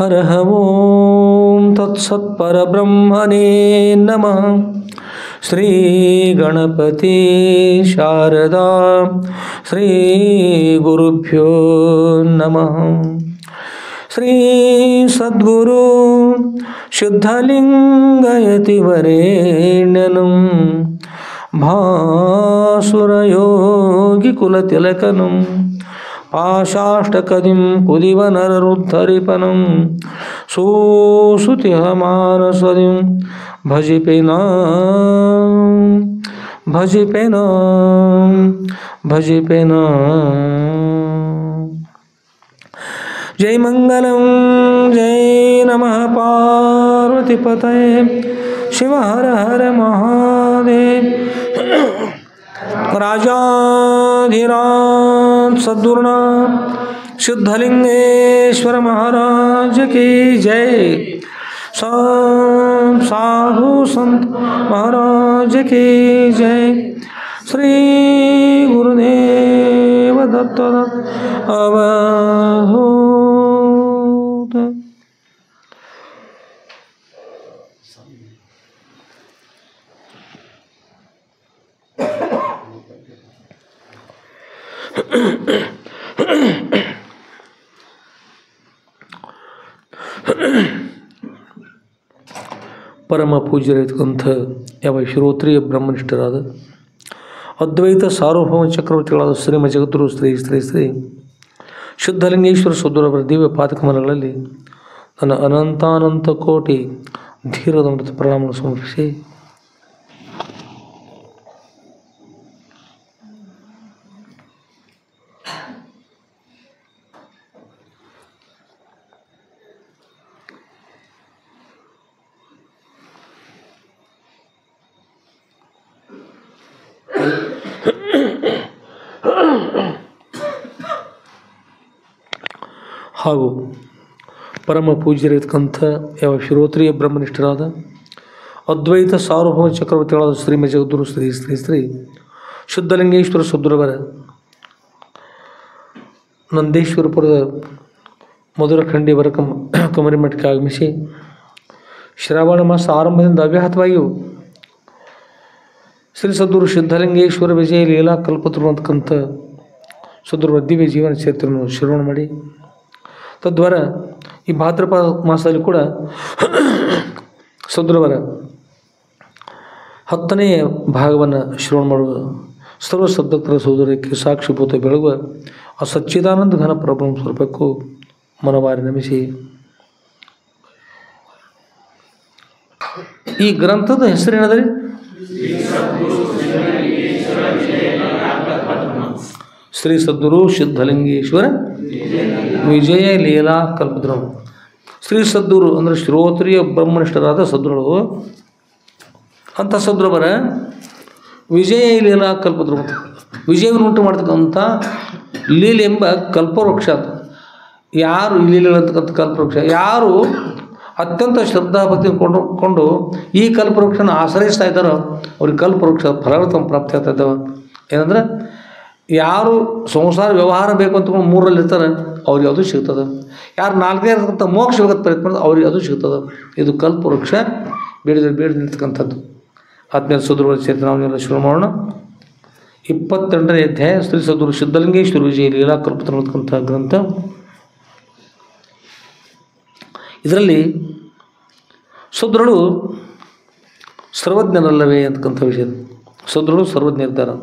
हरः ओं तत्सत्परब्रह्मणे नमः। श्रीगणपति शारदा श्रीगुरुभ्यो नमः। श्री सद्गुरु शुद्धलिंगयतिवरेण्यं भासुरयोगिकुलतिलकनं पाशाष्टकदिं कुदिवनरुद्धरिपनं सुसुतिहमानसदिं भजिपेन जय मंगलम जय नमः पार्वतीपतये शिव हर हर महादेव। राजाधिराज सद्गुरुनाथ शुद्धलिंगेश्वर महाराज की जय। साधु संत महाराज की जय। श्री गुरुदेव दत्त अवधूत। ಪರಮ ಪೂಜ್ಯರಾಗಿರ್ತಕ್ಕಂಥ ಯಾವ ಶ್ರೋತ್ರಿಯ ಬ್ರಹ್ಮನಿಷ್ಠರಾದ ಅದ್ವೈತ ಸಾರ್ವಭೌಮ ಚಕ್ರವರ್ತಿಗಳಾದ ಶ್ರೀಮ ಜಗದ್ಗುರು ಶ್ರೀ ಶ್ರೀ ಶ್ರೀ ಶುದ್ಧಲಿಂಗೇಶ್ವರ ಸದ್ಗುರುವರ ದಿವ್ಯ ಪಾದಕಮಲಗಳಲ್ಲಿ ನನ್ನ ಅನಂತಾನಂತ ಕೋಟಿ ಧೀರದ ಮೃತ ಪ್ರಣಾಮವನ್ನು ಸಮರ್ಪಿಸಿ ಹಾಗೂ ಪರಮ ಪೂಜ್ಯರಿರ್ತಕ್ಕಂಥ ಯಾವ ಶ್ರೋತ್ರಿಯ ಬ್ರಹ್ಮನಿಷ್ಠರಾದ ಅದ್ವೈತ ಸಾರ್ವಭೌಮ ಚಕ್ರವರ್ತಿಗಳಾದ ಶ್ರೀಮ ಜಗದ್ಗುರು ಶ್ರೀ ಶ್ರೀ ಶ್ರೀ ಶುದ್ಧಲಿಂಗೇಶ್ವರ ಸದ್ಗುರುವರ ನಂದೇಶ್ವರಪುರದ ಮಧುರ ಖಂಡಿವರ ಕಮರಿಮಠಕ್ಕೆ ಆಗಮಿಸಿ ಶ್ರಾವಣ ಮಾಸ ಆರಂಭದಿಂದ ಅವ್ಯಾಹತವಾಗಿಯೂ ಶ್ರೀ ಸದ್ಗುರು ಸಿದ್ಧಲಿಂಗೇಶ್ವರ ವಿಜಯ ಲೀಲಾ ಕಲ್ಪತರು ಅಂತಕ್ಕಂಥ ಸದ್ಗುರುವರ ದಿವ್ಯ ಜೀವನ ಚರಿತ್ರೆಯನ್ನು ಶ್ರವಣ ಮಾಡಿ ತದ್ವಾರ ಈ ಭಾದ್ರಪದ ಮಾಸದಲ್ಲಿ ಕೂಡ ಸದ್ಗುರುವರ 10ನೇ ಭಾಗವನ್ನು ಶ್ರವಣ ಮಾಡುವ ಸರ್ವ ಸದ್ಭಕ್ತರ ಸೋದರಕ್ಕೆ ಸಾಕ್ಷಿಭೂತ ಬೆಳಗುವ ಆ ಸಚ್ಚಿದಾನಂದ ಘನ ಪರಬ್ರಹ್ಮ ಸ್ವರೂಪಕ್ಕೂ ಮನವಾರಿ ನಮಿಸಿ ಈ ಗ್ರಂಥದ ಹೆಸರೇನದರಿ? ಶ್ರೀ ಸದ್ಗುರು ಸಿದ್ಧಲಿಂಗೇಶ್ವರ ವಿಜಯ ಲೀಲಾ ಕಲ್ಪತರು. ಶ್ರೀ ಸದ್ಗುರು ಅಂದರೆ ಶ್ರೋತ್ರಿಯ ಬ್ರಹ್ಮನಿಷ್ಠರಾದ ಸದ್ಗುರು ಅಂಥ ಸದ್ಗುರುವರ ವಿಜಯ ಲೀಲಾ ಕಲ್ಪತರು. ವಿಜಯವನ್ನು ಉಂಟು ಮಾಡ್ತಕ್ಕಂಥ ಲೀಲೆ ಎಂಬ ಕಲ್ಪವೃಕ್ಷ. ಯಾರು ಈ ಲೀಲೆ ಅಂತಕ್ಕಂಥ ಕಲ್ಪವೃಕ್ಷ ಯಾರು ಅತ್ಯಂತ ಶ್ರದ್ಧಾಭಕ್ತಿ ಕೊಂಡು ಈ ಕಲ್ಪವೃಕ್ಷನ ಆಶ್ರಯಿಸ್ತಾ ಇದ್ದಾರೋ ಅವ್ರಿಗೆ ಕಲ್ಪವೃಕ್ಷ ಫಲವತ್ತಮ ಪ್ರಾಪ್ತಿ ಆಗ್ತಾ ಇದ್ದಾವೆ. ಏನಂದ್ರೆ ಯಾರು ಸಂಸಾರ ವ್ಯವಹಾರ ಬೇಕು ಅಂತಕೊಂಡು 3ರಲ್ಲಿ ಇರ್ತಾರೆ ಅವ್ರಿಗೆ ಅದು ಸಿಗ್ತದೆ. ಯಾರು 4ನೇ ಇರ್ತಕ್ಕಂಥ ಮೋಕ್ಷ ಬೇಕಂತ ಪ್ರಯತ್ನ ಮಾಡಿದ್ರೆ ಅವ್ರಿಗೆ ಅದು ಸಿಗ್ತದೆ. ಇದು ಕಲ್ಪವೃಕ್ಷ ಬೇಡದಿರ್ತಕ್ಕಂಥದ್ದು. ಆತ್ಮೀಯ ಸದ್ಗುರುಗಳ ಚರಿತ್ರೆ ನಾವೆಲ್ಲ ಶುರು ಮಾಡೋಣ. 22ನೇ ಅಧ್ಯಾಯ ಶ್ರೀ ಸದ್ಗುರು ಸಿದ್ಧಲಿಂಗೇಶ್ವರ ವಿಜಯ ಲೀಲಾ ಕಲ್ಪತರು ಅಂತಕ್ಕಂಥ ಗ್ರಂಥ. ಇದರಲ್ಲಿ ಸದ್ಗುರುಗಳು ಸರ್ವಜ್ಞರಲ್ಲವೇ ಅಂತಕ್ಕಂಥ ವಿಷಯ. ಸದ್ಗುರುಗಳು ಸರ್ವಜ್ಞರಿದ್ದಾರೆ.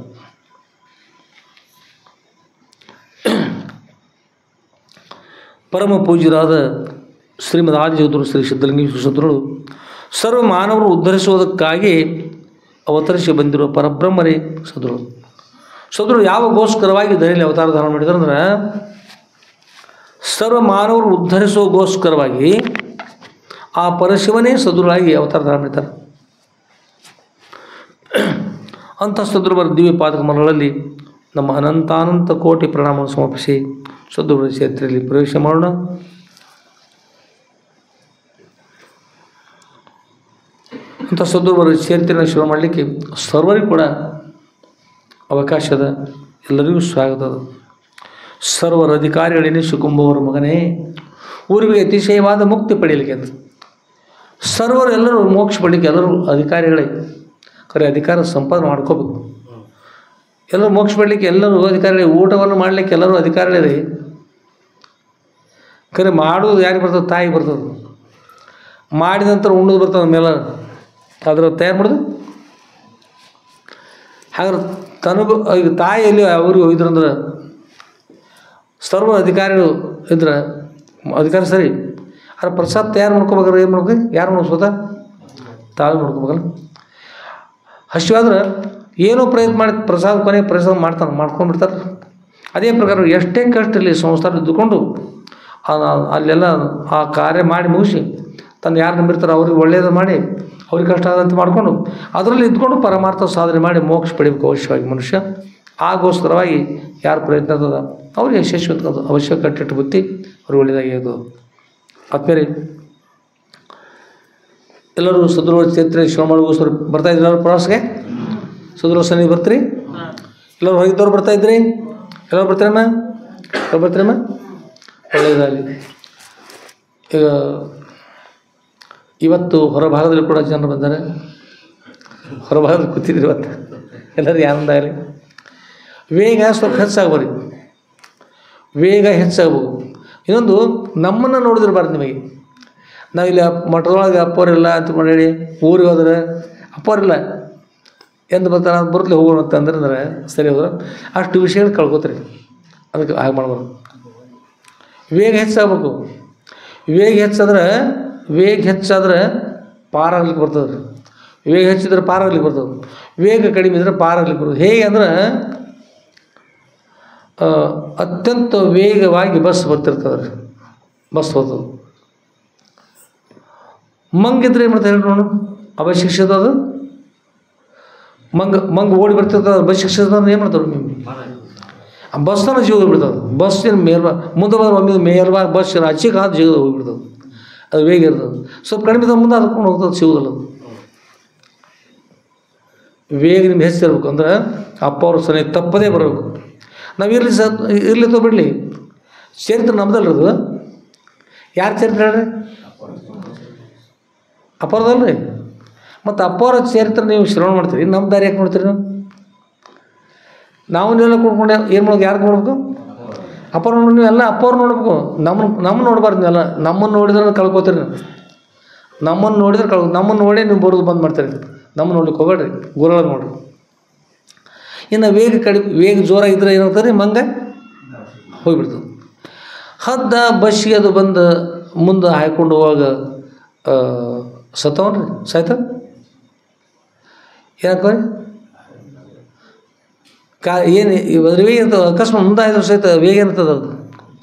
ಪರಮ ಪೂಜ್ಯರಾದ ಶ್ರೀಮದ್ ಆದಿಜಗದ್ಗುರು ಶ್ರೀ ಸಿದ್ಧಲಿಂಗೇಶ್ವರ ಸದ್ಗುರುಗಳು ಸರ್ವ ಮಾನವರು ಉದ್ಧರಿಸುವುದಕ್ಕಾಗಿ ಅವತರಿಸಿ ಬಂದಿರುವ ಪರಬ್ರಹ್ಮರೇ ಸದ್ಗುರುಗಳು. ಸದ್ಗುರುಗಳು ಯಾವಾಗೋಸ್ಕರವಾಗಿ ಧರೆಯಲ್ಲಿ ಅವತಾರ ಧಾರಣ ಮಾಡಿದ್ದಾರೆ ಅಂದ್ರೆ ಸರ್ವ ಮಾನವರು ಉದ್ಧರಿಸುವಗೋಸ್ಕರವಾಗಿ ಆ ಪರಶಿವನೇ ಸದ್ಗುರುಗಳಾಗಿ ಅವತಾರ ಧಾರಣ ಮಾಡಿದ್ದಾರೆ. ಅಂಥ ಸದ್ಗುರುವರ ದಿವ್ಯ ಪಾದಕಮಲಗಳಲ್ಲಿ ನಮ್ಮ ಅನಂತಾನಂತ ಕೋಟಿ ಪ್ರಣಾಮವನ್ನು ಸಮರ್ಪಿಸಿ ಸದ್ಗುರುಗಳ ಚರಿತ್ರೆಯಲ್ಲಿ ಪ್ರವೇಶ ಮಾಡೋಣ. ಇಂಥ ಸದ್ಗುರುವರ ಚರಿತ್ರೆಯನ್ನು ಶುರು ಮಾಡಲಿಕ್ಕೆ ಸರ್ವರಿಗೂ ಕೂಡ ಅವಕಾಶದ. ಎಲ್ಲರಿಗೂ ಸ್ವಾಗತ. ಸರ್ವರ ಅಧಿಕಾರಿಗಳೇನೆ ಸುಕುಂಬವರ ಮಗನೇ ಊರಿಗೆ ಅತಿಶಯವಾದ ಮುಕ್ತಿ ಪಡೀಲಿಕ್ಕೆ ಅಂತ. ಸರ್ವರು ಎಲ್ಲರೂ ಮೋಕ್ಷ ಪಡಲಿಕ್ಕೆ ಎಲ್ಲರೂ ಅಧಿಕಾರಿಗಳೇ. ಖರೆ ಅಧಿಕಾರ ಸಂಪಾದನೆ ಮಾಡ್ಕೋಬೇಕು. ಎಲ್ಲರೂ ಮೋಕ್ಷ ಪಡಲಿಕ್ಕೆ ಎಲ್ಲರೂ ಅಧಿಕಾರಿಗಳೇ. ಊಟವನ್ನು ಮಾಡಲಿಕ್ಕೆ ಎಲ್ಲರೂ ಅಧಿಕಾರಿಗಳೇ ರೀ. ಖರೆ ಮಾಡೋದು ಯಾರಿಗೆ ಬರ್ತದೆ? ತಾಯಿ ಬರ್ತದೆ. ಮಾಡಿದ ನಂತರ ಉಣ್ಣೋದು ಬರ್ತದೆ ಮೇಲೆ. ಅದ್ರ ತಯಾರು ಮಾಡೋದು ಹಾಗಾದ್ರೆ ತನಗೂ ಈಗ ತಾಯಿಯಲ್ಲಿ ಅವ್ರಿಗೆ ಹೋಗಿದ್ರಂದ್ರೆ ಸರ್ವ ಅಧಿಕಾರಿಗಳು ಇದ್ರೆ ಅಧಿಕಾರ ಸರಿ. ಆದ್ರೆ ಪ್ರಸಾದ ತಯಾರು ಮಾಡ್ಕೋಬೇಕಾದ್ರೆ ಏನು ಮಾಡ್ಬೇಕು? ಯಾರು ಮಾಡ್ಕೋತ? ತಾವೇ ಮಾಡ್ಕೋಬೇಕಲ್ಲ. ಹಸಿವಾದ್ರೆ ಏನೋ ಪ್ರಯತ್ನ ಮಾಡಿ ಪ್ರಸಾದ ಕೊನೆಗೆ ಪ್ರಸಾದ ಮಾಡ್ಕೊಂಡ್ಬಿಡ್ತಾರೆ. ಅದೇ ಪ್ರಕಾರ ಎಷ್ಟೇ ಕಷ್ಟ ಇರಲಿ ಸಂಸ್ಥಾನ ಇದ್ದುಕೊಂಡು ಅಲ್ಲೆಲ್ಲ ಆ ಕಾರ್ಯ ಮಾಡಿ ಮುಗಿಸಿ ತನ್ನ ಯಾರು ನಂಬಿರ್ತಾರೆ ಅವ್ರಿಗೆ ಒಳ್ಳೆಯದು ಮಾಡಿ ಅವ್ರಿಗೆ ಕಷ್ಟ ಆದಂತೆ ಮಾಡಿಕೊಂಡು ಅದರಲ್ಲಿ ಇದ್ಕೊಂಡು ಪರಮಾರ್ಥ ಸಾಧನೆ ಮಾಡಿ ಮೋಕ್ಷ ಪಡಿಬೇಕು ಅವಶ್ಯವಾಗಿ ಮನುಷ್ಯ. ಆಗೋಸ್ಕರವಾಗಿ ಯಾರು ಪ್ರಯತ್ನ ಆಗ್ತದ ಅವ್ರಿಗೆ ಯಶಸ್ವಿ ಅಂತದ್ದು ಅವಶ್ಯ ಕಟ್ಟಿಟ್ಟು ಬುತ್ತಿ ಅವ್ರಿಗೆ ಒಳ್ಳೆಯದಾಗಿ ಅದು. ಆದ್ಮೇಲೆ ಎಲ್ಲರೂ ಸದೃಢ ಚೈತ್ರ ಶ್ರಮಗೋಸ್ಕರ ಬರ್ತಾಯಿದ್ರು. ಎಲ್ಲರೂ ಪ್ರವಾಸಕ್ಕೆ ಸದೃಢ ಸನ್ನಿಧಿ ಬರ್ತೀರಿ? ಎಲ್ಲರೂ ಹೋಗಿದ್ದವ್ರು ಬರ್ತಾಯಿದ್ರಿ? ಎಲ್ಲರೂ ಬರ್ತೀರಮ್ಮ? ಎಲ್ಲರೂ ಬರ್ತೀರಮ್ಮ? ಒಳ್ಳೆಯದಾಗಲಿ. ಈಗ ಇವತ್ತು ಹೊರಭಾಗದಲ್ಲಿ ಕೂಡ ಜನರು ಬಂದ್ದಾರೆ. ಹೊರಭಾಗದಲ್ಲಿ ಕೂತಿದ್ರು ಇವತ್ತು ಎಲ್ಲರಿಗೂ ಆನಂದ ಆಗಲಿ. ವೇಗ ಸ್ವಲ್ಪ ಹೆಚ್ಚಾಗ್ಬರಿ. ವೇಗ ಹೆಚ್ಚಾಗ್ಬೇಕು. ಇನ್ನೊಂದು ನಮ್ಮನ್ನು ನೋಡಿದಿರಬಾರ್ದು ನಿಮಗೆ. ನಾವಿಲ್ಲಿ ಮಠದೊಳಗೆ ಅಪ್ಪೋರಿಲ್ಲ ಅಂತ ಮಾಡಿ ಊರಿಗೆ ಹೋದ್ರೆ ಅಪ್ಪೋರಿಲ್ಲ ಎಂದು ಬರ್ತಾರೆ ಅದು ಬರ್ತಲೇ ಹೋಗೋಣ ಅಂತಂದ್ರೆ ಸರಿ ಹೋದ್ರೆ ಅಷ್ಟು ವಿಷಯಗಳು ಕಳ್ಕೊತೀರಿ. ಅದಕ್ಕೆ ಹಾಗೆ ಮಾಡ್ಬಾರ್ದು. ವೇಗ ಹೆಚ್ಚಾಗಬೇಕು. ವೇಗ ಹೆಚ್ಚಾದ್ರೆ ಪಾರಾಗ್ಲಿಕ್ಕೆ ಬರ್ತದೆ. ವೇಗ ಹೆಚ್ಚಿದ್ರೆ ಪಾರಾಗ್ಲಿಕ್ಕೆ ಬರ್ತದೆ. ವೇಗ ಕಡಿಮೆ ಇದ್ರೆ ಪಾರಾಗ್ಲಿಕ್ಕೆ ಬರ್ತದೆ. ಹೇಗೆ ಅಂದ್ರೆ ಅತ್ಯಂತ ವೇಗವಾಗಿ ಬಸ್ ಬರ್ತಿರ್ತದೆ. ಬಸ್ ಹೋಗ್ತದೆ. ಮಂಗಿದ್ರೆ ಏನು ಮಾಡ್ತಾರೆ ಹೇಳಿ ನೋಡು? ಅಪಶಿಕ್ಷಿತ ಅದು ಮಂಗ ಓಡಿ ಬರ್ತಿರ್ತದೆ. ಅಪಶಿಕ್ಷಿತ ಏನು ಮಾಡ್ತಾರೆ ನೀವು? ಆ ಬಸ್ಸನ್ನು ಜೀವ ಹೋಗ್ಬಿಡ್ತದೆ. ಬಸ್ಸಿನ ಮುಂದೆ ಬಂದ್ರೆ ಒಮ್ಮೆ ಮೇಲ್ವಾಗಿ ಬಸ್ ಅಚ್ಚಿಗೆ ಹಾಕಿ ಜೀವ ಹೋಗ್ಬಿಡ್ತದೆ. ಅದು ವೇಗ ಇರ್ತದೆ. ಸ್ವಲ್ಪ ಕಡಿಮೆ ಮುಂದೆ ಅದಕ್ಕೊಂಡು ಹೋಗ್ತದೆ, ಸಿಗೋದಿಲ್ಲ ಅದು. ವೇಗ ನಿಮ್ಗೆ ಹೆಚ್ಚಿರ್ಬೇಕು ಅಂದ್ರೆ ಅಪ್ಪ ಅವ್ರ ಸರಿ ತಪ್ಪದೇ ಬರಬೇಕು. ನಾವು ಇರಲಿ ಬಿಡಲಿ ಚರಿತ್ರೆ ನಮ್ದಲ್ರದು. ಯಾರು ಚರಿತ್ರೆ ಹೇಳ್ರಿ? ಅಪ್ಪವ್ರದಲ್ರಿ. ಮತ್ತು ಅಪ್ಪವ್ರ ಚರಿತ್ರೆ ನೀವು ಶ್ರವಣ ಮಾಡ್ತೀರಿ, ನಮ್ಮ ದಾರಿ ಯಾಕೆ ನೋಡ್ತೀರಿ? ನಾವು ನೀವೆಲ್ಲ ಕೊಡ್ಕೊಂಡು ಏನು ಮಾಡೋದು? ಯಾರು ನೋಡ್ಬೇಕು? ಅಪ್ಪವ್ರು ನೋಡಿ ನೀವೆಲ್ಲ ಅಪ್ಪವ್ರು ನೋಡ್ಬೇಕು. ನಮ್ಮನ್ನು ನೋಡಬಾರ್ದು. ನೀವೆಲ್ಲ ನಮ್ಮನ್ನು ನೋಡಿದ್ರೆ ಕಳ್ಕೊತೀರಿ. ನೀವು ನಮ್ಮನ್ನು ನೋಡಿದ್ರೆ ನಮ್ಮನ್ನು ನೋಡಿ ನೀವು ಬರೋದು ಬಂದು ಮಾಡ್ತೀರಿ. ನಮ್ಮನ್ನು ನೋಡ್ಲಿಕ್ಕೆ ಹೋಗ್ಬೇಡ್ರಿ, ಗುರುಗಳ ನೋಡ್ರಿ. ಇನ್ನು ವೇಗ ಜೋರಾಗಿದ್ದರೆ ಏನಾಗ್ತದೆ? ಮಂಗ ಹೋಗಿಬಿಡ್ತದೆ. ಹದ್ದ ಬಸ್ಸಿಗೆ ಅದು ಬಂದು ಮುಂದೆ ಹಾಯ್ಕೊಂಡು ಹೋಗುವಾಗ ಸತ್ತವನ್ರಿ ಸಾಯ್ತ ಏನಾಗ್ತವೆ? ಏನು ವೇಗ ಇರ್ತದೆ. ಅಕಸ್ಮಾತ್ ಮುಂದೆ ಆಯ್ತು ಸಹಿತ ವೇಗ ಇರ್ತದೆ. ಅದು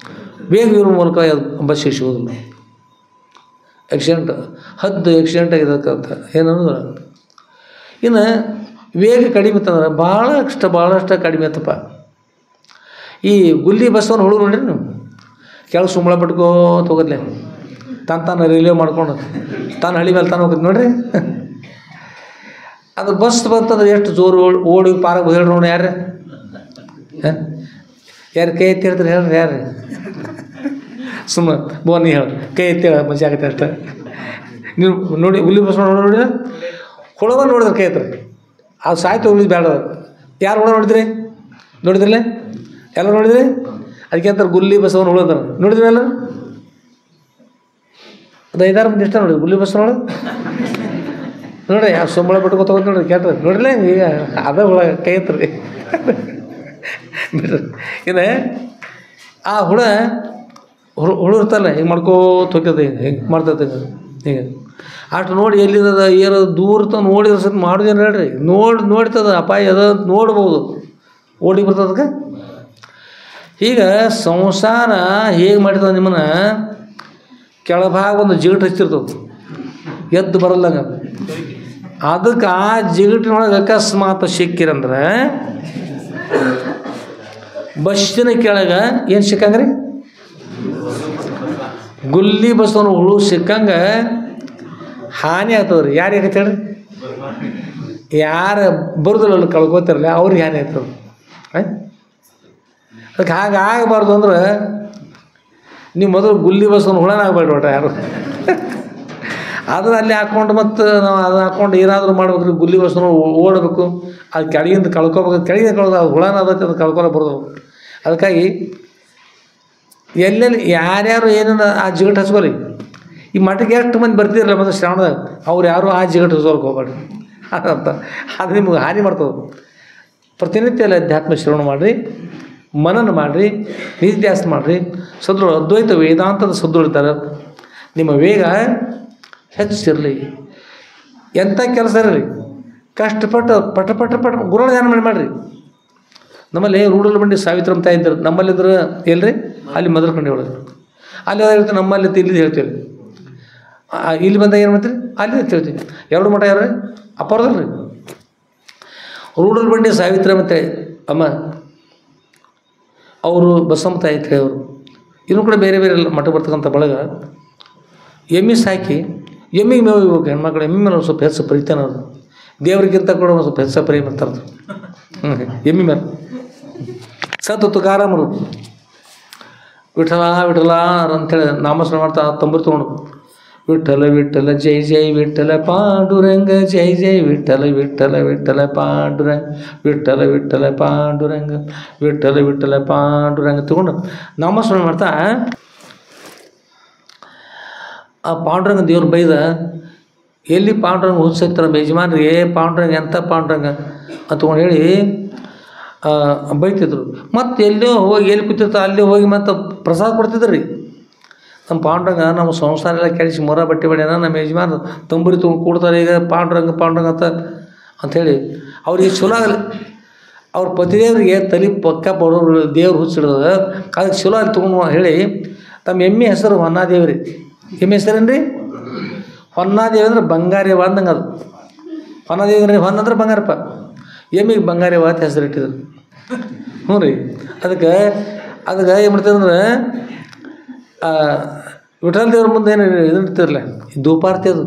ವೇಗ ಇರೋ ಮೂಲಕ ಅದು ಬಸ್ಸಿಗೆ ಸಿಗೋದಿಲ್ಲ. ಆಕ್ಸಿಡೆಂಟ್ ಆಗಿದ್ದಕ್ಕಂತ ಏನಂದ್ರೆ ಇನ್ನು ವೇಗ ಕಡಿಮೆ ಇತ್ತಂದ್ರೆ ಭಾಳಷ್ಟು ಕಡಿಮೆ ಆಯ್ತಪ್ಪ. ಈ ಗುಲ್ಲಿ ಬಸ್ಸನ್ನು ಹುಡುಗ ನೋಡ್ರಿ ನೀವು, ಕೆಳಗೆ ಸುಂಬಳ ಬಿಟ್ಕೋತ ಹೋಗೋದ್ಲೆ ತಾನು ರೈಲ್ವೆ ಮಾಡ್ಕೊಂಡು ತಾನು ಹಳಿ ಮೇಲೆ ತಾನು ಹೋಗೋದು ನೋಡ್ರಿ. ಅದು ಬಸ್ ಬಂತಂದ್ರೆ ಎಷ್ಟು ಜೋರು ಓಡಿ ಪಾರಾಗ ಹೇಳಿ ನೋಡಿ. ಯಾರು ಕೈ ಎತ್ತಿ ಹೇಳ್ತಾರೆ ಹೇಳ್ರಿ? ಯಾರು ಸುಮ್ಮನೆ ಬೋನಿ ಹೇಳಿ ಕೈ ಎತ್ತಿ ಹೇಳ ಮಜಾ ಆಗತ್ತೆ ಅಷ್ಟೇ. ನೀವು ನೋಡಿ ಗುಲ್ಲಿ ಬಸ್ ನೋಡಿದ್ರೆ ಹುಳವ ನೋಡಿದ್ರೆ ಕೈ ಎತ್ತಾರೆ. ಅದು ಸಾಯ್ತು ಉಳಿದು ಬೇಡ. ಯಾರು ಹುಳ ನೋಡಿದ್ರಲ್ಲ? ಎಲ್ಲ ನೋಡಿದ್ರಿ? ಅದಕ್ಕೆ ಅಂತಾರೆ ಗುಲ್ಲಿ ಬಸವನ್ನ ಹುಳದಾರ. ನೋಡಿದ್ರಿ ಎಲ್ಲ? ಅದು 5-6 ಮಂದಿ ಇಷ್ಟ ನೋಡಿದ್ರಿ ಗುಲ್ಲಿ ಬಸ್ ನೋಡ್ರಿ. ಯಾವ ಸಂಬಳ ಬಿಟ್ಕೊತ ಹೋಗಿ ನೋಡ್ರಿ ಕೇಳ್ರಿ ನೋಡ್ರಿಲ್ಲ. ಈಗ ಅದ ಹುಳ ಕೈ ಎತ್ತರಿ ಬಿಡ್ರಿ. ಇನ್ನು ಆ ಹುಳ ಇರ್ತಲ್ಲ ಹಿಂಗೆ ಮಾಡ್ಕೋತ ಹೋಗ್ತದೆ. ಹಿಂಗೆ ಮಾಡ್ತೈತೆ ಹಿಂಗೆ ಅಷ್ಟು ನೋಡಿ ಎಲ್ಲಿದ ಏನೋ ದೂರ ತಂದು ನೋಡಿದ್ರೆ ಸ್ವಲ್ಪ ಮಾಡೋದೇನು ಹೇಳ್ರಿ? ನೋಡ್ತದ ಅಪಾಯ ಅದ ನೋಡ್ಬೋದು. ಓಡಿ ಬರ್ತದಕ್ಕೆ. ಈಗ ಸಂಸಾರ ಹೇಗೆ ಮಾಡಿರ್ತದೆ ನಿಮ್ಮನ್ನು? ಕೆಳಭಾಗ ಒಂದು ಜಿಗಟ್ ಹಚ್ಚಿರ್ತದೆ, ಎದ್ದು ಬರಲ್ಲಂಗ. ಅದಕ್ಕೆ ಆ ಜಿಗಟಿನೊಳಗೆ ಅಕಸ್ಮಾತ್ ಸಿಕ್ಕಿರಂದ್ರೆ ಬಸ್ಸಿನ ಕೆಳಗೆ ಏನು ಸಿಕ್ಕಂಗ್ರಿ? ಗುಲ್ಲಿ ಬಸ್ಸವನು ಹುಳು ಸಿಕ್ಕಂಗೆ ಹಾನಿ ಆಗ್ತದ್ರಿ. ಯಾರಿಗೆ ಆಗತ್ತೆ ಹೇಳ್ರಿ? ಯಾರು ಬರೋದಿಲ್ಲ ಕಳ್ಕೊತಿರಲ್ಲ ಅವ್ರಿಗೆ ಹಾನಿ ಆಗ್ತದೆ. ಅದಕ್ಕೆ ಹಾಗೆ ಆಗಬಾರ್ದು ಅಂದ್ರೆ ನೀವು ಮೊದಲು ಗುಲ್ಲಿ ಬಸ್ಸನ್ನು ಹುಳನ ಆಗಬೇಡ್ರಿ ಒಟ್ಟು ಯಾರು. ಆದರೆ ಅಲ್ಲಿ ಹಾಕ್ಕೊಂಡು ಮತ್ತು ನಾವು ಅದು ಹಾಕ್ಕೊಂಡು ಏನಾದರೂ ಮಾಡ್ಬೇಕ್ರಿ, ಗುಲ್ಲಿ ಬಸ್ಸನ್ನು ಓಡಬೇಕು, ಅದು ಕೆಳಗಿಂದ ಕಳ್ಕೊಬೇಕು, ಕೆಳಗಿಂದ ಕಳ್ದು ಅದು ಹುಳನ ಅದಕ್ಕೆ ಅದು ಕಳ್ಕೊಳ ಬರೋದು. ಅದಕ್ಕಾಗಿ ಎಲ್ಲೆಲ್ಲಿ ಯಾರ್ಯಾರು ಏನೇನು ಆ ಜಿಗಟ್ ಹಚ್ಕೊಲಿ. ಈ ಮಠಕ್ಕೆ ಎಷ್ಟು ಮಂದಿ ಬರ್ತಿರಲ್ಲ ಮತ್ತು ಶ್ರಾವಣದಾಗ, ಅವ್ರು ಯಾರು ಆ ಜಿಗಟ್ ಹಚ್ಕೊಳಕ್ಕೆ ಹೋಗ್ಬೇಡ್ರಿ ಅದಂತ. ಅದು ನಿಮ್ಗೆ ಹಾನಿ ಮಾಡ್ತದೆ. ಪ್ರತಿನಿತ್ಯ ಅಲ್ಲಿ ಅಧ್ಯಾತ್ಮ ಶ್ರವಣ ಮಾಡಿರಿ, ಮನನ ಮಾಡಿರಿ, ನಿತ್ಯಾಸ ಮಾಡಿರಿ. ಸದ್ರು ಅದ್ವೈತ ವೇದಾಂತದ ಸದ್ರುಳಿತಾರೆ. ನಿಮ್ಮ ವೇಗ ಹೆಚ್ಚಿರಲಿ. ಎಂಥ ಕೆಲಸ ಇರಲಿ ಕಷ್ಟಪಟ್ಟು ಪಟ ಗುರುಗಳ ಧ್ಯಾನ ಮಾಡಿರಿ. ನಮ್ಮಲ್ಲಿ ರೂಢಲ್ ಬಂಡಿ ಸಾವಿತ್ರಮ್ಮ ತಾಯಿ ಇದ್ದಾರೆ, ನಮ್ಮಲ್ಲಿದ್ರೆ ಎಲ್ರಿ ಅಲ್ಲಿ ಮದರ್ಕಂಡು ಹೇಳೋದು. ಅಲ್ಲಿ ಹೇಳ್ತೀವಿ, ನಮ್ಮಲ್ಲಿ ಇಲ್ಲಿ ಹೇಳ್ತೀವಿ. ಇಲ್ಲಿ ಬಂದಾಗ ಏನು ಮಾಡ್ತೀರಿ, ಅಲ್ಲಿ ಹೇಳ್ತೀವಿ. ಎರಡು ಮಠ ಯಾರು ಅಪ್ಪರದಲ್ರಿ, ರೂಢಲ್ ಬಂಡಿ ಸಾವಿತ್ರಮ್ಮ ತಾಯಿ ಅಮ್ಮ, ಅವರು ಬಸಮ್ಮ ತಾಯಿ ಅಂತ ಹೇಳೋರು. ಇನ್ನೂ ಕೂಡ ಬೇರೆ ಬೇರೆ ಮಠ ಬರ್ತಕ್ಕಂಥ ಬಳಗ ಎಮ್ಮೆ ಸಾಕಿ ಎಮ್ಮಿಗೆ ಮೇವು ಇವಾಗ ಹೆಣ್ಮಕ್ಳು ಎಮ್ಮೆ ಮೇಲೆ ಸ್ವಲ್ಪ ಹೆಚ್ಚು ಪ್ರೀತಿನ ಅದು. ದೇವ್ರಿಗಿಂತ ಕೂಡ ಒಂದು ಸ್ವಲ್ಪ ಹೆಚ್ಚು ಪ್ರೇಮ ಇರ್ತಾರದು ಎಮ್ಮೆ ಮೇಲೆ. ಸತ್ತು ತುಕಾರಾಮರು ವಿಠಲ ವಿಠಲ ಅಂಥೇಳಿ ನಾಮಸ್ಮರಣೆ ಮಾಡ್ತಾ ತಂಬೂರಿ ತೊಗೊಂಡು ವಿಠಲ ವಿಠಲ ಜೈ ಜೈ ವಿಠಲ ಪಾಂಡುರಂಗ ಜೈ ಜೈ ವಿಠಲ ವಿಠಲ ವಿಠಲ ಪಾಂಡುರಂಗ ವಿಠಲ ವಿಠಲ ಪಾಂಡುರಂಗ ವಿಠಲ ವಿಠಲ ಪಾಂಡುರಂಗ ತಗೊಂಡು ನಾಮಸ್ಮರಣೆ ಮಾಡ್ತಾ ಆ ಪಾಂಡುರಂಗ ದೇವ್ರು ಬೈದ, ಎಲ್ಲಿ ಪಾಂಡುರಂಗ ಹುಚ್ಚಿರ್ತಾರೆ ಯಜಮಾನ್ರಿಗೆ, ಪಾಂಡುರಂಗ ಎಂಥ ಪಾಂಡುರಂಗ ಅಂತ ಹೇಳಿ ಬೈತಿದ್ರು. ಮತ್ತು ಎಲ್ಲೋ ಹೋಗಿ ಎಲ್ಲಿ ಕೂತಿರ್ತಾರೆ ಅಲ್ಲಿ ಹೋಗಿ ಮತ್ತು ಪ್ರಸಾದ ಕೊಡ್ತಿದ್ರು ರೀ. ನಮ್ಮ ಪಾಂಡುರಂಗ ನಮ್ಮ ಸಂಸಾರ ಎಲ್ಲ ಕೆಡಿಸಿ ಮೊರ ಬಟ್ಟೆ ಬಡಿಯೋಣ, ನಮ್ಮ ಯಜಮಾನ ತಂಬೂರಿ ತೊಗೊಂಡು ಕೂಡ್ತಾರೆ ಈಗ ಪಾಂಡುರಂಗ ಪಾಂಡುರಂಗ ಅಂಥೇಳಿ ಅವ್ರಿಗೆ ಚಲೋ ಆಗಲಿ. ಅವ್ರ ಪತಿದೇವರಿಗೆ ತಲೆ ಪಕ್ಕ ಬರೋರು ದೇವ್ರು ಹುಚ್ಚಿಡ್ದ, ಅದಕ್ಕೆ ಚಲೋ ಅಲ್ಲಿ ತೊಗೊಂಡು ಹೇಳಿ ತಮ್ಮ ಎಮ್ಮೆ ಹೆಸರು ಹೊನ್ನಾದೇವ್ರಿ. ಎಮ್ಮೆ ಹೆಸರೇನು ರೀ ಹೊನ್ನಾದೇವಿ ಅಂದ್ರೆ ಬಂಗಾರವ ಅಂದಂಗೆ. ಅದು ಹೊನ್ನಾದೇವಿ ಅಂದ್ರೆ ಹೊನ್ನ ಅಂದ್ರೆ ಬಂಗಾರಪ್ಪ, ಎಮ್ಮಿಗೆ ಬಂಗಾರವ ಅಂತ ಹೆಸರು ಇಟ್ಟಿದ್ರು. ಹ್ಞೂ ರೀ. ಅದಕ್ಕೆ ಏನು ಮಾಡ್ತಿದ್ರೆ ವಿಠಲ ದೇವ್ರ ಮುಂದೆ ಏನು ಇದು ಇಡ್ತಿರಲ್ಲ ಧೂಪಾರ್ತಿ, ಅದು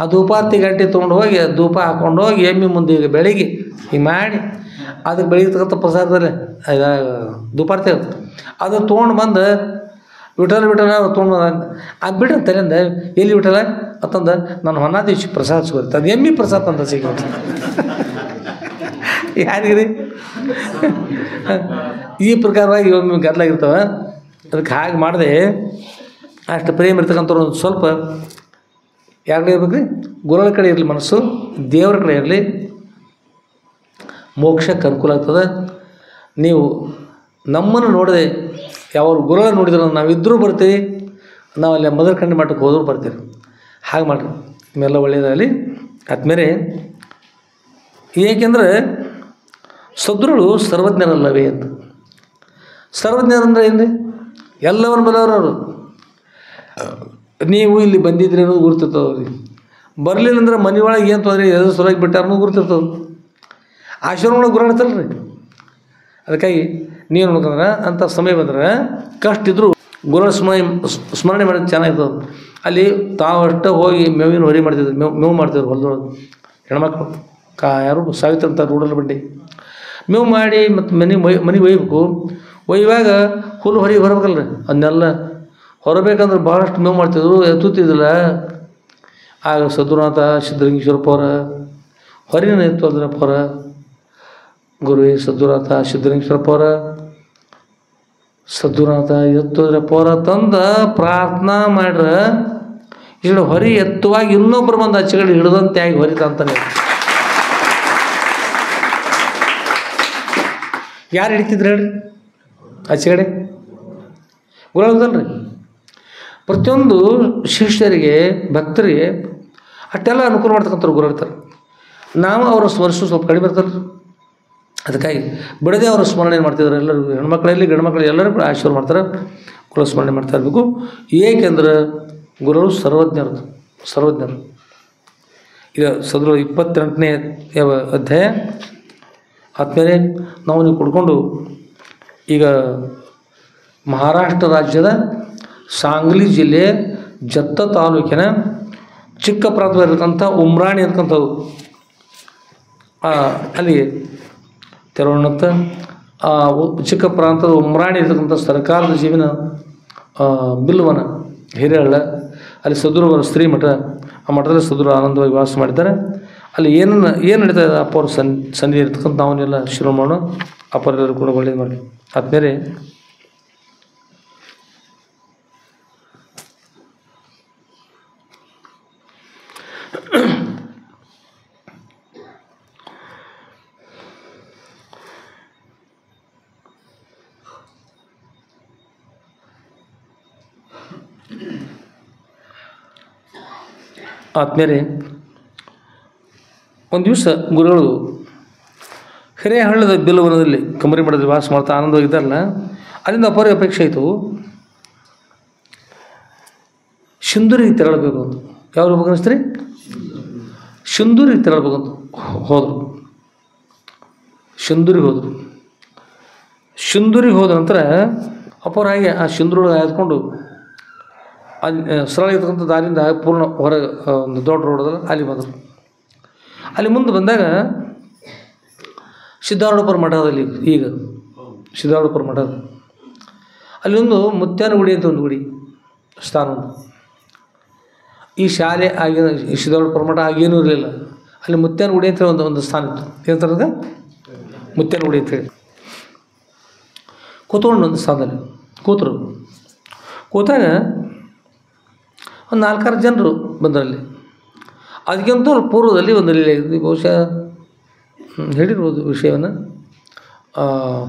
ಆ ಧೂಪಾರ್ತಿ ಗಂಟೆ ತೊಗೊಂಡು ಹೋಗಿ ಧೂಪ ಹಾಕ್ಕೊಂಡು ಹೋಗಿ ಎಮ್ಮೆ ಮುಂದೆ ಈಗ ಬೆಳಿಗ್ಗೆ ಈಗ ಮಾಡಿ ಅದಕ್ಕೆ ಬೆಳಗ್ತಕ್ಕಂಥ ಪ್ರಸಾದದಲ್ಲಿ ಧೂಪಾರ್ತಿ ಅದು ತೊಗೊಂಡು ಬಂದು ವಿಠಲ ವಿಠಲ ತೊಗೊಂಡು ಅದು ಬಿಡ್ರಿ ತಲೆಯಿಂದ ಎಲ್ಲಿ ವಿಠಲ ಅಂತಂದು ನಾನು ಹೊನ್ನಾದೇಶಿ ಪ್ರಸಾದ ಸಿಗುತ್ತೆ, ಅದು ಎಮ್ಮಿ ಪ್ರಸಾದ ಅಂತ ಸಿಗುತ್ತೆ ಯಾರಿಗ್ರಿ. ಈ ಪ್ರಕಾರವಾಗಿ ಒಮ್ಮೆ ಗದ್ದಲಾಗಿರ್ತವೆ. ಅದಕ್ಕೆ ಹಾಗೆ ಮಾಡಿದೆ ಅಷ್ಟು ಪ್ರೇಮ ಇರ್ತಕ್ಕಂಥವ್ರು ಒಂದು ಸ್ವಲ್ಪ ಯಾರ ಕಡೆ ಇರ್ಬೇಕು ರೀ, ಗುರುಗಳ ಕಡೆ ಇರಲಿ ಮನಸ್ಸು, ದೇವರ ಕಡೆ ಇರಲಿ, ಮೋಕ್ಷಕ್ಕೆ ಅನುಕೂಲ ಆಗ್ತದೆ. ನೀವು ನಮ್ಮನ್ನು ನೋಡದೆ ಯಾವ ಗುರುಗಳ ನೋಡಿದ್ರೆ ನಾವಿದ್ದರೂ ಬರ್ತೀವಿ, ನಾವು ಅಲ್ಲಿ ಮದರ್ಕಂಡಿ ಮಠಕ್ಕೆ ಹೋದರೂ ಬರ್ತೀವಿ. ಹಾಗೆ ಮಾಡಿರಿ, ನಿಮ್ಮೆಲ್ಲ ಒಳ್ಳೆಯದಾಗಲಿ. ಆದಮೇಲೆ ಏಕೆಂದರೆ ಸದ್ರುಳು ಸರ್ವಜ್ಞರಲ್ಲವೇ ಅಂತ. ಸರ್ವಜ್ಞರಂದ್ರೆ ಏನು ರೀ, ಎಲ್ಲವನ್ನು ಬಲ್ಲವರು. ನೀವು ಇಲ್ಲಿ ಬಂದಿದ್ರಿ ಅನ್ನೋದು ಗುರ್ತಿರ್ತವ್ರಿ, ಬರಲಿಲ್ಲ ಅಂದ್ರೆ ಮನೆ ಒಳಗೆ ಏನು ತೊಂದರೆ ಎದು ಸಲುವಾಗಿ ಬಿಟ್ಟಾರ ಅನ್ನೋದು ಗುರ್ತಿರ್ತದೆ. ಆಶ್ರಮ ಒಳಗೆ ಗುರಾಡ್ತಾರಲ್ಲ ರೀ. ಅದಕ್ಕಾಗಿ ನೀವು ನೋಡ್ಕಂದ್ರೆ ಅಂಥ ಸಮಯ ಬಂದ್ರೆ ಕಷ್ಟ ಇದ್ದರೂ ಗುರುಗಳ ಸ್ಮರಣೆ ಮಾಡೋದು ಚೆನ್ನಾಗಿರ್ತದೆ. ಅಲ್ಲಿ ತಾವಷ್ಟು ಹೋಗಿ ಮೇವಿನ ಹೊರಿ ಮಾಡ್ತಿದ್ರು, ಮೇವು ಮಾಡ್ತಿದ್ರು ಹೊಲದೊಳಗೆ ಹೆಣ್ಮಕ್ಳು. ಯಾರು ಸಾವಿತ್ರ ಅಂತ ರೂಢಲ್ ಬಂಡಿ ಮೇವು ಮಾಡಿ ಮತ್ತು ಮನೆಗೆ ಒಯ್ಯಬೇಕು. ಒಯ್ಯುವಾಗ ಹುಲ್ಲು ಹೊರಗೆ ಹೊರಬೇಕಲ್ರಿ, ಅದನ್ನೆಲ್ಲ ಹೊರಬೇಕಂದ್ರೆ ಭಾಳಷ್ಟು ಮೇವು ಮಾಡ್ತಿದ್ರು, ಎತ್ತುತ್ತಿದ್ದಿಲ್ಲ. ಆಗ ಸದ್ಗುರುನಾಥ ಸಿದ್ಧಲಿಂಗೇಶ್ವರಪ್ಪ ಅವರ ಹೊರಿನ ಎತ್ತುದ್ರಪ್ಪ ಅವರ ಗುರುವೇ ಸದ್ಗುರುನಾಥ ಸಿದ್ಧಲಿಂಗೇಶ್ವರಪ್ಪ ಅವರ ಸದ್ಗುರುನಾಥ ಎತ್ತುದ್ರಪ್ಪ ಅವರ ತಂದ ಪ್ರಾರ್ಥನಾ ಮಾಡ್ರ ಇಷ್ಟು ಹೊರಿ ಎತ್ತುವಾಗ ಇನ್ನೊಬ್ಬರು ಬಂದು ಆಚೆಗಡೆ ಹಿಡಿದಂತೆ ಆಗಿ ಹೊರಿತಂತಾನೆ. ಯಾರು ಹಿಡಿತಿದ್ರು ಹೇಳ್ರಿ ಆಚೆಗಡೆ? ಗುರುಗಳದಲ್ರಿ. ಪ್ರತಿಯೊಂದು ಶಿಷ್ಯರಿಗೆ ಭಕ್ತರಿಗೆ ಅಷ್ಟೆಲ್ಲ ಅನುಕೂಲ ಮಾಡ್ತಕ್ಕಂಥವ್ರು ಗುರು ಇರ್ತಾರೆ. ನಾವು ಅವರ ಸ್ಮರಿಸು ಸ್ವಲ್ಪ ಕಡಿಮೆ ಇರ್ತಾರೆ. ಅದಕ್ಕಾಗಿ ಬಿಡದೆ ಅವರ ಸ್ಮರಣೆ ಮಾಡ್ತಿದ್ದಾರೆ. ಎಲ್ಲರೂ ಹೆಣ್ಮಕ್ಳಲ್ಲಿ ಗಂಡು ಎಲ್ಲರೂ ಕೂಡ ಆಶೀರ್ವಾದ ಮಾಡ್ತಾರೆ, ಕುಲ ಸ್ಮರಣೆ ಮಾಡ್ತಾ ಇರಬೇಕು. ಏಕೆಂದ್ರೆ ಗುರುಗಳು ಸರ್ವಜ್ಞರು. ಈಗ ಸದ್ರ 28ನೇ ಅಧ್ಯಾಯ ಆದಮೇಲೆ ನಾವು ನೀವು ಕೊಡ್ಕೊಂಡು ಈಗ ಮಹಾರಾಷ್ಟ್ರ ರಾಜ್ಯದ ಸಾಂಗ್ಲಿ ಜಿಲ್ಲೆ ಜತ್ತ ತಾಲೂಕಿನ ಚಿಕ್ಕ ಪ್ರಾಂತದಲ್ಲಿರ್ತಕ್ಕಂಥ ಉಮ್ರಾಣಿ ಅಂತಕ್ಕಂಥದ್ದು ಅಲ್ಲಿ ತೆರವಣ್ಣತ್ತ ಚಿಕ್ಕ ಪ್ರಾಂತದ ಉಮ್ರಾಣಿ ಇರ್ತಕ್ಕಂಥ ಸರ್ಕಾರದ ಜಮೀನು ಬಿಲ್ವನ ಹಿರೇಹಳ್ಳ, ಅಲ್ಲಿ ಸದ್ಗುರುವರ ಸ್ತ್ರೀ ಮಠ, ಆ ಮಠದಲ್ಲಿ ಸದ್ಗುರು ಆನಂದವಾಗಿ ವಾಸ ಮಾಡಿದ್ದಾರೆ. ಅಲ್ಲಿ ಏನು ನಡೀತಾ ಇದೆ ಅಪ್ಪ ಅವ್ರ ಸನ್ನಿಧಿ ಇರ್ತಕ್ಕಂಥ ನಾವನ್ನೆಲ್ಲ ಶುರು ಮಾಡೋಣ. ಅಪ್ಪರೆಲ್ಲರೂ ಕೂಡ ಒಳ್ಳೇದು ಮಾಡಿ. ಆದ್ಮೇಲೆ ಒಂದು ದಿವಸ ಗುರುಗಳು ಹಿರೇಹಳ್ಳದ ಬಿಲ್ವನದಲ್ಲಿ ಕಮರಿ ಮಠದಲ್ಲಿ ವಾಸ ಮಾಡ್ತಾ ಆನಂದವಾಗಿದ್ದಾರಲ್ಲ, ಅಲ್ಲಿಂದ ಅಪರ ಅಪೇಕ್ಷೆ ಆಯಿತು, ಸಿಂಧೂರಿಗೆ ತೆರಳಬೇಕು ಅಂತ. ಯಾವ್ದು ಹೋಗ್ಬೇಕು ಅನಿಸ್ತೀರಿ? ಸಿಂಧೂರಿಗೆ ತೆರಳಬೇಕಂತ ಹೋದರು. ಸಿಂಧೂರಿಗೆ ಹೋದರು. ಸಿಂಧೂರಿಗೆ ಹೋದ ನಂತರ ಅಪರ ಹಾಗೆ ಆ ಸಿಂಧೂರೊಳಗೆ ಆಯ್ದುಕೊಂಡು ಅಲ್ಲಿ ಸರಳ ಇರ್ತಕ್ಕಂಥ ದಾರಿಯಿಂದ ಪೂರ್ಣ ಹೊರಗೆ ಒಂದು ದೊಡ್ಡ ರೋಡ್ ಅದಲ್ಲ, ಅಲ್ಲಿ ಬಂದರು. ಅಲ್ಲಿ ಮುಂದೆ ಬಂದಾಗ ಸಿದ್ಧಾರೂಢಪುರ ಮಠದಲ್ಲಿ, ಈಗ ಸಿದ್ಧಾರೂಢಪುರ ಮಠ, ಅಲ್ಲಿ ಒಂದು ಮುತ್ಯಾನ ಗುಡಿ ಅಂತ ಒಂದು ಗುಡಿ ಸ್ಥಾನ ಉಂಟು. ಈ ಶಾಲೆ ಆಗಿನ ಸಿದ್ಧಾರೂಢಪುರ ಮಠ ಆಗೇನೂ ಇರಲಿಲ್ಲ. ಅಲ್ಲಿ ಮುತ್ಯಾನ ಗುಡಿ ಅಂತೇಳಿ ಒಂದು ಸ್ಥಾನ ಇತ್ತು. ಏನಂತಾರೆ ಮುತ್ಯಾನ ಗುಡಿ ಅಂತೇಳಿ. ಕೂತ್ಕೊಂಡು ಒಂದು ಸ್ಥಾನದಲ್ಲಿ ಕೂತರು. ಕೂತಾಗ ಒಂದು 4-6 ಜನರು ಬಂದರಲ್ಲಿ. ಅದಕ್ಕಿಂತ ಪೂರ್ವದಲ್ಲಿ ಒಂದು ಲೀಲೆ, ಬಹುಶಃ ಹೇಳಿರ್ಬೋದು ವಿಷಯವನ್ನು.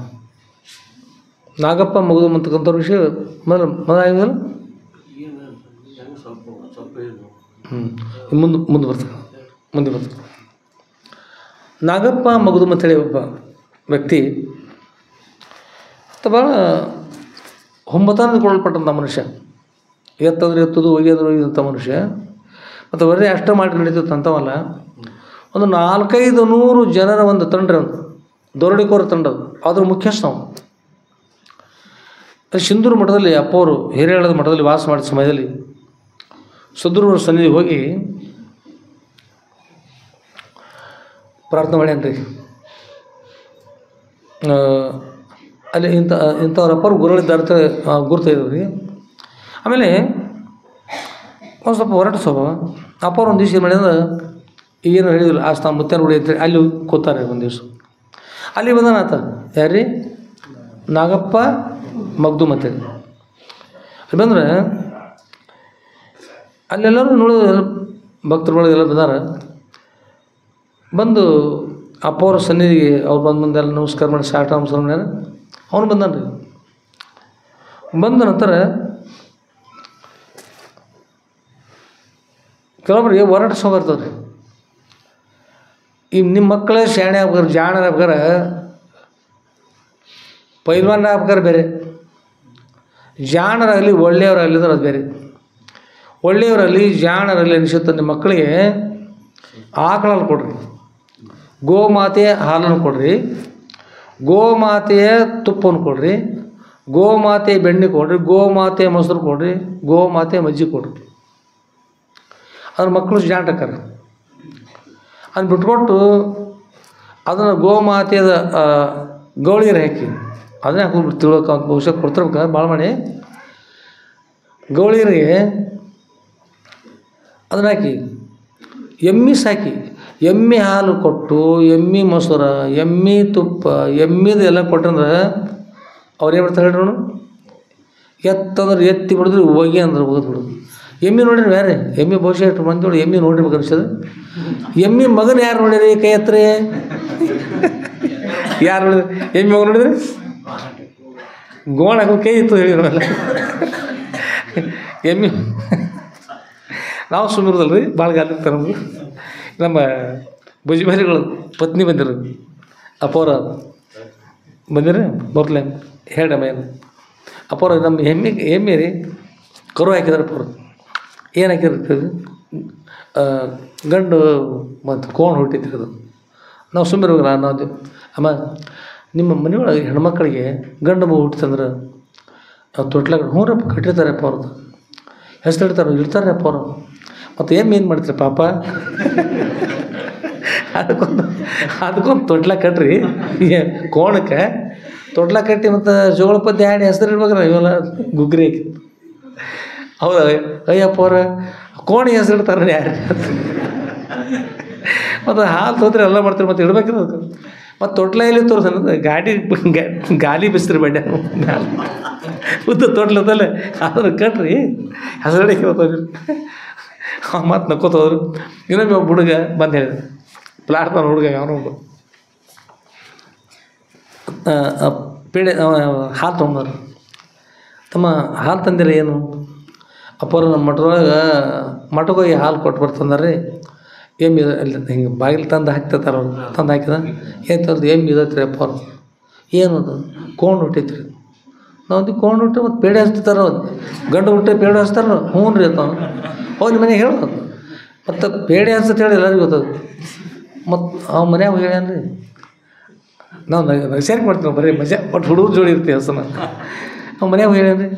ನಾಗಪ್ಪ ಮಗದುಮ್ ಅಂತಕ್ಕಂಥವ್ರ ವಿಷಯ ಆಗಿದಲ್ಲ. ಮುಂದೆ ಬರ್ತದೆ. ನಾಗಪ್ಪ ಮಗದುಮ್ ಅಂತೇಳಿ ಒಬ್ಬ ವ್ಯಕ್ತಿ, ಭಾಳ ಹೊಂಬತನಗೊಳಪಟ್ಟಂಥ ಮನುಷ್ಯ. ಎತ್ತಂದ್ರೆ ಎತ್ತದು, ಒಯ್ಯಂದ್ರೆ ಒಯ್ದಂಥ ಮನುಷ್ಯ. ಮತ್ತು ಬರೀ ಅಷ್ಟ ಮಾಡಿ ನಡೀತಿತ್ತು ಅಂತವಲ್ಲ, ಒಂದು 400-500 ಜನರ ಒಂದು ತಂಡ, ಒಂದು ದೊರಡಿಕೋರ ತಂಡ, ಅದ್ರ ಮುಖ್ಯಸ್ಥ ನಾವು. ಸಿಂಧೂರು ಮಠದಲ್ಲಿ ಅಪ್ಪವರು ಹಿರೇಹಳ್ಳದ ಮಠದಲ್ಲಿ ವಾಸ ಮಾಡಿದ ಸಮಯದಲ್ಲಿ ಸದ್ಗುರುವರ ಸನ್ನಿಧಿ ಹೋಗಿ ಪ್ರಾರ್ಥನೆ ಮಾಡ್ಯಾನ್ರಿ. ಅಲ್ಲಿ ಇಂಥವ್ರ ಅಪ್ಪರು ಗುರುಗಳಿದ್ದಾರೆ ಗುರ್ತ ಇದ್ದವ್ರಿ. ಆಮೇಲೆ ಒಂದು ಸ್ವಲ್ಪ ಹೊರಟು ಸ್ವಭಾವ. ಅಪ್ಪವ್ರು ಒಂದು ದಿವಸ ಏನು ಮಾಡಿದ್ರೆ, ಏನು ಹೇಳಿದ್ರು ಆ ಸ್ಥಾನ ಮುತ್ಯಾನ ಗುಡಿ ಅಂತೇಳಿ ಅಲ್ಲಿ ಕೂತಾರೆ. ಒಂದು ದಿವಸ ಅಲ್ಲಿ ಬಂದಾನ ಆತ. ಯಾರ್ರೀ? ನಾಗಪ್ಪ ಮಗ್ದುಮ್ ಅಂತೇಳಿ. ಅಲ್ಲಿ ಬಂದ್ರೆ ಅಲ್ಲೆಲ್ಲರೂ ನೋಡೋದು, ಭಕ್ತರುಗಳಿಗೆಲ್ಲ ಬಂದಾರ. ಬಂದು ಅಪ್ಪವ್ರ ಸನ್ನಿಧಿಗೆ ಅವ್ರು ಬಂದು ಎಲ್ಲ ನಮಸ್ಕಾರ ಮಾಡಿ ಸಾಟ ನಮಸ್ಕಾರ ಮಾಡ್ಯಾರ. ಅವನು ಬಂದಾನ ರೀ. ಬಂದ ನಂತರ ಕೆಲವೊಬ್ಬರಿಗೆ ಹೊರಟ ಸ್ವಭಾವ ಇರ್ತವ್ರಿ. ಈ ನಿಮ್ಮ ಮಕ್ಕಳೇ ಶಾಣೆ ಆಗ್ಬೇಕಾರೆ, ಜಾಣರ ಆಗ್ಬೇಕಾರೆ, ಪೈಲ್ವಾನ ಆಗ್ಬೇಕಾರೆ ಬೇರೆ, ಜಾಣರಾಗಲಿ ಒಳ್ಳೆಯವರಾಗಲಿ ಅಂದ್ರೆ ಅದು ಬೇರೆ. ಒಳ್ಳೆಯವರಲ್ಲಿ ಜಾಣರಲ್ಲಿ ಅನಿಸುತ್ತೆ ನಿಮ್ಮ ಮಕ್ಕಳಿಗೆ ಆಕಳಲ್ಲಿ ಕೊಡ್ರಿ, ಗೋಮಾತೆಯ ಹಾಲನ್ನು ಕೊಡ್ರಿ, ಗೋಮಾತೆಯ ತುಪ್ಪವನ್ನು ಕೊಡ್ರಿ, ಗೋಮಾತೆಯ ಬೆಣ್ಣೆ ಕೊಡ್ರಿ, ಗೋಮಾತೆಯ ಮೊಸರು ಕೊಡ್ರಿ, ಗೋಮಾತೆಯ ಮಜ್ಜಿಗೆ ಕೊಡ್ರಿ. ಅದ್ರ ಮಕ್ಕಳು ಜಾಣಟಕ್ಕಾರ. ಅದನ್ನ ಬಿಟ್ಕೊಟ್ಟು ಅದನ್ನು ಗೋಮಾತೆಯದ ಗೌಳಿಗೆ ಹಾಕಿ ಅದನ್ನೇ ಹಾಕೋದು ತಿಳ್ಕ ಬಹುಶಃ ಕೊಡ್ತಿರ್ಬೇಕು ಭಾಳ ಮಾಡಿ. ಗೌಳಿಯರಿಗೆ ಅದನ್ನ ಹಾಕಿ ಎಮ್ಮೆ ಸಾಕಿ, ಎಮ್ಮೆ ಹಾಲು ಕೊಟ್ಟು, ಎಮ್ಮೆ ಮೊಸರು, ಎಮ್ಮೆ ತುಪ್ಪ, ಎಮ್ಮಿದು ಎಲ್ಲ ಕೊಟ್ಟಂದ್ರೆ ಅವ್ರು ಏನು ಮಾಡ್ತಾರೆ ಹೇಳ್ರಿ? ಎತ್ತಂದ್ರೆ ಎತ್ತಿ ಬಿಡಿದ್ರೆ ಹೋಗಿ ಅಂದ್ರೆ ಹೋಗೋದು ಬಿಡೋದು. ಎಮ್ಮೆ ನೋಡಿರಿ ಬೇರೆ, ಎಮ್ಮೆ ಬಹುಶಃ ಎಷ್ಟು ಮಂದಿ ಎಮ್ಮೆ ನೋಡಿರ್ಬೇಕು ಅನ್ಸೋದು. ಎಮ್ಮೆ ಮಗನ ಯಾರು ನೋಡಿರಿ? ಕೈ ಹತ್ರಿ ಯಾರು ನೋಡಿದ್ರಿ? ಎಮ್ಮೆ ಮಗ ನೋಡಿದ್ರಿ? ಗೋಣ ಹಾಕೋ ಕೈ ಇತ್ತು ಹೇಳಿ ನೋಡಲ್ಲ. ಎಮ್ಮೆ ನಾವು ಸುಮ್ಮಿರೋದಲ್ಲ ರೀ, ಭಾಳ ಗಾಲಿರ್ತಾರೆ ನಮ್ಗೆ. ನಮ್ಮ ಭುಜಬಾರಿಗಳು ಪತ್ನಿ ಬಂದಿರು, ಅಪ್ಪವ್ರ ಬಂದಿರಿ ಬರ್ಲೆ ಹೇಳಮ್ಮ ಏನು ಅಪ್ಪವ್ರ ನಮ್ಮ ಎಮ್ಮೆ ರೀ ಕರು ಹಾಕಿದಾರೆ. ಅಪ್ಪವ್ರು ಏನು ಹಾಕಿರ್ತದೆ? ಗಂಡು ಮತ್ತು ಕೋಣ ಹುಟ್ಟಿದ್ರು. ನಾವು ಸುಮ್ಮಿರೋಲ್ಲ. ನಾವು ಅಮ್ಮ ನಿಮ್ಮ ಮನೆಯೊಳಗೆ ಹೆಣ್ಮಕ್ಳಿಗೆ ಗಂಡು ಮಗು ಹುಟ್ಟಿತಂದ್ರೆ ತೊಟ್ಲಾಗ ಹ್ಞೂರಪ್ಪ ಕಟ್ಟಿರ್ತಾರೆ ಅಪ್ಪ ಅವ್ರದ್ದು. ಹೆಸರು ಇಡ್ತಾರೆ ಅಪ್ಪ ಅವರು. ಮತ್ತು ಏನು ಮಾಡ್ತೀರಿ ಪಾಪ? ಅದಕ್ಕೊಂದು ತೊಟ್ಲ ಕಟ್ರಿ, ಕೋಣಕ್ಕೆ ತೊಟ್ಲ ಕಟ್ಟಿ ಮತ್ತು ಜೋಳ ಪದ್ಯ ಹಾಡಿ ಹೆಸರು ಇಡ್ಬೇಕ್ರ. ಇವೆಲ್ಲ ಗುಗ್ರಿ ಅವ್ರು ಅಯ್ಯಪ್ಪ ಅವ್ರ ಕೋಣಿ ಹೆಸರು ಇಡ್ತಾರೆ ಯಾರು ಮತ್ತು ಹಾಲು ತೊಂದರೆ ಎಲ್ಲ ಮಾಡ್ತಾರೆ ಮತ್ತು ಇಡ್ಬೇಕಿಲ್ಲ ಅದಕ್ಕೆ ಮತ್ತು ತೊಟ್ಲಲ್ಲಿ ತೋರಿಸ ಗಾಲಿ ಬಿಸ್ತ್ರಿ ಬಡ್ಡೆ ಉದ್ದ ತೊಟ್ಲದಲ್ಲೇ ಅದನ್ನು ಕಟ್ರಿ ಹೆಸರಡೆ ಕೇಳ್ತವ್ರಿ ಮತ್ತು ನಕ್ಕೋತೋದ್ರು. ಇನ್ನೊಮ್ಮೆ ಒಬ್ಬ ಹುಡುಗ ಬಂದು ಹೇಳಿದ ಪ್ಲಾಟ್ಫಾರ್ಮ್ ಹುಡುಗ ಅವನು ಪೇಡೆ ಹಾಲು ತೊಗೊಂಡ್ರು. ತಮ್ಮ ಹಾಲು ತಂದಿಲ್ಲ ಏನು ಅಪ್ಪರು ನಮ್ಮ ಮಠದೊಳಗೆ ಮಠಕ್ಕೆ ಹೋಗಿ ಹಾಲು ಕೊಟ್ಟು ಬರ್ತಂದಾರೆ ರೀ. ಎಮ್ಮೆ ಅಲ್ಲಿ ಹಿಂಗೆ ಬಾಗಿಲು ತಂದು ಹಾಕ್ತಿರ್ತಾರೆ ಅವ್ರು ತಂದು ಹಾಕಿದ ಏನು ತಂದು ಎಮ್ಮೆ ಇದತ್ರಿ ಅಪ್ಪ ಅವ್ರು ಏನದು ಕೊಂಡು ಹುಟ್ಟೈತ್ರಿ. ನಾವು ಕೊಂಡು ಹುಟ್ಟೆ ಮತ್ತು ಪೇಡೆ ಹಚ್ತಾರೆ ಅವ್ರು ಗಂಡು ಹುಟ್ಟೆ ಪೇಡೆ ಹಚ್ತಾರೆ ಹ್ಞೂ ರೀ ಅಂತ ಹೋಗಿ ಮನೆಗೆ ಹೇಳೋದು ಮತ್ತು ಪೇಡೆ ಹಚ್ಚತ್ ಹೇಳಿ ಎಲ್ಲರಿಗೂ ಗೊತ್ತದು. ಮತ್ತು ಅವ ಮನ್ಯಾಗ ಹೇಳ್ಯಾನ ರೀ ನಾವು ನೈಸರ್ಗಿಕ ಮಾಡ್ತೀವಿ ನಾವು ಬರೀ ಮಜಾ ಒಟ್ಟು ಹುಡುಗರು ಜೋಡಿ ಇರ್ತೀವಿ ಹಸನ. ನಾವು ಮನ್ಯಾಗ ಹೇಳ್ಯಾನ ರೀ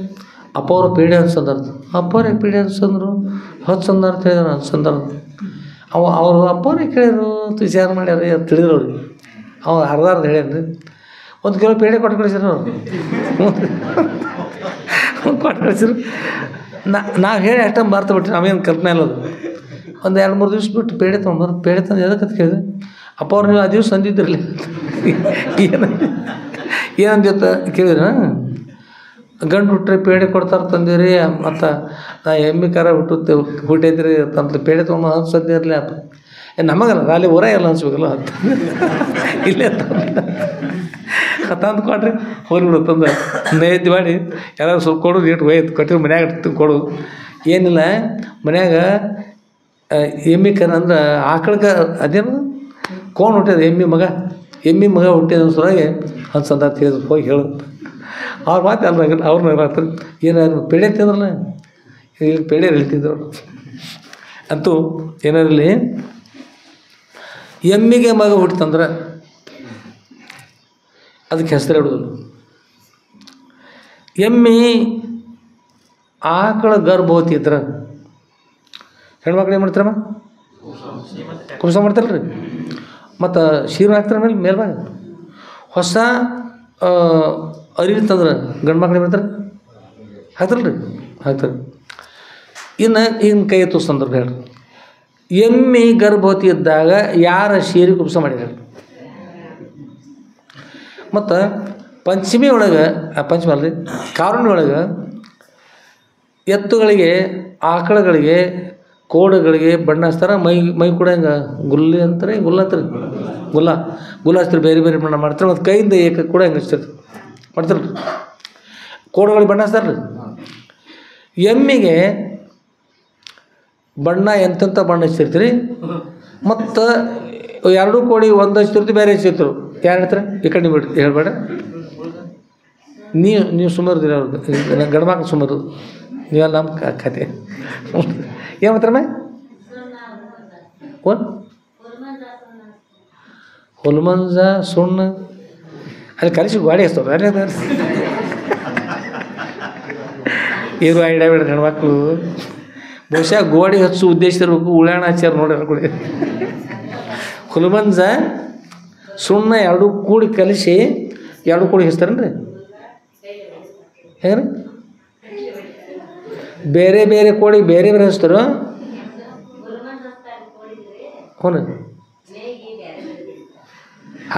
ಅಪ್ಪ ಅವರು ಪೇಡೆ ಹಚ್ಚಂದಾರ್ದು. ಅಪ್ಪರೇ ಪೇಡೆ ಹಚ್ಚಂದ್ರು ಹಚ್ಚಂದಾರ ಅಂತ ಹೇಳಿದಾರೆ ಹಚ್ಚಂದಾರ. ಅವರು ಅಪ್ಪರೇ ಕೇಳಿದ್ರು ವಿಚಾರ ಮಾಡ್ಯಾರ ತಿಳಿದ್ರು ಅವ್ರಿಗೆ. ಅವ ಅರ್ಧ ಹೇಳ್ಯಾನ ರೀ 1 ಕಿಲೋ ಪೇಡೆ ಕೊಟ್ಟು ಕಳಿಸಿದ್ರು ಅವ್ರು ಕೊಟ್ಟು ಕಳಿಸಿದ್ರು. ನಾವು ಹೇಳಿ ಅಷ್ಟೇ ಮಾರ್ತಾ ಬಿಟ್ರಿ ನಾವೇನು ಕಲ್ಪನೆ ಅಲ್ಲದು. ಒಂದು 2-3 ದಿವ್ಸ ಬಿಟ್ಟು ಪೇಡೆ ತೊಗೊಂಡ್ಬಾರ್ದು. ಪೇಡೆ ತಂದು ಎದಕ್ಕೆ ಅಂತ ಕೇಳಿದೆ. ಅಪ್ಪ ಅವ್ರು ನೀವು ಆ ದಿವ್ಸ ತಂದಿದ್ದಿರಲಿ ಏನಂದಿತ್ತ ಕೇಳಿದ್ರ ಗಂಡು ಹುಟ್ಟ್ರೆ ಪೇಡೆ ಕೊಡ್ತಾರೆ ತಂದಿರಿ ಮತ್ತು ನಾ ಎಮ್ಮೆ ಕರ ಹುಟ್ಟೈತ್ರಿ ತಂದು ಪೇಡೆ ತೊಗೊಂಡು ಅನ್ಸಂದಿರಲಿ ಅಪ್ಪ ನಮಗಲ್ಲ ಅಲ್ಲಿ ಊರ ಎಲ್ಲ ಅನ್ಸ್ಬೇಕಲ್ಲ ಅಂತ ಇಲ್ಲೇ ತಂದು ಕೊಡ್ರಿ ಹೋಗ್ಬಿಡು ತಂದು ನೈವೇದ್ಯ ಮಾಡಿ ಎಲ್ಲರೂ ಸ್ವಲ್ಪ ಕೊಡು ನೀಟು ಒಯ್ದು ಕೊಟ್ಟಿರು ಮನ್ಯಾಗ ಕೊಡು. ಏನಿಲ್ಲ ಮನ್ಯಾಗ ಎಮ್ಮೆ ಕರ ಅಂದ್ರೆ ಆಕಳಕ್ಕೆ ಅದೇನು ಕೊಂಡು ಹುಟ್ಟಿದ ಎಮ್ಮೆ ಮಗ ಹುಟ್ಟಿದ ಸಲುವಾಗಿ ಅನ್ಸಂದ ತಿಳಿದು ಹೋಗಿ ಹೇಳು ಅವ್ರ ಮಾತು ಅಲ್ಲ ಅವ್ರನ್ನ ಹೇಳ್ತಾರೆ ಏನಾದ್ರು ಪೇಡೆ ತಿಂದ್ರಲ್ಲ ಇಲ್ಲಿ ಪೇಡೆ ಹೇಳ್ತಿದ್ರು. ಅಂತೂ ಏನಾರಲ್ಲಿ ಎಮ್ಮಿಗೆ ಮಗ ಹುಟ್ಟಿತಂದ್ರೆ ಅದಕ್ಕೆ ಹೆಸರು ಇಡೋದಿಲ್ಲ. ಎಮ್ಮಿ ಆಕಳ ಗರ್ಭವತಿ ಇದ್ರೆ ಹೆಣ್ಮಕ್ಳು ಏನು ಮಾಡ್ತಾರಮ್ಮ ಕುಂಸ ಮಾಡ್ತಾರಲ್ರಿ ಮತ್ತು ಶೀರ ಹಾಕ್ತಾರೆ ಮೇಲ್ಭಾಗ ಹೊಸ ಅರಿವಿತ್ತಂದ್ರೆ ಗಂಡು ಮಕ್ಳು ಏನು ಮಾಡ್ತಾರೆ ಹಾಕ್ತಾರಲ್ರಿ ಹಾಕ್ತಾರೆ. ಇನ್ನು ಕೈ ಎತ್ತು ಸಂದರ್ಭ ಹೇಳ್ರಿ ಎಮ್ಮೆ ಗರ್ಭವತಿ ಇದ್ದಾಗ ಯಾರ ಶೀರಿ ಕುಂಸ ಮಾಡಿದ್ದಾರೆ ಮತ್ತು ಪಂಚಮಿ ಒಳಗೆ ಪಂಚಮಿ ಅಲ್ರಿ ಕಾರುಣಿ ಒಳಗೆ ಎತ್ತುಗಳಿಗೆ ಆಕಳಗಳಿಗೆ ಕೋಡುಗಳಿಗೆ ಬಣ್ಣ ಹಚ್ತಾರೆ. ಮೈ ಕೂಡ ಹಿಂಗೆ ಗುಲ್ಲಿ ಅಂತಾರೆ ಗುಲ್ಲ ಹಚ್ತಾರೆ ಬೇರೆ ಬೇರೆ ಬಣ್ಣ ಮಾಡ್ತಾರೆ. ಮತ್ತು ಕೈಯಿಂದ ಏಕ ಕೂಡ ಹಿಂಗೆ ಹಚ್ತಾರೆ ಮಾಡ್ತಾರೆ. ಕೋಡುಗಳಿಗೆ ಬಣ್ಣ ಹಚ್ತಾರೆ ರೀ. ಎಮ್ಮಿಗೆ ಬಣ್ಣ ಎಂತೆಂಥ ಬಣ್ಣ ಹಚ್ಚಿರ್ತೀರಿ ಮತ್ತು 2 ಕೋಡಿ ಒಂದು ಹಚ್ಚಿರ್ತೀವಿ ಬೇರೆ ಹಚ್ಚಿರ್ತರು ಯಾರು ಹೇಳ್ತಾರೆ ಈ ಕಡೆ ನೀವು ಹೇಳ್ಬೇಡ ನೀವು ಸುಮಾರಿದ್ದೀರಿ ಅವ್ರಿಗೆ ನನ್ನ ಗಂಡು ಮಕ್ಳು ಸುಮಾರು ನೀವೆಲ್ಲ ನಮ್ಮ ಕತೆ ಏನು ಮಾಡ್ತಾರಮ್ಮ ಹೊಲ್ಮಂಜ ಸುಣ್ಣ ಅಲ್ಲಿ ಕಲಿಸಿ ಗಾಡಿ ಹಚ್ತವ್ರು ಇರು ಐಡಿಯಾ ಬಿಡ್ರಿ ಹೆಣ್ಮಕ್ಳು ಬಹುಶಃ ಗೋಡಿ ಹಚ್ಚು ಉದ್ದೇಶ ಇರಬೇಕು ಉಳ್ಳಾಣ ಹಚ್ಚಾರ ನೋಡಿ ಅನ್ಕೊಳ್ಳಿ. ಹುಲ್ಮಂಜ ಸುಣ್ಣ 2 ಕೂಡಿ ಕಲಿಸಿ 2 ಕೂಡಿ ಹಚ್ತಾರೇನ್ರಿ ಹೇಗ್ರಿ ಬೇರೆ ಬೇರೆ ಕೋಡಿ ಬೇರೆ ಬೇರೆ ಹಚ್ತಾರೋ ಹ್ಞೂ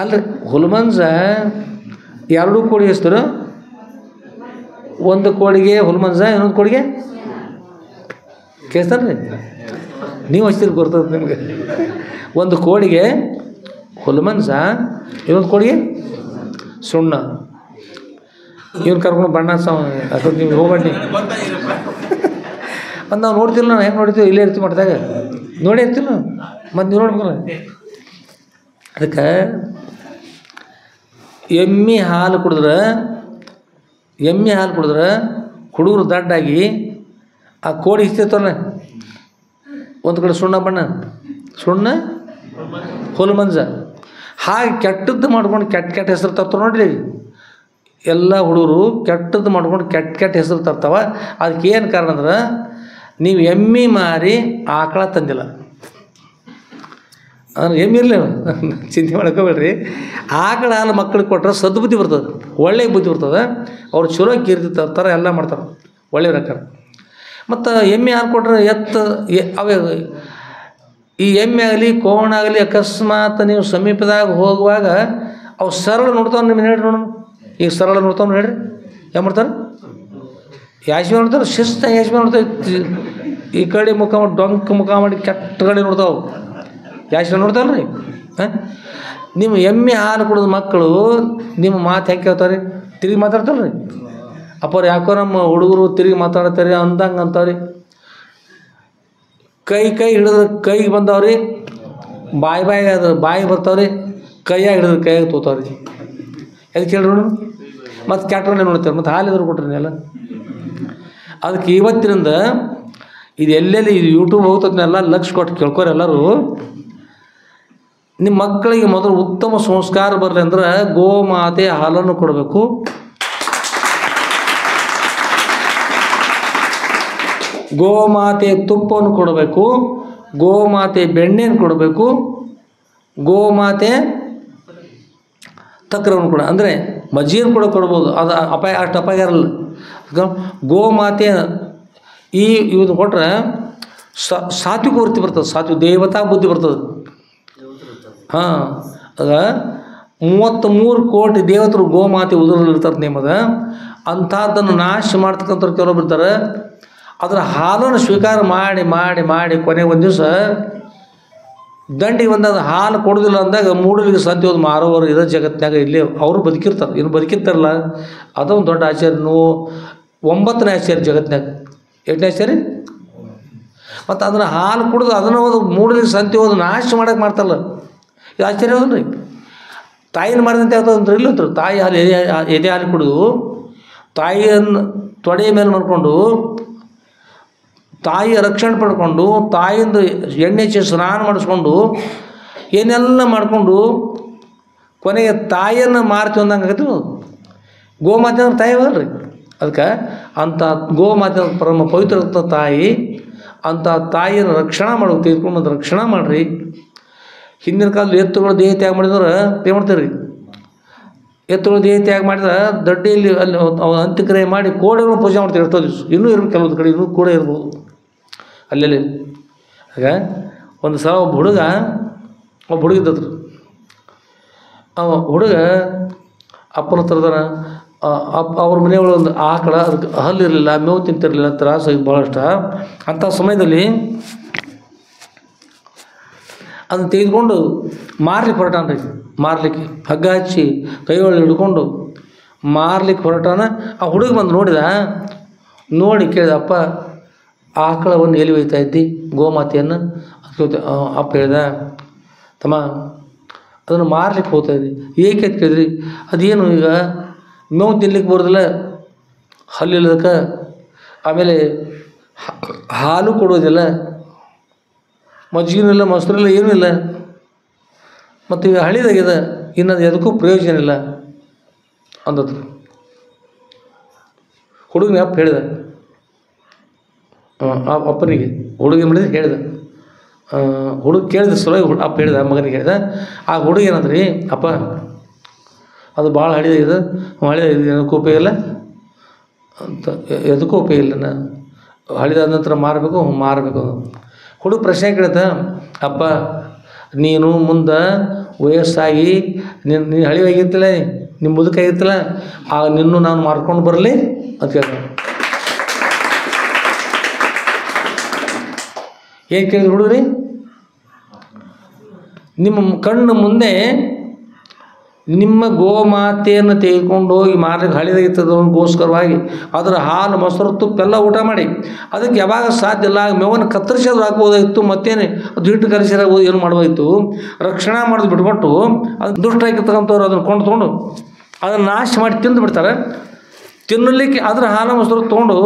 ಅಲ್ರಿ ಹುಲ್ಮಂಜ 2 ಕೋಡಿ ಹಚ್ತಾರೋ ಒಂದು ಕೋಡಿಗೆ ಹುಲ್ಮಂಜ ಇನ್ನೊಂದು ಕೋಡಿಗೆ ಕೇಳ್ತಾನೆ ರೀ ನೀವು ಹಚ್ಚಿದ್ರೆ ಗೊರ್ತದೆ ನಿಮಗೆ. ಒಂದು ಕೋಡಿಗೆ ಹುಲ್ಮಂಜ ಇನ್ನೊಂದು ಕೋಡಿಗೆ ಸುಣ್ಣ ಇವ್ನು ಕರ್ಕೊಂಡು ಬಣ್ಣ ಅಥವಾ ನೀವು ಹೋಗ್ಬಣ್ಣಿ ಮತ್ತು ನಾವು ನೋಡ್ತಿಲ್ಲ ನಾವು ಹೆಂಗೆ ನೋಡ್ತೀವಿ ಇಲ್ಲೇ ಇರ್ತೀವಿ ಮಾಡಿದಾಗ ನೋಡಿ ಇರ್ತೀವಿ ನಾವು ಮತ್ತು ನೀವು ನೋಡ್ಬೇಕಲ್ಲ. ಅದಕ್ಕೆ ಎಮ್ಮೆ ಹಾಲು ಕುಡಿದ್ರೆ ಹುಡುಗರು ದಡ್ಡಾಗಿ ಆ ಕೋಡಿ ಇರ್ತಿರ್ತಲ್ಲ ಒಂದು ಕಡೆ ಸುಣ್ಣ ಹುಲ್ಮಂಜ ಹಾಗೆ ಕೆಟ್ಟದ್ದು ಮಾಡ್ಕೊಂಡು ಕೆಟ್ಟ ಹೆಸರು ತರ್ತಾವೆ ನೋಡ್ರಿ. ಎಲ್ಲ ಹುಡುಗರು ಕೆಟ್ಟದ್ದು ಮಾಡ್ಕೊಂಡು ಕೆಟ್ಟ ಹೆಸರು ತರ್ತಾವ. ಅದಕ್ಕೆ ಏನು ಕಾರಣ ಅಂದ್ರೆ ನೀವು ಎಮ್ಮೆ ಮಾರಿ ಆಕಳ ತಂದಿಲ್ಲ ಅಂದ್ರೆ ಎಮ್ಮೆ ಇರಲಿ ಚಿಂತೆ ಮಾಡ್ಕೋಬೇಡ್ರಿ. ಆಕಳ ಹಾಲು ಮಕ್ಕಳಿಗೆ ಕೊಟ್ಟರೆ ಸದ್ಬುದ್ಧಿ ಬರ್ತದೆ, ಒಳ್ಳೆಯ ಬುದ್ಧಿ ಬರ್ತದೆ. ಅವ್ರು ಚಲೋ ಕೀರ್ತಿ ತರ್ತಾರೆ, ಎಲ್ಲ ಮಾಡ್ತಾರೆ ಒಳ್ಳೆಯ ಪ್ರಕಾರ. ಮತ್ತು ಎಮ್ಮೆ ಹಾಲು ಕೊಟ್ಟರೆ ಅವೇ ಈ ಎಮ್ಮೆ ಆಗಲಿ ಕೋಣ ಆಗಲಿ ಅಕಸ್ಮಾತ್ ನೀವು ಸಮೀಪದಾಗ ಹೋಗುವಾಗ ಅವು ಸರಳ ನೋಡ್ತಾವೆ ನಿಮ್ಗೆ ಹೇಳ್ರಿ ನೋಡೋಣ. ಈಗ ಸರಳ ನೋಡ್ತಾವೆ ಹೇಳ್ರಿ, ಏನು ಮಾಡ್ತಾರೆ? ಯಾಶ್ಮೆ ನೋಡ್ತಾರೆ, ಶಿಸ್ತ ಯಾಶ್ಮೆ ನೋಡ್ತಾವೆ. ಈ ಕಡೆ ಮುಖ ಮಾಡಿ ಡೊಂಕ್ ಮುಖ ಮಾಡಿ ಕೆಟ್ಟ ಕಡೆ ನೋಡ್ತಾವೆ. ಯಾಶ್ಮೆ ನೋಡ್ತಾವಲ್ಲ ರೀ. ಹಾಂ, ನಿಮ್ಮ ಎಮ್ಮೆ ಹಾಲು ಕುಡಿದ ಮಕ್ಕಳು ನಿಮ್ಮ ಮಾತು ಹೆಂಗೆ ಕೇಳ್ತಾರೆ? ತಿರುಗಿ ಮಾತಾಡ್ತಾರಲ್ಲ ರೀ. ಅಪ್ಪವ್ರು ಯಾಕೋ ನಮ್ಮ ಹುಡುಗರು ತಿರುಗಿ ಮಾತಾಡ್ತಾರೆ ಅಂದಂಗೆ ಅಂತಾವ್ರಿ. ಕೈ ಹಿಡಿದ್ರೆ ಕೈಗೆ ಬಂದವ್ರಿ, ಬಾಯಿ ಅದು ಬಾಯಿ ಬರ್ತಾವ್ರಿ, ಕೈಯಾಗಿ ಹಿಡಿದ್ರೆ ಕೈಯಾಗಿ ತೋತಾವ್ರಿ. ಅದಕ್ಕೆ ಹೇಳ್ರಿ ನೋಡು. ಮತ್ತು ಕ್ಯಾಟ್ರನ್ನೇ ನೋಡ್ತಾರೆ, ಮತ್ತು ಹಾಲಿದ್ರು ಕೊಟ್ರಿ ಎಲ್ಲ. ಅದಕ್ಕೆ ಇವತ್ತಿನಿಂದ ಇದು ಎಲ್ಲೆಲ್ಲಿ ಇದು ಯೂಟ್ಯೂಬ್ ಹೋಗ್ತದನ್ನೆಲ್ಲ ಲಕ್ಷ ಕೊಟ್ಟು ಕೇಳ್ಕೊರಿ ಎಲ್ಲರೂ. ನಿಮ್ಮ ಮಕ್ಕಳಿಗೆ ಮೊದಲು ಉತ್ತಮ ಸಂಸ್ಕಾರ ಬರಲಿ ಅಂದ್ರೆ ಗೋಮಾತೆ ಹಾಲನ್ನು ಕೊಡಬೇಕು. ಗೋಮಾತೆ ತುಪ್ಪವನ್ನು ಕೊಡಬೇಕು, ಗೋಮಾತೆ ಬೆಣ್ಣೆಯನ್ನು ಕೊಡಬೇಕು, ಗೋಮಾತೆ ತಕ್ರವನ್ನು ಕೊಡ ಅಂದರೆ ಮಜ್ಜಿಗೆಯನ್ನು ಕೂಡ ಕೊಡ್ಬೋದು. ಅದು ಅಷ್ಟು ಅಪಾಯ ಇರಲ್ಲ. ಗೋಮಾತೆ ಇದು ಕೊಟ್ರೆ ಸಾತ್ವಿಕ ವೃತ್ತಿ ಬರ್ತದೆ, ಸಾತ್ವಿಕ ದೇವತಾ ಬುದ್ಧಿ ಬರ್ತದೆ. ಹಾಂ, ಆಗ 33 ಕೋಟಿ ದೇವತರು ಗೋಮಾತೆ ಉದರಲ್ಲಿರ್ತಾರೆ ನೇಮದ. ಅಂಥದ್ದನ್ನು ನಾಶ ಮಾಡ್ತಕ್ಕಂಥವ್ರು ಕೆಲವೊಬ್ರು ಇರ್ತಾರೆ. ಅದರ ಹಾಲನ್ನು ಸ್ವೀಕಾರ ಮಾಡಿ ಮಾಡಿ ಮಾಡಿ ಕೊನೆಗೆ ಒಂದು ದಿವಸ ದಂಡಿಗೆ ಬಂದಾಗ ಹಾಲು ಕೊಡೋದಿಲ್ಲ ಅಂದಾಗ ಮೂಡಲಿಗೆ ಸಾಧ್ಯ ಹೋದ್ ಮಾರೋವರು ಇರೋ ಜಗತ್ತಿನಾಗ ಇಲ್ಲಿ ಅವರು ಬದುಕಿರ್ತಾರೆ. ಇನ್ನು ಬದುಕಿರ್ತಾರಲ್ಲ ಅದೊಂದು ದೊಡ್ಡ ಆಶ್ಚರ್ಯ. 9ನೇ ಆಶ್ಚರ್ಯ ಜಗತ್ತಿನಾಗ. 8ನೇ ಆಶ್ಚರ್ಯ. ಮತ್ತು ಅದನ್ನು ಹಾಲು ಕುಡಿದು ಅದನ್ನು ಹೋದು ಮೂಡಲಿಗೆ ಸಂತೆ ಹೋದು ನಾಶ ಮಾಡೋಕೆ ಮಾಡ್ತಾರಲ್ಲ, ಇದು ಆಶ್ಚರ್ಯ ಹೋದ್ರಿ. ತಾಯಿನ ಮಾಡಿದಂತೆ ಆಗ್ತದಂದ್ರೆ ಇಲ್ಲಂತಾರೆ. ತಾಯಿ ಹಾಲು ಎದೆ ಹಾಲು ಕುಡಿದು ತಾಯಿಯನ್ನು ತೊಡೆಯ ಮೇಲೆ ಮಾಡ್ಕೊಂಡು ತಾಯಿಯ ರಕ್ಷಣೆ ಪಡ್ಕೊಂಡು ತಾಯಿಯಿಂದ ಎಣ್ಣೆ ಹಚ್ಚಿ ಸ್ನಾನ ಮಾಡಿಸ್ಕೊಂಡು ಏನೆಲ್ಲ ಮಾಡಿಕೊಂಡು ಕೊನೆಗೆ ತಾಯಿಯನ್ನು ಮಾರ್ತೀವಿ ಅಂದಂಗೆ ಆಗತ್ತೆ. ಗೋಮಾತೆ ಅಂದ್ರೆ ತಾಯಿ ಅಲ್ರಿ. ಅದಕ್ಕೆ ಅಂಥ ಗೋಮಾತೆ ಪರಮ ಪವಿತ್ರ ತಾಯಿ, ಅಂಥ ತಾಯಿಯನ್ನು ರಕ್ಷಣೆ ಮಾಡೋದು, ತೆಗೆದುಕೊಂಡು ರಕ್ಷಣೆ ಮಾಡಿರಿ. ಹಿಂದಿನ ಕಾಲದಲ್ಲಿ ಎತ್ತುಗಳು ದೇಹ ತ್ಯಾಗ ಮಾಡಿದ್ರೆ ಏನು ಮಾಡ್ತಾರೆ ರೀ? ಎತ್ತುಗಳು ದೇಹ ತ್ಯಾಗ ಮಾಡಿದ್ರೆ ದಡ್ಡಿಯಲ್ಲಿ ಅಲ್ಲಿ ಅಂತ್ಯಕ್ರಿಯೆ ಮಾಡಿ ಕೋಡೆಗಳನ್ನು ಪೂಜೆ ಮಾಡ್ತಾರೆ. ಎಷ್ಟೋ ದಿವಸ ಇನ್ನೂ ಇರ್ಬೇಕು, ಕೆಲವೊಂದು ಕಡೆ ಇನ್ನೂ ಕೂಡ ಇರ್ಬೋದು ಅಲ್ಲೆಲ್ಲಿ. ಆಗ ಒಂದು ಸಲ ಒಬ್ಬ ಹುಡುಗ ಇದ್ದದ್ರು. ಹುಡುಗ ಅಪ್ಪನ ಹತ್ರದಾರ ಅವ್ರ ಮನೆಯೊಳಗೆ ಒಂದು ಆಕಳ, ಅದಕ್ಕೆ ಹಲ್ಲಿರಲಿಲ್ಲ, ಮೇವು ತಿಂತಿರಲಿಲ್ಲ, ತ್ರಾಸು ಭಾಳಷ್ಟ. ಅಂಥ ಸಮಯದಲ್ಲಿ ಅದನ್ನು ತೆಗೆದುಕೊಂಡು ಮಾರ್ಲಿಕ್ಕೆ ಹೊರಟಾನ್ರಿ. ಮಾರ್ಲಿಕ್ಕೆ ಹಗ್ಗ ಹಚ್ಚಿ ಕೈಯೊಳಗೆ ಹಿಡ್ಕೊಂಡು ಮಾರ್ಲಿಕ್ಕೆ ಹೊರಟಾನ. ಆ ಹುಡುಗ ಬಂದು ನೋಡಿ ಕೇಳಿದ, ಅಪ್ಪ ಆಕಳವನ್ನು ಎಲ್ಲಿ ಒಯ್ತಾ ಇದ್ದಿ ಗೋಮಾತೆಯನ್ನು? ಅದಕ್ಕೆ ಅಪ್ಪ ಹೇಳ್ದ, ತಮ್ಮ ಅದನ್ನು ಮಾರ್ಲಿಕ್ಕೆ ಹೋಗ್ತಾ ಇದ್ದಿ. ಏಕೆ ಅಂತ ಕೇಳಿದ್ರಿ? ಅದೇನು ಈಗ ಮೇವು ತಿನ್ಲಿಕ್ಕೆ ಬರೋದಿಲ್ಲ, ಹಲ್ಲಿಲ್ಲದಕ್ಕೆ, ಆಮೇಲೆ ಹಾಲು ಕೊಡೋದಿಲ್ಲ, ಮಜ್ಜಿಗೆನೂ ಇಲ್ಲ, ಮೊಸರಿಲ್ಲ, ಏನೂ ಇಲ್ಲ, ಮತ್ತು ಈಗ ಹಳಿದಾಗ್ಯದ, ಇನ್ನದು ಎದಕ್ಕೂ ಪ್ರಯೋಜನ ಇಲ್ಲ ಅಂದದ್ರು. ಹುಡುಗನ ಅಪ್ಪ ಹೇಳಿದ, ಅಪ್ಪನಿಗೆ ಹುಡುಗ ಮಾಡಿದ್ರೆ ಹೇಳಿದ. ಹುಡುಗ ಕೇಳಿದ ಸಲ ಅಪ್ಪ ಹೇಳಿದ, ಮಗನಿಗೆ ಹೇಳಿದ. ಆ ಹುಡುಗ ಏನಂದ್ರಿ, ಅಪ್ಪ ಅದು ಭಾಳ ಹಳಿದಾಗಿದೆ, ಹಳಿದಾಗಿದೆ, ಎದಕ್ಕೂ ಉಪಯೋಗ ಇಲ್ಲ ಅಂತ. ಎದಕ್ಕೂ ಉಪಯೋಗ ಇಲ್ಲ, ನಾನು ಹಳಿದಾದ ನಂತರ ಮಾರಬೇಕು. ಹುಡುಗ ಪ್ರಶ್ನೆ ಕೇಳ್ತ, ಅಪ್ಪ ನೀನು ಮುಂದೆ ವಯಸ್ಸಾಗಿ ನೀನು ಹಳಿವಾಗಿರ್ತಿಲ್ಲ, ನಿಮ್ಮ ಮುದುಕಾಗಿರ್ತಿಲ್ಲ, ಆಗ ನಿನ್ನೂ ನಾನು ಮಾರ್ಕೊಂಡು ಬರಲಿ ಅಂತ ಕೇಳ್ದ. ಏನು ಕೇಳಿದ್ರು ಹುಡುಗ್ರಿ? ನಿಮ್ಮ ಕಣ್ಣು ಮುಂದೆ ನಿಮ್ಮ ಗೋಮಾತೆಯನ್ನು ತೆಗೆದುಕೊಂಡು ಹೋಗಿ ಮಾರ್ಲಿಕ್ಕೆ ಹಳಿದಾಗಿರ್ತದಕ್ಕೋಸ್ಕರವಾಗಿ ಅದರ ಹಾಲು, ಮೊಸರು, ತುಪ್ಪ ಎಲ್ಲ ಊಟ ಮಾಡಿ ಅದಕ್ಕೆ ಯಾವಾಗ ಸಾಧ್ಯ ಇಲ್ಲ ಮೇವನ್ನು ಕತ್ತರಿಸೋದು ಹಾಕ್ಬೋದಾಗಿತ್ತು, ಮತ್ತೇನು ಅದು ಹಿಟ್ಟು ಕಲಿಸಿರಾಗ್ಬೋದು, ಏನು ಮಾಡ್ಬೋದಿತ್ತು. ರಕ್ಷಣೆ ಮಾಡೋದು ಬಿಟ್ಕೊಟ್ಟು ಅದು ದುಷ್ಟಾಗಿರ್ತಕ್ಕಂಥವ್ರು ಅದನ್ನು ತೊಗೊಂಡು ಅದನ್ನು ನಾಶ ಮಾಡಿ ತಿಂದು ಬಿಡ್ತಾರೆ. ತಿನ್ನಲಿಕ್ಕೆ ಅದರ ಹಾಲು ಮೊಸರು ತೊಗೊಂಡು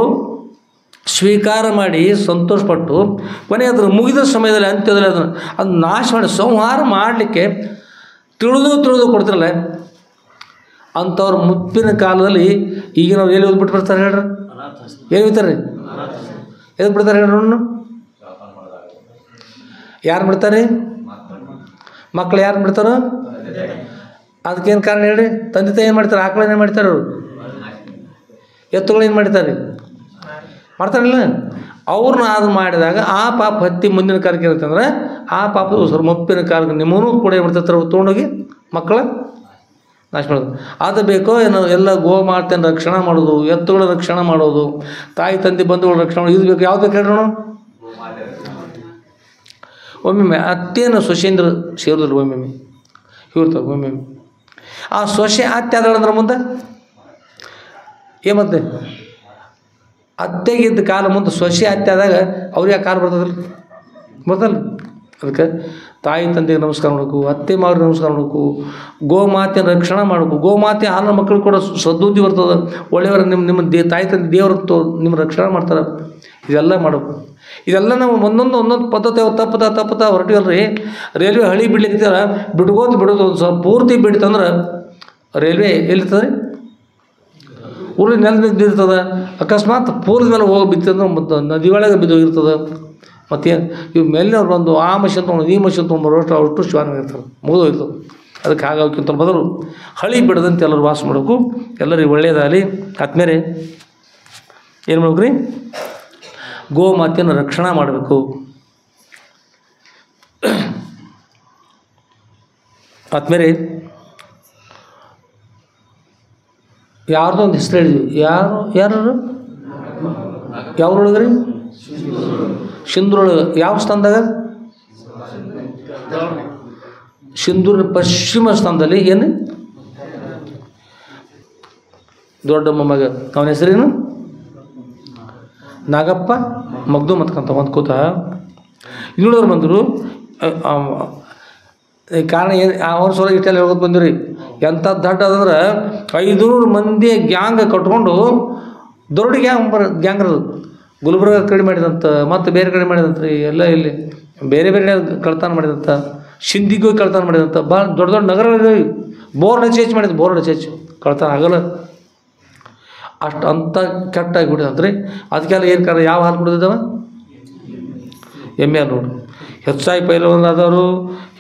ಸ್ವೀಕಾರ ಮಾಡಿ ಸಂತೋಷಪಟ್ಟು ಕೊನೆ ಅದರ ಮುಗಿದ ಸಮಯದಲ್ಲಿ ಅಂತ್ಯದಲ್ಲಿ ಅದನ್ನು ನಾಶ ಮಾಡಿ ಸಂಹಾರ ಮಾಡಲಿಕ್ಕೆ ತಿಳಿದು ಕೊಡ್ತಿರಲ್ಲ ಅಂಥವ್ರ ಮುಪ್ಪಿನ ಕಾಲದಲ್ಲಿ ಈಗಿನವ್ರು ಎಲ್ಲಿ ಓದ್ಬಿಟ್ಟು ಬರ್ತಾರೆ ಹೇಳ್ರಿ? ಎಲ್ಲಿ ಹೋಗ್ತಾರೆ ರೀ? ಎಲ್ಲಿ ಬಿಡ್ತಾರೆ ಹೇಳ್ರಿ? ಯಾರು ಬಿಡ್ತಾರೆ? ಮಕ್ಕಳು ಯಾರು ಬಿಡ್ತಾರೋ? ಅದಕ್ಕೇನು ಕಾರಣ ಹೇಳ್ರಿ? ತಂದೆ ತಾಯಿ ಏನು ಮಾಡ್ತಾರೆ? ಆಕಳನ್ನ ಏನು ಮಾಡ್ತಾರೆ? ಅವರು ಎತ್ತುಗಳು ಏನು ಮಾಡ್ತಾರೆ? ಮಾಡ್ತಾರಲ್ಲ. ಅವ್ರನ್ನ ಅದು ಮಾಡಿದಾಗ ಆ ಪಾಪ ಹತ್ತಿ ಮುಂದಿನ ಕಾಲಕ್ಕೆ ಏನಂತಂದ್ರೆ ಆ ಪಾಪದ ಸರ್ ಮುಪ್ಪಿನ ಕಾಲಕ್ಕೆ ನಿಮ್ಮನ್ನು ಕೂಡ ಏನು ಮಾಡ್ತಾರೆ ತೊಗೊಂಡೋಗಿ ಮಕ್ಕಳ ನಾಶ ಮಾಡೋದು. ಅದು ಬೇಕೋ ಏನೋ ಎಲ್ಲ ಗೋಮಾತೆಯನ್ನು ರಕ್ಷಣೆ ಮಾಡೋದು, ಎತ್ತುಗಳ ರಕ್ಷಣೆ ಮಾಡೋದು, ತಾಯಿ ತಂದೆ ಬಂಧುಗಳ ರಕ್ಷಣೆ ಮಾಡೋದು, ಇದು ಬೇಕು. ಯಾವ್ದು ಬೇಕು ಹೇಳಿ ನೋಡು. ಒಮ್ಮೊಮ್ಮೆ ಅತ್ತೇನು ಸೊಸೆಂದ್ರ ಸೇರಿದ್ರು, ಒಮ್ಮೊಮ್ಮೆ ಇರ್ತಾರೆ, ಒಮ್ಮೊಮ್ಮೆ ಆ ಸೊಸೆ ಅತ್ತೆ ಆದಳಂದ್ರೆ ಮುಂದೆ ಮತ್ತೆ ಅತ್ತೆಗಿದ್ದ ಕಾಲ ಮುಂದೆ ಸೊಸೆ ಅತ್ತೆ ಆದಾಗ ಅವ್ರಿಗೆ ಆ ಕಾಲ ಬರ್ತದಲ್ಲ, ಬರ್ತಲ್ಲ. ಅದಕ್ಕೆ ತಾಯಿ ತಂದೆಗೆ ನಮಸ್ಕಾರ ಮಾಡಬೇಕು, ಅತ್ತೆ ಮಾವ್ರಿಗೆ ನಮಸ್ಕಾರ ಮಾಡಬೇಕು, ಗೋಮಾತೆಯನ್ನು ರಕ್ಷಣೆ ಮಾಡಬೇಕು. ಗೋಮಾತೆ ಹಾಲಿನ ಮಕ್ಕಳು ಕೂಡ ಸದ್ಬುದ್ಧಿ ಬರ್ತದೆ, ಒಳ್ಳೆಯವರು ನಿಮ್ಮ ತಾಯಿ ತಂದೆ ದೇವರು ನಿಮ್ಮ ರಕ್ಷಣೆ ಮಾಡ್ತಾರೆ. ಇದೆಲ್ಲ ಮಾಡಬೇಕು. ಇದೆಲ್ಲ ನಾವು ಒಂದೊಂದು ಪದ್ಧತಿ ತಪ್ಪುತ್ತಾ ಹೊರಟಿವಲ್ರಿ. ರೈಲ್ವೆ ಹಳಿ ಬಿಡ್ಲಿಕ್ಕೆ ಬಿಡೋದು ಒಂದು ಸ್ವಲ್ಪ ಪೂರ್ತಿ ಬಿಡ್ತಂದ್ರೆ ರೈಲ್ವೆ ಎಲ್ಲಿರ್ತದೆ, ಊರಿನ ನೆಲ ಬಿದ್ದಿರ್ತದೆ. ಅಕಸ್ಮಾತ್ ಪೂರ್ದ ಮೇಲೆ ಹೋಗಿ ಬಿತ್ತಂದ್ರೆ ಮತ್ತು ನದಿ ಒಳಗೆ ಬಿದ್ದು ಇರ್ತದೆ. ಮತ್ತೇನು ಇವು ಮೇಲಿನವ್ರು ಬಂದು ಆ ಮಷಿನ್ ತೊಗೊಂಡು ಈ ಮಷಿನ್ ತೊಗೊಂಡು ಅಷ್ಟು ಶಿವಾನಿರ್ತಾರೆ, ಮುಗಿದೋಯ್ತದೆ. ಅದಕ್ಕೆ ಹಾಗಾಗಿಂತ ಬದಲು ಹಳಿ ಬಿಡದಂತೆ ಎಲ್ಲರೂ ವಾಸ ಮಾಡಬೇಕು. ಎಲ್ಲರಿಗೂ ಒಳ್ಳೆಯದಾಗಲಿ. ಆದ್ಮೇಲೆ ಏನು ಮಾಡ್ಬೇಕು ರೀ, ಗೋಮಾತೆಯನ್ನು ರಕ್ಷಣೆ ಮಾಡಬೇಕು. ಆದ್ಮೇಲೆ ಯಾರ್ದೋ ಒಂದು ಹೆಸರು ಹೇಳಿದ್ವಿ. ಯಾರು ಯಾವ್ರೊಳಗೆ ರೀ? ಸಿಂಧೂರೊಳಗೆ. ಯಾವ ಸ್ಥಾನದಾಗ? ಸಿಂಧೂರಿನ ಪಶ್ಚಿಮ ಸ್ಥಾನದಲ್ಲಿ. ಏನು ದೊಡ್ಡಮ್ಮ ಮಗ, ಅವನ ಹೆಸರೇನು? ನಾಗಪ್ಪ ಮಗ್ದು ಮತ್ಕಂತ ಒಂದು ಕೂತ ಇನ್ನೂರು ಬಂದರು. ಕಾರಣ ಏನು ಅವ್ರ ಸಲ ಇಷ್ಟೆಲ್ಲ ಹೇಳ್ಕೊತ ಬಂದಿರಿ. ಎಂಥ ದಡ್ಡ ಅದಂದ್ರೆ 500 ಮಂದಿ ಗ್ಯಾಂಗ್ ಕಟ್ಕೊಂಡು ದೊಡ್ಡ ಗ್ಯಾಂಗ್ ಅದು. ಗುಲ್ಬರ್ಗ ಕಡೆ ಮಾಡಿದಂಥ, ಮತ್ತು ಬೇರೆ ಕಡೆ ಮಾಡಿದಂಥ ರೀ, ಎಲ್ಲ ಇಲ್ಲಿ ಬೇರೆ ಬೇರೆ ಕಳ್ತನ ಮಾಡಿದಂಥ, ಸಿಂಧಿಗೂ ಕಳ್ತನ ಮಾಡಿದಂಥ, ಭಾಳ ದೊಡ್ಡ ದೊಡ್ಡ ನಗರಗಳಿವೆ. ಬೋರ್ಡ್ ಹಚ್ಚಿ ಮಾಡಿದ್ದು, ಬೋರ್ಡ್ ಹಚ್ಚಿ ಕಳ್ತನ ಆಗಲ್ಲ. ಅಷ್ಟು ಅಂಥ ಕೆಟ್ಟಾಗಿಬಿಟ್ಟಿದಂತ ರೀ. ಅದಕ್ಕೆಲ್ಲ ಏನು ಕಾರಣ? ಯಾವ ಹಾಲು ಕುಡಿದಿದ್ದಾವ? ಎಮ್ಮೆ ಹಾಲು ನೋಡಿ. ಹೆಚ್ಚಾಗಿ ಪೈಲವಂದು ಆದವರು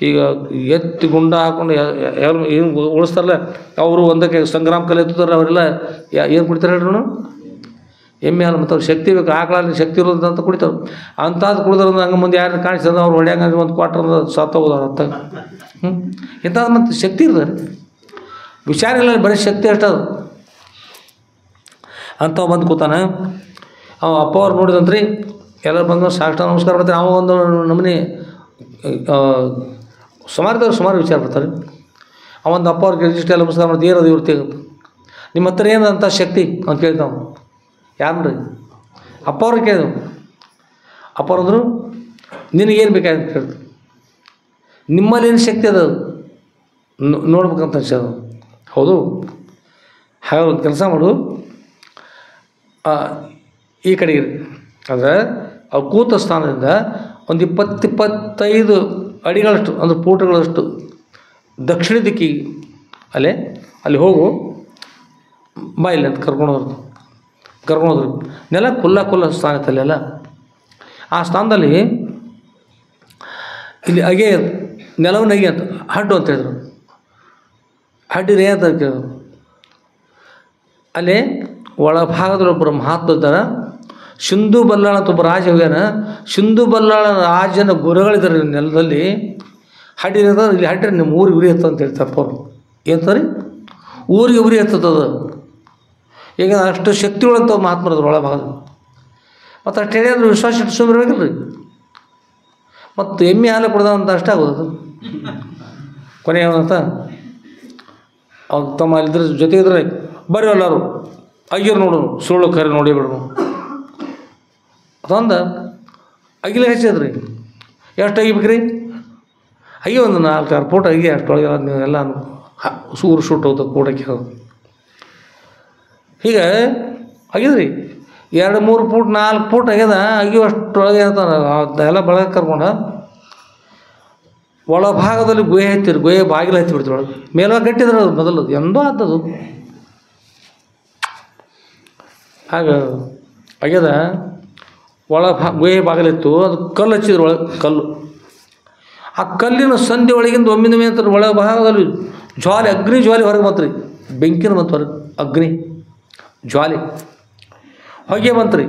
ಈಗ ಎತ್ತಿ ಗುಂಡ ಹಾಕೊಂಡು ಯಾರು ಏನು ಉಳಿಸ್ತಾರಲ್ಲ, ಅವರು ಒಂದಕ್ಕೆ ಸಂಗ್ರಾಮ ಕಲೆ ಎತ್ತುತ್ತಾರೆ. ಅವರೆಲ್ಲ ಏನು ಕುಡಿತಾರೆ ಹೇಳ್ರು? ಎಮ್ಮೆ ಹಾಲು. ಮತ್ತು ಅವ್ರು ಶಕ್ತಿ ಬೇಕು, ಆಕಳಲ್ಲಿ ಶಕ್ತಿ ಇರೋದು ಅಂತ ಕುಡಿತಾರೆ. ಅಂಥದ್ದು ಕುಡಿದ್ರೆ ಹಂಗೆ ಮುಂದೆ ಯಾರು ಕಾಣಿಸ್ತದೆ ಅವ್ರು ಹೊಡ್ಯಾಂಗ ಒಂದು ಕ್ವಾಟ್ರ್ ಸತ್ತೋಗೋದು ಅಂತ. ಇಂಥದ್ದು ಮತ್ತು ಶಕ್ತಿ ಇರ್ತದೆ, ವಿಚಾರ ಇಲ್ಲ, ಬರೀ ಶಕ್ತಿ ಅಷ್ಟದು. ಅಂಥವು ಬಂದು ಕೂತಾನೆ. ಅವ ಅಪ್ಪ ಅವ್ರು ನೋಡಿದಂತ್ರಿ, ಎಲ್ಲರೂ ಬಂದು ಸಾಷ್ಟ ನಮಸ್ಕಾರ ಮಾಡ್ತಾರೆ. ಅವ ಒಂದು ನಮ್ಮನೆ ಸುಮಾರು ವಿಚಾರ ಬರ್ತಾರೆ. ಅವೊಂದು ಅಪ್ಪ ಅವ್ರಿಗೆ ಇಷ್ಟ ಎಲ್ಲ ನಮಸ್ಕಾರ ಮಾಡ್ತೀವಿ. ಏನದು ಇವ್ರು ತೆಗೆದು ನಿಮ್ಮ ಹತ್ರ ಏನಂತ ಶಕ್ತಿ ಅಂತ ಕೇಳ್ತಾವ. ಯಾರು? ಅಪ್ಪ ಅವ್ರಿಗೆ ಕೇಳಿದವು. ಅಪ್ಪ ಅವ್ರಂದ್ರು ನಿನಗೇನು ಬೇಕಾಗಿತ್ತು ಕೇಳ್ತು. ನಿಮ್ಮಲ್ಲಿ ಏನು ಶಕ್ತಿ ಅದ ನೋಡ್ಬೇಕಂತ ಅನ್ಸೋದು. ಹೌದು, ಹಾಗೆ ಒಂದು ಕೆಲಸ ಮಾಡು, ಈ ಕಡೆಗೆ ಅಂದರೆ ಅವ್ರು ಕೂತ ಸ್ಥಾನದಿಂದ ಒಂದು 20-25 ಅಡಿಗಳಷ್ಟು ಅಂದ್ರೆ ಫೂಟ್ಗಳಷ್ಟು ದಕ್ಷಿಣ ದಿಕ್ಕಿಗೆ ಅಲ್ಲಿ ಹೋಗು ಬಾಯಿಲ್ಲ ಅಂತ ಕರ್ಕೊಂಡೋದ್ರು. ನೆಲ ಕುಲ್ಲ ಸ್ಥಾನ ಇತ್ತಲ್ಲ, ಆ ಸ್ಥಾನದಲ್ಲಿ ಇಲ್ಲಿ ಅಗೆ ನೆಲವನ್ನು ಅಗಿ ಅಂತ ಹಡ್ಡು ಅಂತ ಹೇಳಿದ್ರು. ಹಡ್ಡಿರೇ ಅಂತ ಕೇಳಿದ್ರು. ಅಲ್ಲಿ ಒಳಭಾಗದಲ್ಲೊಬ್ಬರು ಮಹಾತ್ಮ ಇದ್ದಾರೆ. ಸಿಂಧು ಬಲ್ಲಾಳ ಅಂತ ಒಬ್ಬ ರಾಜ ಹೋಗ್ಯಾನ. ಸಿಂಧು ಬಲ್ಲಾಳ ರಾಜನ ಗುರುಗಳಿದ್ದಾರೆ ನೆಲದಲ್ಲಿ. ಹಡ್ಡಿ ಇರ್ತದೆ, ಇಲ್ಲಿ ಹಡ್ಡಿ ನಿಮ್ಮ ಊರಿಗೆ ಉರಿ ಹತ್ತ ಅಂತ ಹೇಳ್ತಾರೆ ಅವರು. ಏನಂತಾರೆ? ಊರಿಗೆ ಉರಿ ಹತ್ತದ. ಈಗ ಅಷ್ಟು ಶಕ್ತಿಗಳಂತ ಮಹಾತ್ಮರದ್ರು ಒಳಭಾಗ. ಮತ್ತು ಅಷ್ಟು ಹೇಳಿದ್ರೆ ವಿಶ್ವಾಸ ಇಟ್ಟು ಸುಮ್ಮನಿರ್ಬೇಕಲ್ಲ ರೀ. ಮತ್ತು ಎಮ್ಮೆ ಹಾಲು ಕೊಡ್ದಂತ ಅಷ್ಟೇ ಆಗೋದು. ಕೊನೆಯವನಂತ ಅವ್ರು ತಮ್ಮ ಅಲ್ಲಿದ್ರ ಜೊತೆಗಿದ್ರೆ ಬರ್ರಿ ಎಲ್ಲರೂ ಅಯ್ಯರು ನೋಡು, ಸುಳ್ಳು ಕರೆ ನೋಡಿ ಬಿಡೋಣ ಅದೊಂದು ಅಗಿಲೆ ಹಚ್ಚಿದ್ರಿ. ಎಷ್ಟು ಅಗಿಬೇಕ್ರಿ? ಅಯ್ಯೋ ಒಂದು 4-6 ಫೂಟ್ ಅಗಿ ಅಷ್ಟೊಳಗೆ ಎಲ್ಲ ಸೂರು ಸುಟ್ಟು ಹೋಗ್ತದೆ ಕೂಡಕ್ಕೆ. ಹೀಗೆ ಆಗಿದ್ರಿ 2-3 ಫೂಟ್ 4 ಫೂಟ್ ಆಗ್ಯದ. ಅಗಿಯೋ ಅಷ್ಟೊಳಗೆ ಎಲ್ಲ ಬಳಗೆ ಕರ್ಕೊಂಡ ಒಳಭಾಗದಲ್ಲಿ ಗುಹೆ ಹತ್ತಿರಿ. ಗುಹೆ ಬಾಗಿಲು ಹತ್ತಿ ಬಿಡ್ತೀವಿ ಒಳಗೆ. ಮೇಲ್ವಾಗಿ ಗಟ್ಟಿದ್ರೆ ಅದು ಮೊದಲು ಎಂದೋ ಆದದು. ಹಾಗೆ ಆಗ್ಯದ. ಗುಹೆ ಬಾಗಿಲಿತ್ತು, ಅದು ಕಲ್ಲು ಹಚ್ಚಿದ್ರು ಒಳಗೆ. ಕಲ್ಲು, ಆ ಕಲ್ಲಿನ ಸಂಧಿ ಒಳಗಿಂದ ಒಮ್ಮಿಂದ ಅಂತ ಒಳ ಭಾಗದಲ್ಲಿ ಜ್ವಾಲೆ, ಅಗ್ನಿ ಜ್ವಾಲೆ ಹೊರಗೆ ಬಂತು ರೀ. ಬೆಂಕಿನ ಬಂತು ಹೊರಗೆ, ಅಗ್ನಿ ಜ್ವಾಲೆ ಹೊಗೆ ಬಂತು ರೀ.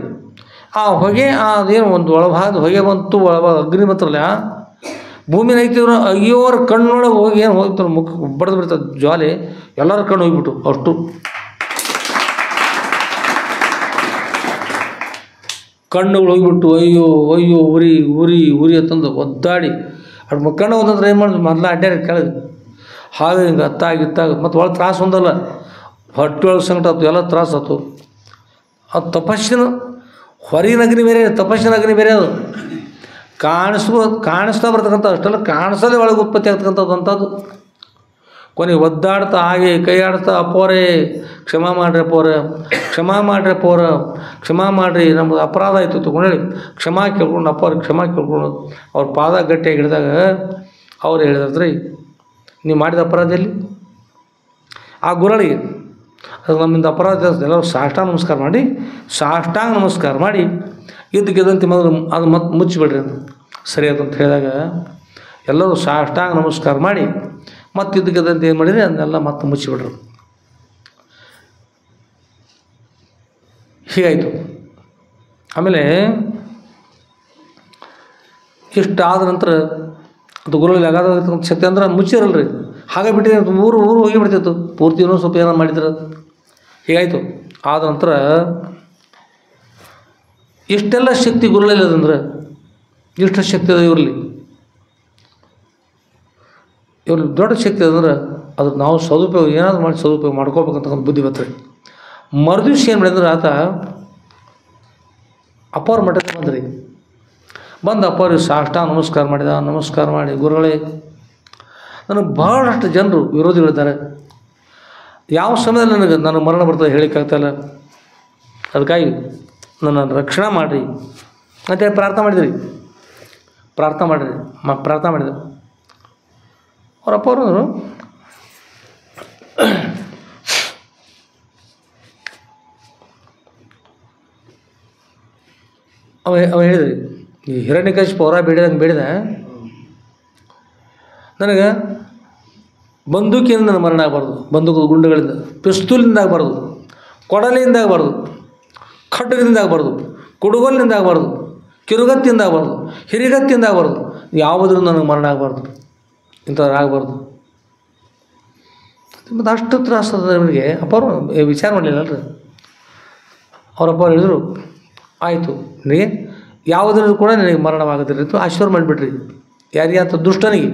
ಆ ಹೊಗೆ ಅದೇನು ಒಂದು ಒಳಭಾಗದ ಹೊಗೆ ಬಂತು, ಒಳಭಾಗ ಅಗ್ನಿ ಬಂತ್ರಲ್ಲ, ಭೂಮಿನ ಐತಿದ್ರು ಅಯ್ಯೋರ ಕಣ್ಣೊಳಗೆ ಹೋಗಿ ಏನು ಹೋಗ್ತಾರೆ, ಮುಖ ಬಡ್ದು ಬಿಡ್ತದೆ ಜ್ವಾಲೆ, ಎಲ್ಲರ ಕಣ್ಣು ಹೋಗ್ಬಿಟ್ಟು ಅಷ್ಟು ಕಣ್ಣುಗಳು ಹೋಗ್ಬಿಟ್ಟು ಅಯ್ಯೋ ಅಯ್ಯೋ ಉರಿ ಉರಿ ಉರಿ ಅಂತಂದು ಒದ್ದಾಡಿ ಅದು ಮಕ್ಕಣ್ಣ ಹೋದಂದ್ರೆ ಏನು ಮಾಡಿದ್ರು, ಮೊದಲ ಅಡ್ಡಾಡಿ ಕೆಳಗೆ ಹಾಗೆ ಹಿಂಗೆ ಅತ್ತಾಗಿತ್ತಾಗ ಮತ್ತು ಒಳಗೆ ತ್ರಾಸು ಹೊಂದಲ್ಲ, ಹೊಟ್ಟೆ ಒಳಗೆ ಸಂಕಟ ಆಯ್ತು, ಎಲ್ಲ ತ್ರಾಸು ಆಯ್ತು. ಅದು ತಪಸ್ಸಿನ ಹೊರಗಿನ ಅಗ್ನಿ ಬೇರೆ, ತಪಸ್ಸಿನ ಅಗ್ನಿ ಬೇರೆ. ಅದು ಕಾಣಿಸ್ತಾ ಬರ್ತಕ್ಕಂಥ ಅಷ್ಟೆಲ್ಲ ಕಾಣಿಸೋದೇ ಒಳಗೆ ಉತ್ಪತ್ತಿ ಆಗ್ತಕ್ಕಂಥದ್ದು ಅಂಥದ್ದು. ಕೊನೆಗೆ ಒದ್ದಾಡ್ತಾ ಹಾಗೆ ಕೈ ಆಡ್ತಾ ಅಪ್ಪೋರೇ ಕ್ಷಮಾ ಮಾಡ್ರಿ ಅಪ್ಪೋರ, ಕ್ಷಮಾ ಮಾಡ್ರಿ ಅಪ್ಪೋರ, ಕ್ಷಮಾ ಮಾಡಿರಿ, ನಮ್ಗೆ ಅಪರಾಧ ಆಯಿತು ತಗೊಂಡೇಳಿ ಕ್ಷಮಾ ಕೇಳ್ಕೊಂಡು ಅಪ್ಪವ್ರ ಕ್ಷಮಾ ಕೇಳ್ಕೊಂಡು ಅವ್ರ ಪಾದ ಗಟ್ಟಿಯಾಗಿ ಹಿಡಿದಾಗ ಅವ್ರು ಹೇಳಿದ್ರಿ, ನೀವು ಮಾಡಿದ ಅಪರಾಧ ಎಲ್ಲಿ? ಆ ಗುರಳಿಗೆ ಅದು ನಮ್ಮಿಂದ ಅಪರಾಧ ಎಲ್ಲರೂ ಸಾಷ್ಟಾಂಗ ನಮಸ್ಕಾರ ಮಾಡಿ ಇದ್ದಕ್ಕಿದ್ದಂತೆ ಮೊದಲು ಅದು ಮತ್ತೆ ಮುಚ್ಚಿಬಿಡ್ರಿ ಅಂತ ಸರಿ ಅಂತ ಹೇಳಿದಾಗ ಎಲ್ಲರೂ ಸಾಷ್ಟಾಂಗ ನಮಸ್ಕಾರ ಮಾಡಿ ಮತ್ತೆ ಇದ್ದಕ್ಕಿದ್ದಂತೆ ಏನು ಮಾಡಿರಿ ಅದನ್ನೆಲ್ಲ ಮತ್ತೆ ಮುಚ್ಚಿಬಿಡ್ರು. ಹೀಗಾಯಿತು. ಆಮೇಲೆ ಇಷ್ಟಾದ ನಂತರ ಅದು ಗುರುಳಿಗೆ ಆಗಾದ ಶಕ್ತಿ ಅಂದ್ರೆ ಮುಚ್ಚಿರಲ್ರಿ, ಹಾಗೆ ಬಿಟ್ಟಿದೆ ಊರು ಹೋಗಿ ಬಿಡ್ತಿತ್ತು ಪೂರ್ತಿ ಇನ್ನೂ ಸ್ವಲ್ಪ ಏನೋ ಮಾಡಿದ್ರು. ಹೀಗಾಯಿತು. ಆದ ನಂತರ ಇಷ್ಟೆಲ್ಲ ಶಕ್ತಿ ಗುರುಳಲ್ಲಿ ಅದಂದ್ರೆ ಎಷ್ಟು ಶಕ್ತಿ ಅದ ಇವ್ರಲ್ಲಿ ದೊಡ್ಡ ಶಕ್ತಿ ಅದಂದ್ರೆ ಅದು ನಾವು ಸದುಪಯೋಗ ಏನಾದರೂ ಮಾಡಿ ಸದುಪಯೋಗ ಮಾಡ್ಕೋಬೇಕಂತಕ್ಕಂಥ ಬುದ್ಧಿ ಬರ್ತದೆ. ಮರುದಿವ್ಸ ಏನು ಮಾಡಿದ್ರೆ ಆತ ಅಪ್ಪವ್ರ ಮಠಕ್ಕೆ ಬಂದ್ರಿ, ಬಂದು ಅಪ್ಪವ್ರಿಗೆ ಸಾಷ್ಟಾಂಗ ನಮಸ್ಕಾರ ಮಾಡಿ ಗುರುಗಳೇ ನನಗೆ ಭಾಳಷ್ಟು ಜನರು ವಿರೋಧಿಗಳಿದ್ದಾರೆ, ಯಾವ ಸಮಯದಲ್ಲಿ ನನಗೆ ಮರಣ ಬರ್ತದೆ ಹೇಳಿಕ್ಕಾಗ್ತಾಯಿಲ್ಲ, ಅದಕ್ಕಾಗಿ ನನ್ನ ರಕ್ಷಣೆ ಮಾಡಿರಿ ಅಂತೇಳಿ ಪ್ರಾರ್ಥನೆ ಮಾಡಿದೆ. ಅವ್ರ ಅಪ್ಪವರು ಅವ ಹೇಳಿದ್ರಿ, ಈ ಹಿರಣ್ಯಕಶಿಪು ಹೊರ ಬೇಡಿದ ನನಗೆ ಬಂದೂಕಿಯಿಂದ ನನ್ನ ಮರಣ ಆಗಬಾರ್ದು, ಬಂದೂಕು ಗುಂಡುಗಳಿಂದ, ಪಿಸ್ತೂಲಿಂದ ಆಗಬಾರ್ದು, ಕೊಡಲಿಯಿಂದ ಆಗಬಾರ್ದು, ಖಡ್ಗದಿಂದ ಆಗಬಾರ್ದು, ಕುಡುಗೋಲಿನಿಂದ ಆಗಬಾರ್ದು, ಕಿರುಗತ್ತಿಯಿಂದ ಆಗಬಾರ್ದು, ಹಿರಿಗತ್ತಿಯಿಂದ ಆಗಬಾರ್ದು, ಯಾವುದರಿಂದ ನನಗೆ ಮರಣ ಆಗಬಾರ್ದು, ಇಂಥವ್ರು ಆಗಬಾರ್ದು. ಮತ್ತು ಅಷ್ಟು ತ್ರಾಸದ ನಿಮಗೆ ಅಪ್ಪರು ವಿಚಾರ ಮಾಡಲಿಲ್ಲಲ್ರಿ. ಅವರಪ್ಪವ್ರು ಹೇಳಿದರು, ಆಯಿತು ನಿನಗೆ ಯಾವುದರಿಂದ ಕೂಡ ನಿನಗೆ ಮರಣವಾಗದಿರಿ ಅಂತ ಆಶೀರ್ವಾದ ಮಾಡಿಬಿಟ್ರಿ. ಯಾರಿಗೆ ಅಂತ ದುಷ್ಟನಿಗೆ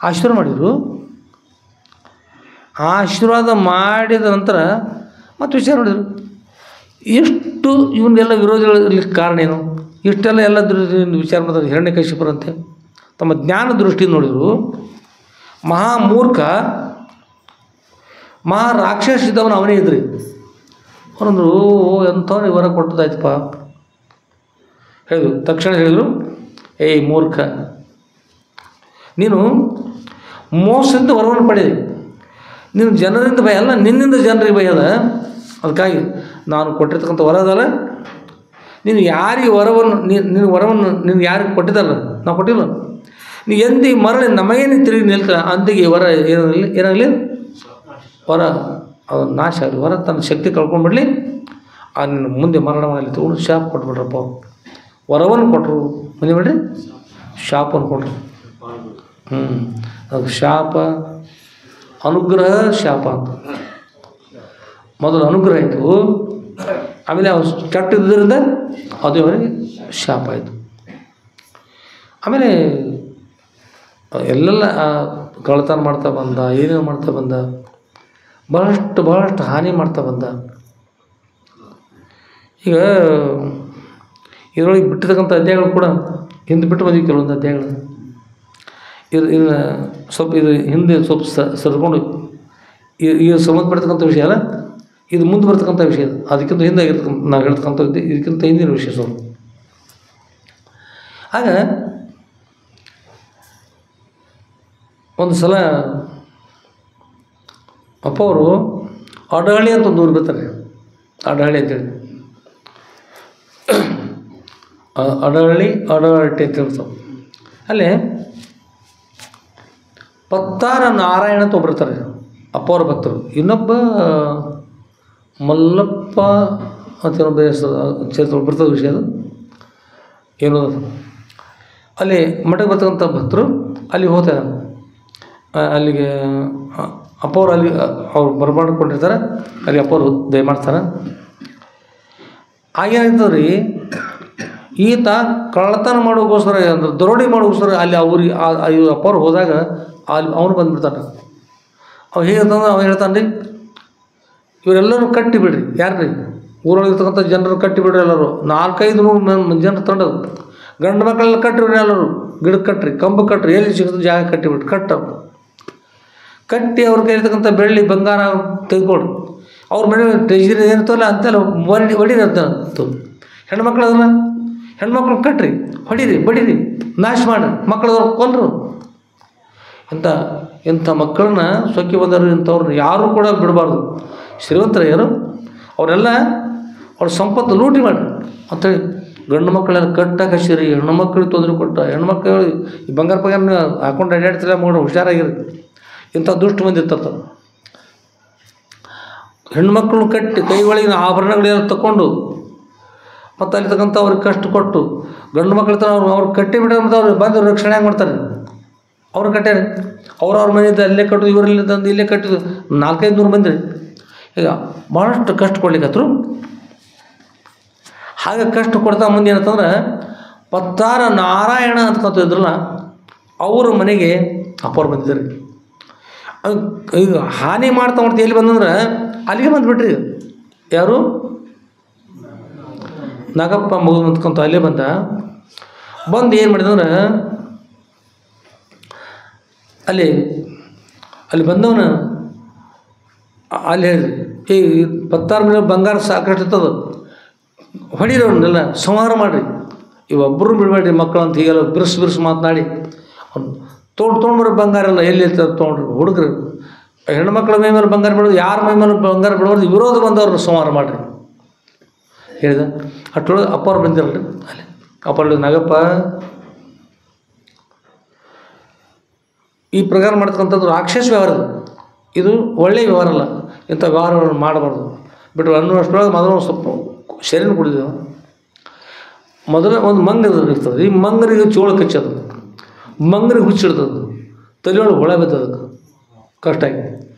ಆಶೀರ್ವಾದ ಮಾಡಿದರು. ಆಶೀರ್ವಾದ ಮಾಡಿದ ನಂತರ ಮತ್ತು ವಿಚಾರ ಮಾಡಿದರು, ಎಷ್ಟು ಇವನ್ನೆಲ್ಲ ವಿರೋಧಿಗಳಿಗೆ ಕಾರಣ ಏನು, ಇಷ್ಟೆಲ್ಲ ಎಲ್ಲ ವಿಚಾರ ಮಾಡಿದ್ರು. ಹಿರಣ್ಯಕಶಿಪರಂತೆ ತಮ್ಮ ಜ್ಞಾನ ದೃಷ್ಟಿಯಿಂದ ನೋಡಿದರು. ಮಹಾಮೂರ್ಖ ರಾಕ್ಷಸ ಇದ್ದವನು ಅವನೇ ಇದ್ರಿ. ಅವನಂದ್ರು ಎಂಥವನಿಗೆ ವರ ಕೊಟ್ಟದಾಯ್ತಪ್ಪ ಹೇಳಿದ್ರು. ತಕ್ಷಣ ಹೇಳಿದರು, ಏಯ್ ಮೂರ್ಖ, ನೀನು ಮೋಸದಿಂದ ವರವನ್ನು ಪಡೆದೆ, ನೀನು ಜನರಿಂದ ಭಯ ಅಲ್ಲ, ನಿನ್ನಿಂದ ಜನರಿಗೆ ಭಯ ಅದ. ಅದಕ್ಕಾಗಿ ನಾನು ಕೊಟ್ಟಿರ್ತಕ್ಕಂಥ ವರ ಅದಲ್ಲ, ನೀನು ಯಾರಿಗೆ ವರವನ್ನು ನೀನು ಯಾರಿಗೆ ಕೊಟ್ಟಿದ್ದಲ್ಲ, ನಾವು ಕೊಟ್ಟಿಲ್ಲ, ನೀ ಎಂದಿಗೆ ಮರಳಿ ನಮಗೆ ನೀನು ತಿರುಗಿ ನಿಲ್ತ ಅಂದಿಗೆ ವರ ಏನಾಗಲಿ ವರ ಅದು ನಾಶ ಆಗಲಿ, ವರ ತನ್ನ ಶಕ್ತಿ ಕಳ್ಕೊಂಡ್ಬಿಡ್ಲಿ, ಆ ನಿನ್ನ ಮುಂದೆ ಮರಣ ಮಾಡಲಿ ತಗೊಂಡು ಶಾಪ ಕೊಟ್ಬಿಟ್ರಪ್ಪ. ವರವನ್ನು ಕೊಟ್ಟರು, ಮನೆ ಬಿಡ್ರಿ ಶಾಪವನ್ನು ಕೊಟ್ಟರು. ಅದು ಶಾಪ, ಅನುಗ್ರಹ, ಶಾಪ ಅಂತ. ಮೊದಲು ಅನುಗ್ರಹ ಆಯಿತು, ಆಮೇಲೆ ಅವ್ರು ಕೆಟ್ಟಿದ್ದರಿಂದ ಅದು ಅವರಿಗೆ ಶಾಪ ಆಯಿತು. ಆಮೇಲೆ ಎಲ್ಲೆಲ್ಲ ಕಳ್ಳತನ ಮಾಡ್ತಾ ಬಂದ, ಏನೇನು ಮಾಡ್ತಾ ಬಂದ, ಭಾಳಷ್ಟು ಹಾನಿ ಮಾಡ್ತಾ ಬಂದ. ಈಗ ಇದರೊಳಗೆ ಬಿಟ್ಟಿರ್ತಕ್ಕಂಥ ಅಧ್ಯಾಯಗಳು ಕೂಡ ಹಿಂದೆ ಬಿಟ್ಟು ಬಂದಿವಿ ಕೆಲವೊಂದು ಅಧ್ಯಾಯಗಳು. ಸ್ವಲ್ಪ ಇದು ಹಿಂದೆ ಸ್ವಲ್ಪ ಸರ್ಕೊಂಡು ಈಗ ಸಂಬಂಧಪಡ್ತಕ್ಕಂಥ ವಿಷಯ ಅಲ್ಲ, ಇದು ಮುಂದೆ ಬರ್ತಕ್ಕಂಥ ವಿಷಯ, ಅದಕ್ಕಿಂತ ಹಿಂದೆ ಆಗಿರ್ತಕ್ಕಂಥ ನಾವು ಹೇಳ್ತಕ್ಕಂಥ ಇದಕ್ಕಿಂತ ಹಿಂದಿನ ವಿಷಯ ಸ್ವಲ್ಪ. ಆಗ ಒಂದು ಸಲ ಅಪ್ಪ ಅವರು ಅಡಹಳ್ಳಿ ಅಂತ ಒಂದು ಊರು ಬರ್ತಾರೆ, ಅಡಹಳ್ಳಿ ಅಂತೇಳಿ, ಅಡಹಟ್ಟಿ ಅಂತ ಹೇಳ್ತಾವೆ. ಅಲ್ಲಿ ಪತ್ತಾರ ನಾರಾಯಣ ಅಂತ ಒಬ್ಬರು ಇರ್ತಾರೆ, ಅಪ್ಪ ಅವ್ರ ಭಕ್ತರು. ಇನ್ನೊಬ್ಬ ಮಲ್ಲಪ್ಪ ಮತ್ತೇನೋ ಬೇರೆ ಚರಿತ್ರೆ ಬರ್ತದೆ ವಿಷಯ ಅದು ಏನೋ. ಅಲ್ಲಿ ಮಠಕ್ಕೆ ಬರ್ತಕ್ಕಂಥ ಭಕ್ತರು ಅಲ್ಲಿ ಹೋಗ್ತಾರೆ. ಅಲ್ಲಿಗೆ ಅಪ್ಪವ್ರು ಅಲ್ಲಿ ಅವ್ರು ಬರ್ಮಾಡ್ಕೊಂಡಿರ್ತಾರೆ. ಅಲ್ಲಿ ಅಪ್ಪವ್ರು ದಯ ಮಾಡ್ತಾರೆ. ಆಗೇನಾಗ್ತದೆ ರೀ, ಈತ ಕಳ್ಳತನ ಮಾಡೋಕ್ಕೋಸ್ಕರ ಅಂದ್ರೆ ದರೋಡಿ ಮಾಡೋಕ್ಕೋಸ್ಕರ ಅಲ್ಲಿ ಅವ್ರಿಗೆ ಅಪ್ಪವ್ರು ಹೋದಾಗ ಅಲ್ಲಿ ಅವನು ಬಂದುಬಿಡ್ತಾನೆ. ಅವು ಹೇಗಿರ್ತಂದ್ರೆ ಅವ ಹೇಳ್ತಾನೆ ರೀ, ಇವರೆಲ್ಲರೂ ಕಟ್ಟಿ ಬಿಡ್ರಿ. ಯಾರು ರೀ ಊರೊಳಗಿರ್ತಕ್ಕಂಥ ಜನರು ಕಟ್ಟಿ ಬಿಡ್ರಿ. ಎಲ್ಲರೂ 400-500 ಜನರು ತಂಡದು. ಗಂಡು ಮಕ್ಕಳೆಲ್ಲ ಕಟ್ಟಿರಿ, ಎಲ್ಲರೂ ಗಿಡಕ್ಕೆ ಕಟ್ಟಿರಿ, ಕಂಬ ಕಟ್ಟಿರಿ, ಎಲ್ಲಿ ಸಿಗುತ್ತೆ ಜಾಗ ಕಟ್ಟಿಬಿಟ್ರಿ. ಕಟ್ಟಿ ಅವ್ರ ಕೈರ್ತಕ್ಕಂಥ ಬೆಳ್ಳಿ ಬಂಗಾರ ತೆಗೆದುಕೊಡ್ರಿ. ಅವ್ರ ಮನೆ ಟ್ರೆಜರಿ ಏನಿರ್ತಲ್ಲ ಅಂತೆಲ್ಲ ಹೊಡೀರಿ ಅಂತ. ಹೆಣ್ಮಕ್ಳು ಅದನ್ನ ಹೆಣ್ಮಕ್ಳು ಕಟ್ರಿ, ಹೊಡೀರಿ, ಬಡೀರಿ, ನಾಶ ಮಾಡಿರಿ, ಮಕ್ಕಳದವ್ರು ಕೊಲ್ಲರು. ಇಂಥ ಮಕ್ಕಳನ್ನ ಸೊಕ್ಕಿ ಬಂದವರು ಇಂಥವ್ರನ್ನ ಯಾರೂ ಕೂಡ ಬಿಡಬಾರ್ದು. ಶ್ರೀಮಂತರ ಯಾರು ಅವರೆಲ್ಲ ಅವ್ರ ಸಂಪತ್ತು ಲೂಟಿ ಮಾಡಿ ಅಂಥೇಳಿ ಗಂಡು ಮಕ್ಕಳೆಲ್ಲ ಕಟ್ಟಾಗಿ ಹಚ್ಚಿರಿ. ಹೆಣ್ಣು ಮಕ್ಕಳಿಗೆ ತೊಂದರೆ ಕೊಟ್ಟ. ಹೆಣ್ಮಕ್ಳು ಈ ಬಂಗಾರ ಪಗಾರನ ಹಾಕೊಂಡು ಅಡ್ಡಾಡ್ತಿಲ್ಲ ಮಾಡಿ ಹುಷಾರಾಗಿರಿ. ಇಂಥ ದುಷ್ಟ ಮಂದಿ ಇರ್ತಾರೆ. ಹೆಣ್ಮಕ್ಳು ಕಟ್ಟಿ ಕೈ ಒಳಗಿನ ಆಭರಣಗಳೆಲ್ಲ ತಗೊಂಡು ಮತ್ತು ಅಲ್ಲಿ ತಕ್ಕಂಥ ಅವ್ರಿಗೆ ಕಷ್ಟ ಕೊಟ್ಟು ಗಂಡು ಮಕ್ಕಳ ಅವ್ರು ಕಟ್ಟಿ ಬಿಡೋ ಮತ್ತು ಅವ್ರು ಬಂದು ರಕ್ಷಣೆ ಹೆಂಗೆ ಮಾಡ್ತಾರೆ. ಅವ್ರು ಕಟ್ಟ್ಯಾರ. ಅವ್ರವ್ರ ಮನೆಯಿಂದ ಅಲ್ಲೇ ಕಟ್ಟೋದು, ಇವರಲ್ಲಿ ತಂದು ಇಲ್ಲೇ ಕಟ್ಟಿದ್ದು 400-500 ಮಂದಿ. ಈಗ ಭಾಳಷ್ಟು ಕಷ್ಟ ಕೊಡ್ಲಿಕ್ಕತ್ರು. ಹಾಗೆ ಕಷ್ಟ ಕೊಡ್ತಾ ಮುಂದೆ ಏನಂತಂದ್ರೆ ಪತ್ತಾರ ನಾರಾಯಣ ಅಂತಕ್ಕಂಥ ಇದ್ರಲ್ಲ ಅವ್ರ ಮನೆಗೆ ಅಪ್ಪವ್ರು ಬಂದಿದ್ದಾರೆ. ಈಗ ಹಾನಿ ಮಾಡ್ತಾ ಎಲ್ಲಿ ಬಂದಂದ್ರೆ ಅಲ್ಲಿಗೆ ಬಂದುಬಿಟ್ರಿ. ಯಾರು ನಾಗಪ್ಪ ಮಗು ಅಂತಕ್ಕಂಥ ಅಲ್ಲೇ ಬಂದು ಏನು ಮಾಡಿದಂದ್ರೆ ಅಲ್ಲಿ ಬಂದವನ ಅಲ್ಲಿ ಹೇಳಿದ್ರಿ, ಈ 16 ಮನೆ ಬಂಗಾರ ಸಾಕಷ್ಟು ಇರ್ತದೆ, ಹೊಡೀರಿ ಅವ್ರನ್ನೆಲ್ಲ ಸಂಹಾರ ಮಾಡಿರಿ, ಇವೊಬ್ಬರು ಬಿಡಬೇಡ್ರಿ ಮಕ್ಕಳು ಅಂತ ಹೀಗೆಲ್ಲ ಬಿರ್ಸು ಮಾತನಾಡಿ ಅವ್ನು ತೊಗೊಂಡ್ಬರೋ ಬಂಗಾರ ಎಲ್ಲ ಎಲ್ಲಿ ಇರ್ತಾರೆ ತೊಗೊಂಡ್ರಿ. ಹುಡುಗರು ಹೆಣ್ಮಕ್ಳ ಮೈ ಮೇಲೆ ಬಂಗಾರ ಬಿಡೋದು, ಯಾರ ಮೈ ಮೇಲೆ ಬಂಗಾರ ಬಿಡೋದು, ವಿರೋಧ ಬಂದವ್ರನ್ನ ಸಂಹಾರ ಮಾಡಿರಿ ಹೇಳಿದ. ಅಷ್ಟೊಳಗೆ ಅಪ್ಪವ್ರು ಬಂದಿರಲ್ರಿ. ಅಲ್ಲಿ ಅಪ್ಪರು ನಾಗಪ್ಪ ಈ ಪ್ರಕಾರ ಮಾಡ್ತಕ್ಕಂಥದ್ದು ರಾಕ್ಷಸ ವ್ಯವಹಾರ. ಇದು ಒಳ್ಳೆಯ ವ್ಯವಹಾರ ಅಲ್ಲ. ಇಂಥ ವ್ಯವಹಾರಗಳನ್ನು ಮಾಡಬಾರ್ದು ಬಿಟ್ಟರು ಅನ್ನುವಷ್ಟರೊಳಗೆ ಮೊದಲು ಸ್ವಲ್ಪ ಶರೀರ ಕುಡಿದೆವು. ಮೊದಲ ಒಂದು ಮಂಗರು ಇರ್ತದೆ. ಈ ಮಂಗರಿಗೆ ಚೋಳ ಕಚ್ಚೋದು, ಮಂಗರಿಗೆ ಹುಚ್ಚಿಡ್ತದೆ, ತಲೆಯೊಳಗೆ ಹೊಳೆ ಬಿದ್ದದಕ್ಕೆ ಕಷ್ಟ ಆಗಿ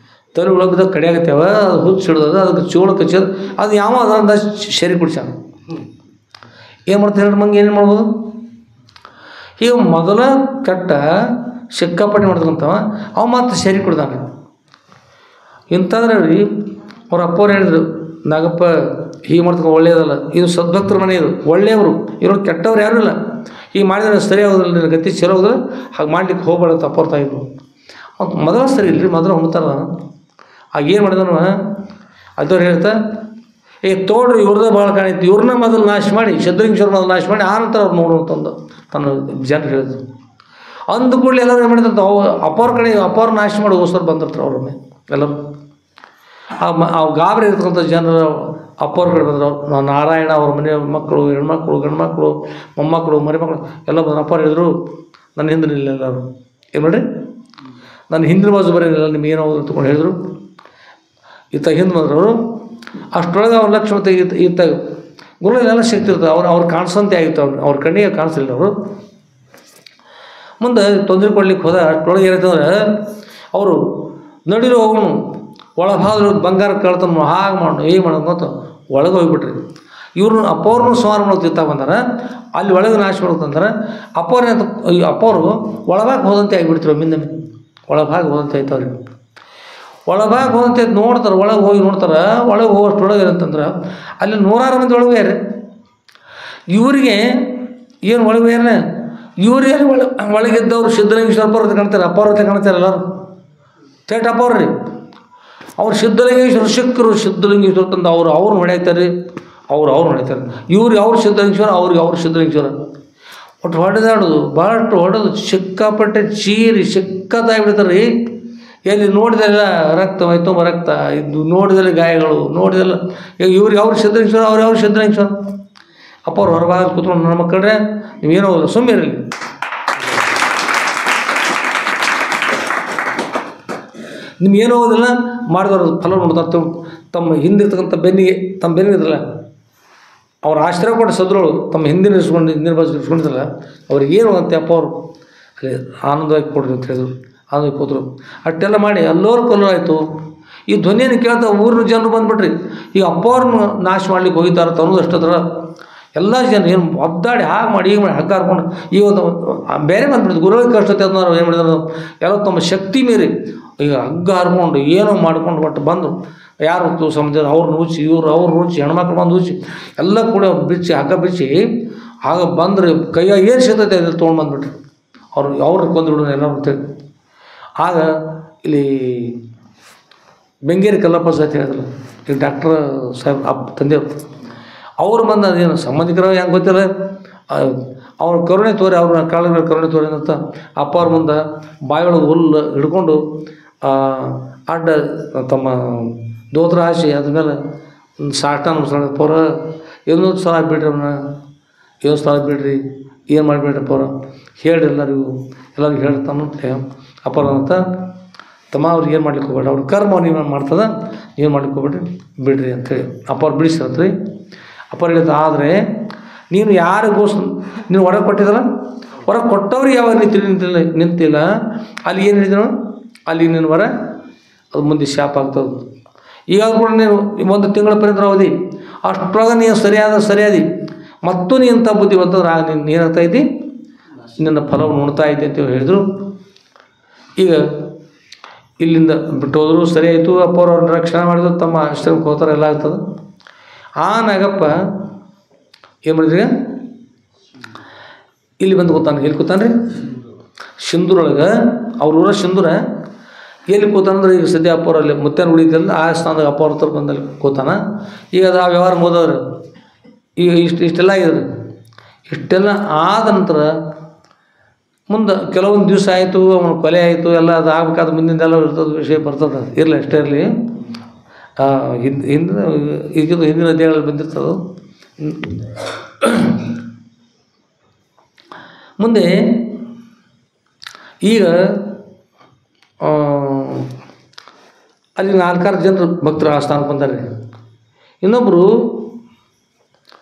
ತಲೆ ಒಳಗೆ ಬಿದ್ದಾಗ ಕಡಿಯಾಗತ್ತೇವ, ಅದು ಹುಚ್ಚಿಡ್ದದು, ಅದಕ್ಕೆ ಚೋಳ ಕಚ್ಚೋದು. ಅದು ಯಾವ ಅದರಿಂದ ಶರೀರ ಕುಡಿಸ್ಯಾನ. ಏನು ಮಾಡ್ತಾರೆ ಹೇಳಿ ಮಂಗ ಏನೇನು ಮಾಡ್ಬೋದು. ಈಗ ಮೊದಲ ಕೆಟ್ಟ ಸಿಕ್ಕಾಪಟ್ಟೆ ಮಾಡ್ತಕ್ಕಂಥವ ಅವ ಮತ್ತು ಶರೀರ ಕುಡ್ದಾನೆ. ಇಂಥದ್ರೆ ರೀ ಅವ್ರ ಅಪ್ಪವ್ರು ಹೇಳಿದ್ರು, ನಾಗಪ್ಪ ಹೀಗೆ ಮಾಡ್ತಕ್ಕ ಒಳ್ಳೆಯದಲ್ಲ, ಇದು ಸದ್ಭಕ್ತರ ಮನೆ, ಇದು ಒಳ್ಳೆಯವರು, ಇರೋರು ಕೆಟ್ಟವ್ರು ಯಾರೂ ಇಲ್ಲ, ಹೀಗೆ ಮಾಡಿದ್ರೆ ಸರಿ ಆಗೋದಿಲ್ಲ, ನಿನ್ನ ಗತಿ ಚಲೋ ಹೋದ್ರೆ ಹಾಗೆ ಮಾಡ್ಲಿಕ್ಕೆ ಹೋಗ್ಬೇಡಂತ ಅಪ್ಪವ್ರ ತಾಯಿದ್ರು. ಅವ್ರು ಮೊದಲ ಸರಿ ಇಲ್ಲರಿ, ಮೊದಲು ಹೊಣ್ತಾರ. ಆಗ ಏನು ಮಾಡಿದನು ಅದವ್ರು ಹೇಳ್ತಾ, ತೋಡ್ರಿ ಇವ್ರದ್ದೇ ಭಾಳ ಕಾಣಿತ್ತು, ಇವ್ರನ್ನ ಮೊದಲು ನಾಶ ಮಾಡಿ, ಸಿದ್ಧಲಿಂಗೇಶ್ವರ ಮೊದಲು ನಾಶ ಮಾಡಿ ಆನಂತರ ಅವ್ರು ನೋಡುವಂತಂದು ತನ್ನ ಜನರು ಹೇಳಿದ್ರು. ಅಂದು ಕೂಡಲೇ ಎಲ್ಲರೂ ಏನು ಮಾಡಿದಂತ ಅಪ್ಪವ್ರ ಕಡೆ ಅಪ್ಪವ್ರ ನಾಶ ಮಾಡಿ ಹೋಗೋಸ್ಕರ ಬಂದಿರ್ತಾರೆ ಅವ್ರನ್ನೇ ಎಲ್ಲರೂ. ಆ ಗಾಬರಿ ಇರ್ತಕ್ಕಂಥ ಜನರು ಅಪ್ಪವ್ರ ಕಡೆ ಬಂದರು. ನಾರಾಯಣ ಅವ್ರ ಮನೆ ಮಕ್ಕಳು, ಹೆಣ್ಮಕ್ಳು, ಗಂಡ್ಮಕ್ಳು, ಮೊಮ್ಮಕ್ಕಳು, ಮರಿಮಕ್ಕಳು ಎಲ್ಲ ಬಂದರು. ಅಪ್ಪವ್ರು ಹೇಳಿದ್ರು, ನನ್ನ ಹಿಂದೆ ನಿಲ್ಲ ಎಲ್ಲರೂ. ಏನು ಮಾಡಿರಿ, ನನ್ನ ಹಿಂದಿನ ಬಾಜು ಬರೀನಿಲ್ಲ, ನಿಮ್ಗೆ ಏನೋ ಅಂತಕೊಂಡು ಹೇಳಿದ್ರು. ಈತ ಹಿಂದೆ ಬಂದರು ಅವರು. ಅಷ್ಟರೊಳಗೆ ಅವ್ರ ಲಕ್ಷ್ಮ ಈತ ಗುರುಗಳೆಲ್ಲ ಶಕ್ತಿ ಇರ್ತದೆ. ಅವ್ರು ಕಾಣಿಸಂತೆ ಆಗಿತ್ತು. ಅವ್ರ ಕಣ್ಣಿಗೆ ಕಾಣಿಸಲಿಲ್ಲ. ಅವರು ಮುಂದೆ ತೊಂದರೆ ಕೊಡ್ಲಿಕ್ಕೆ ಹೋದ. ಅಷ್ಟರೊಳಗೆ ಏನಾಯ್ತಂದ್ರೆ ಅವರು ನಡಿರೋ ಹೋಗೋನು ಒಳಭಾಗ ಬಂಗಾರ ಕಳ್ತನ ಹಾಗೆ ಮಾಡೋಣ ಏನು ಮಾಡೋದು ಗೊತ್ತು ಒಳಗೆ ಹೋಗ್ಬಿಟ್ರಿ. ಇವ್ರನ್ನ ಅಪ್ಪವ್ರನ್ನೂ ಸಂಹಾರ ಮಾಡೋದು ತಿಂತ ಬಂದಾರ. ಅಲ್ಲಿ ಒಳಗೆ ನಾಶ ಮಾಡೋದಂದ್ರೆ ಅಪ್ಪವರು ಒಳಭಾಗ ಹೋದಂತೆ ಆಗಿಬಿಡ್ತಿರೋ ಮಿಂದ ಒಳಭಾಗ ಹೋದಂತೆ ಆಯ್ತವ್ರಿಗೆ. ಒಳಭಾಗ ಹೋದಂತೆ ನೋಡ್ತಾರೆ, ಒಳಗೆ ಹೋಗಿ ನೋಡ್ತಾರೆ. ಒಳಗೆ ಹೋಗೋಷ್ಟೊಳಗೆ ಏನಂತಂದ್ರೆ ಅಲ್ಲಿ 100 ಮಂದಿ ಒಳಗೆ ಯಾರು ಇವರಿಗೆ ಏನು ಒಳಗೆ ಯಾರೇ ಇವ್ರಿಗೆ ಒಳಗಿದ್ದವ್ರು ಸಿದ್ಧಲಿಂಗೇಶ್ವರ ಅಪ್ಪವ್ರತೆ ಕಾಣ್ತಾರೆ. ಅಪ್ಪವ್ರತೆ ಕಾಣ್ತಾರೆ ಎಲ್ಲರೂ ಥೇಟ್ ಅಪ್ಪವ್ರಿ. ಅವ್ರು ಸಿದ್ಧಲಿಂಗೇಶ್ವರ ಸಿಕ್ಕರು, ಸಿದ್ಧಲಿಂಗೇಶ್ವರ ತಂದು ಅವ್ರು ಹೊಡೆಯುತ್ತಾರೆ, ಅವ್ರು ಹೊಡಿತಾರೆ. ಇವ್ರಿಗೆ ಅವ್ರು ಸಿದ್ಧಲಿಂಗೇಶ್ವರ, ಅವ್ರು ಸಿದ್ಧಲಿಂಗೇಶ್ವರ. ಒಟ್ಟು ಹೊಡೆದಾಡೋದು ಭಾಳಷ್ಟು ಹೊಡೆದು ಸಿಕ್ಕಾಪಟ್ಟೆ ಚೀರಿ ಸಿಕ್ಕತ್ತಾಗಿಬಿಡ್ತಾರೆ ರೀ. ಎಲ್ಲಿ ನೋಡಿದೆಲ್ಲ ರಕ್ತ ಮೈತುಂಬ ರಕ್ತ, ಇದು ನೋಡಿದಲ್ಲಿ ಗಾಯಗಳು, ನೋಡಿದೆಲ್ಲ ಇವ್ರಿಗೆ ಅವ್ರು ಸಿದ್ಧಲಿಂಗೇಶ್ವರ, ಅವ್ರು ಸಿದ್ಧಲಿಂಗೇಶ್ವರ. ಅಪ್ಪವ್ರು ಹೊರಭಾಗ ಕೂತ್ಕೊಂಡು ನನ್ನ ಮಕ್ಕಳ್ರೆ ನೀವೇನೋ ಸುಮ್ಮಿರಲಿ, ನಿಮ್ಗೇನು ಹೋಗೋದಿಲ್ಲ ಮಾಡಿದವರು ಫಲ ನೋಡ್ತಾರೆ. ತಮ್ಮ ಹಿಂದಿರ್ತಕ್ಕಂಥ ಬೆನ್ನಿಗೆ ಇದ್ರಲ್ಲ ಅವ್ರ ಆಶ್ರಯ ಕೊಟ್ಟು ಸದ್ರಳು ತಮ್ಮ ಹಿಂದಿನ ಬಾಜು ಇಸ್ಕೊಂಡಿದ್ರಲ್ಲ ಅವ್ರಿಗೆ ಏನು ಅಂತ ಅಪ್ಪ ಅವರು ಅಲ್ಲಿ ಆನಂದವಾಗಿ ಕೊಡ್ರಿ ಅಂತ ಹೇಳಿದ್ರು. ಆನಂದವಾಗಿ ಕೂತರು. ಅಷ್ಟೆಲ್ಲ ಮಾಡಿ ಎಲ್ಲರೂ ಕೊಲ್ಲರಾಯಿತು. ಈ ಧ್ವನಿಯನ್ನು ಕೇಳ್ತಾ ಊರಿನ ಜನರು ಬಂದುಬಿಟ್ರಿ. ಈಗ ಅಪ್ಪ ಅವ್ರನ್ನ ನಾಶ ಮಾಡ್ಲಿಕ್ಕೆ ಹೋಗಿದ್ದಾರೆ ತನ್ನೋದು ಅಷ್ಟದ್ರ ಎಲ್ಲ ಜನ ಏನು ಒದ್ದಾಡಿ ಹಾಗೆ ಮಾಡಿ ಈಗ ಮಾಡಿ ಹಗ್ಗ ಹಾರ್ಕೊಂಡು ಈ ಒಂದು ಬೇರೆ ಬಂದ್ಬಿಡ್ತು. ಗುರುಗಳಿಗೆ ಕಷ್ಟ ನಾವು ಏನು ಮಾಡಿದ್ರು ಎಲ್ಲ ತಮ್ಮ ಶಕ್ತಿ ಮೀರಿ ಈಗ ಹಗ್ಗ ಹಾರ್ಕೊಂಡು ಏನೋ ಮಾಡ್ಕೊಂಡು ಒಟ್ಟು ಬಂದು ಯಾರು ಸಮುದ್ರ ಅವ್ರನ್ನ ಉಚ್ಚಿ ಇವ್ರು ಅವ್ರನ್ನ ಉಚ್ಚಿ ಹೆಣ್ಮಕ್ಳು ಬಂದು ಉಚ್ಚಿ ಎಲ್ಲ ಕೂಡ ಬಿಚ್ಚಿ ಹಗ್ಗ ಬಿಚ್ಚಿ ಆಗ ಬಂದ್ರೆ ಕೈಯಾಗ ಏನು ಸಿಗ್ತೈತೆ ಅದ್ರಲ್ಲಿ ತೊಗೊಂಡು ಬಂದುಬಿಟ್ರಿ. ಅವ್ರನ್ನ ಕೊಂದುಬಿಡೋಣ ಎಲ್ಲರೂ ಅಂತೇಳಿ. ಆಗ ಇಲ್ಲಿ ಬೆಂಗೇರಿ ಕಲ್ಲಪ್ಪ ಸತಿ ಹೇಳಿದ್ರು, ಈಗ ಡಾಕ್ಟ್ರ್ ಸಾಹೇಬ್ ತಂದೆಯವರು ಅವ್ರು ಬಂದು ಅದೇನು ಸಂಬಂಧಿಕರ ಹೆಂಗೆ ಗೊತ್ತಿಲ್ಲ ಅವ್ರ ಕರುಣೆ ತೋರಿ ಅವ್ರನ್ನ ಕಾಳಿನ ಕರುಣೆ ತೋರಿ ಅಂತ ಅಪ್ಪ ಅವ್ರ ಮುಂದೆ ಬಾಯೊಳಗೆ ಹುಲ್ಲು ಹಿಡ್ಕೊಂಡು ಅಡ್ಡ ತಮ್ಮ ದೋತ್ರ ಹಾಸಿ ಅದ್ಮೇಲೆ ಸಾಟ ನಮಸ್ಕಾರ ಪೌರ ಇನ್ನೊಂದು ಸಲ ಬಿಡ್ರಿ ಅವನ್ನ ಇನ್ನೊಂದು ಸಲ ಬಿಡ್ರಿ ಏನು ಮಾಡಿಬಿಡ್ರಪ್ಪ ಅವ್ರ ಹೇಳಿ ಎಲ್ಲರಿಗೂ ಹೇಳ್ತಾನಂತೆ ಅಪ್ಪರ ಅಂತ ತಮ್ಮ ಅವ್ರಿಗೆ ಏನು ಮಾಡ್ಲಿಕ್ಕೆ ಹೋಗ್ಬೇಡ ಅವ್ರ ಕರ್ಮ ನೀವು ಮಾಡ್ತದ ಏನು ಮಾಡ್ಲಿಕ್ಕೆ ಹೋಗ್ಬೇಡ್ರಿ ಬಿಡ್ರಿ ಅಂಥೇಳಿ ಅಪ್ಪ ಅವ್ರು ಬಿಡಿಸಿರತ್ರಿ. ಅಪ್ಪ ಹೇಳಿದ ಆದರೆ ನೀನು ಯಾರಿಗೋಸ್ಕರ ನೀನು ಹೊರಗೆ ಕೊಟ್ಟಿದ್ದಲ್ಲ ಹೊರಗೆ ಕೊಟ್ಟವ್ರಿಗೆ ಯಾವಾಗ ನಿಂತಿಲ್ಲ ಅಲ್ಲಿ ಏನು ಹೇಳಿದ್ರು ಅಲ್ಲಿ ನೀನು ಹೊರ ಅದು ಮುಂದೆ ಶಾಪ್ ಆಗ್ತದೆ. ಈಗ ಕೂಡ ನೀನು ಒಂದು ತಿಂಗಳ ಪರ್ಯಂತ ಅವಧಿ ಅಷ್ಟರೊಳಗೆ ನೀನು ಸರಿಯಾದಿ ಮತ್ತು ನೀನು ಇಂಥ ಬುದ್ಧಿವಂತಂದ್ರೆ ಆಗ ನೀನು ಏನಾಗ್ತಾ ಇದ್ದಿ ನಿನ್ನ ಫಲವನ್ನು ಉಣ್ತಾ ಇದ್ದೆ ಅಂತ ಹೇಳಿದರು. ಈಗ ಇಲ್ಲಿಂದ ಬಿಟ್ಟು ಹೋದ್ರು ಸರಿ ಆಯಿತು. ಅಪ್ಪ ಅವ್ರನ್ನ ರಕ್ಷಣೆ ಮಾಡಿದ್ರು. ತಮ್ಮ ಆಶ್ರಮಕ್ಕೆ ಹೋಗ್ತಾರೆ ಎಲ್ಲ ಆಗ್ತದೆ. ಆ ನಾಗಪ್ಪ ಏನು ಮಾಡಿದ್ರಿ ಇಲ್ಲಿ ಬಂದು ಕೂತಾನೆ. ಎಲ್ಲಿ ಕೂತಾನೆ ರೀ ಸಿಂಧೂರೊಳಗೆ ಅವ್ರ ಊರ ಸಿಂಧೂರ. ಎಲ್ಲಿ ಕೂತಾನಂದ್ರೆ ಈಗ ಸದ್ಯ ಅಪ್ಪ ಅವರಲ್ಲಿ ಮುತ್ತೇನ ಉಳಿದಿಲ್ಲ ಆ ಸ್ಥಾನದಾಗ ಅಪ್ಪ ಅವ್ರ ತರ ಬಂದಲ್ಲಿ ಕೂತಾನ. ಈಗ ಅದು ಆ ವ್ಯವಹಾರ ಹೋದವ್ರು ಈಗ ಇಷ್ಟೆಲ್ಲ ಆಗಿದ್ರು. ಇಷ್ಟೆಲ್ಲ ಆದ ನಂತರ ಮುಂದೆ ಕೆಲವೊಂದು ದಿವಸ ಆಯಿತು, ಅವನ ಕೊಲೆ ಆಯಿತು, ಎಲ್ಲ ಅದು ಆಗ್ಬೇಕಾದ ಮುಂದಿಂದೆಲ್ಲ ಇರ್ತದೆ ವಿಷಯ ಬರ್ತದೆ. ಇರಲಿ ಅಷ್ಟೇ ಇರಲಿ. ಹಿಂದಿನ ಅಧ್ಯಾಯಗಳಲ್ಲಿ ಬಂದಿರ್ತದೆ. ಮುಂದೆ ಈಗ ಅಲ್ಲಿ 4-6 ಜನರು ಭಕ್ತರು ಆ ಸ್ಥಾನಕ್ಕೆ ಬಂದಾರೆ. ಇನ್ನೊಬ್ಬರು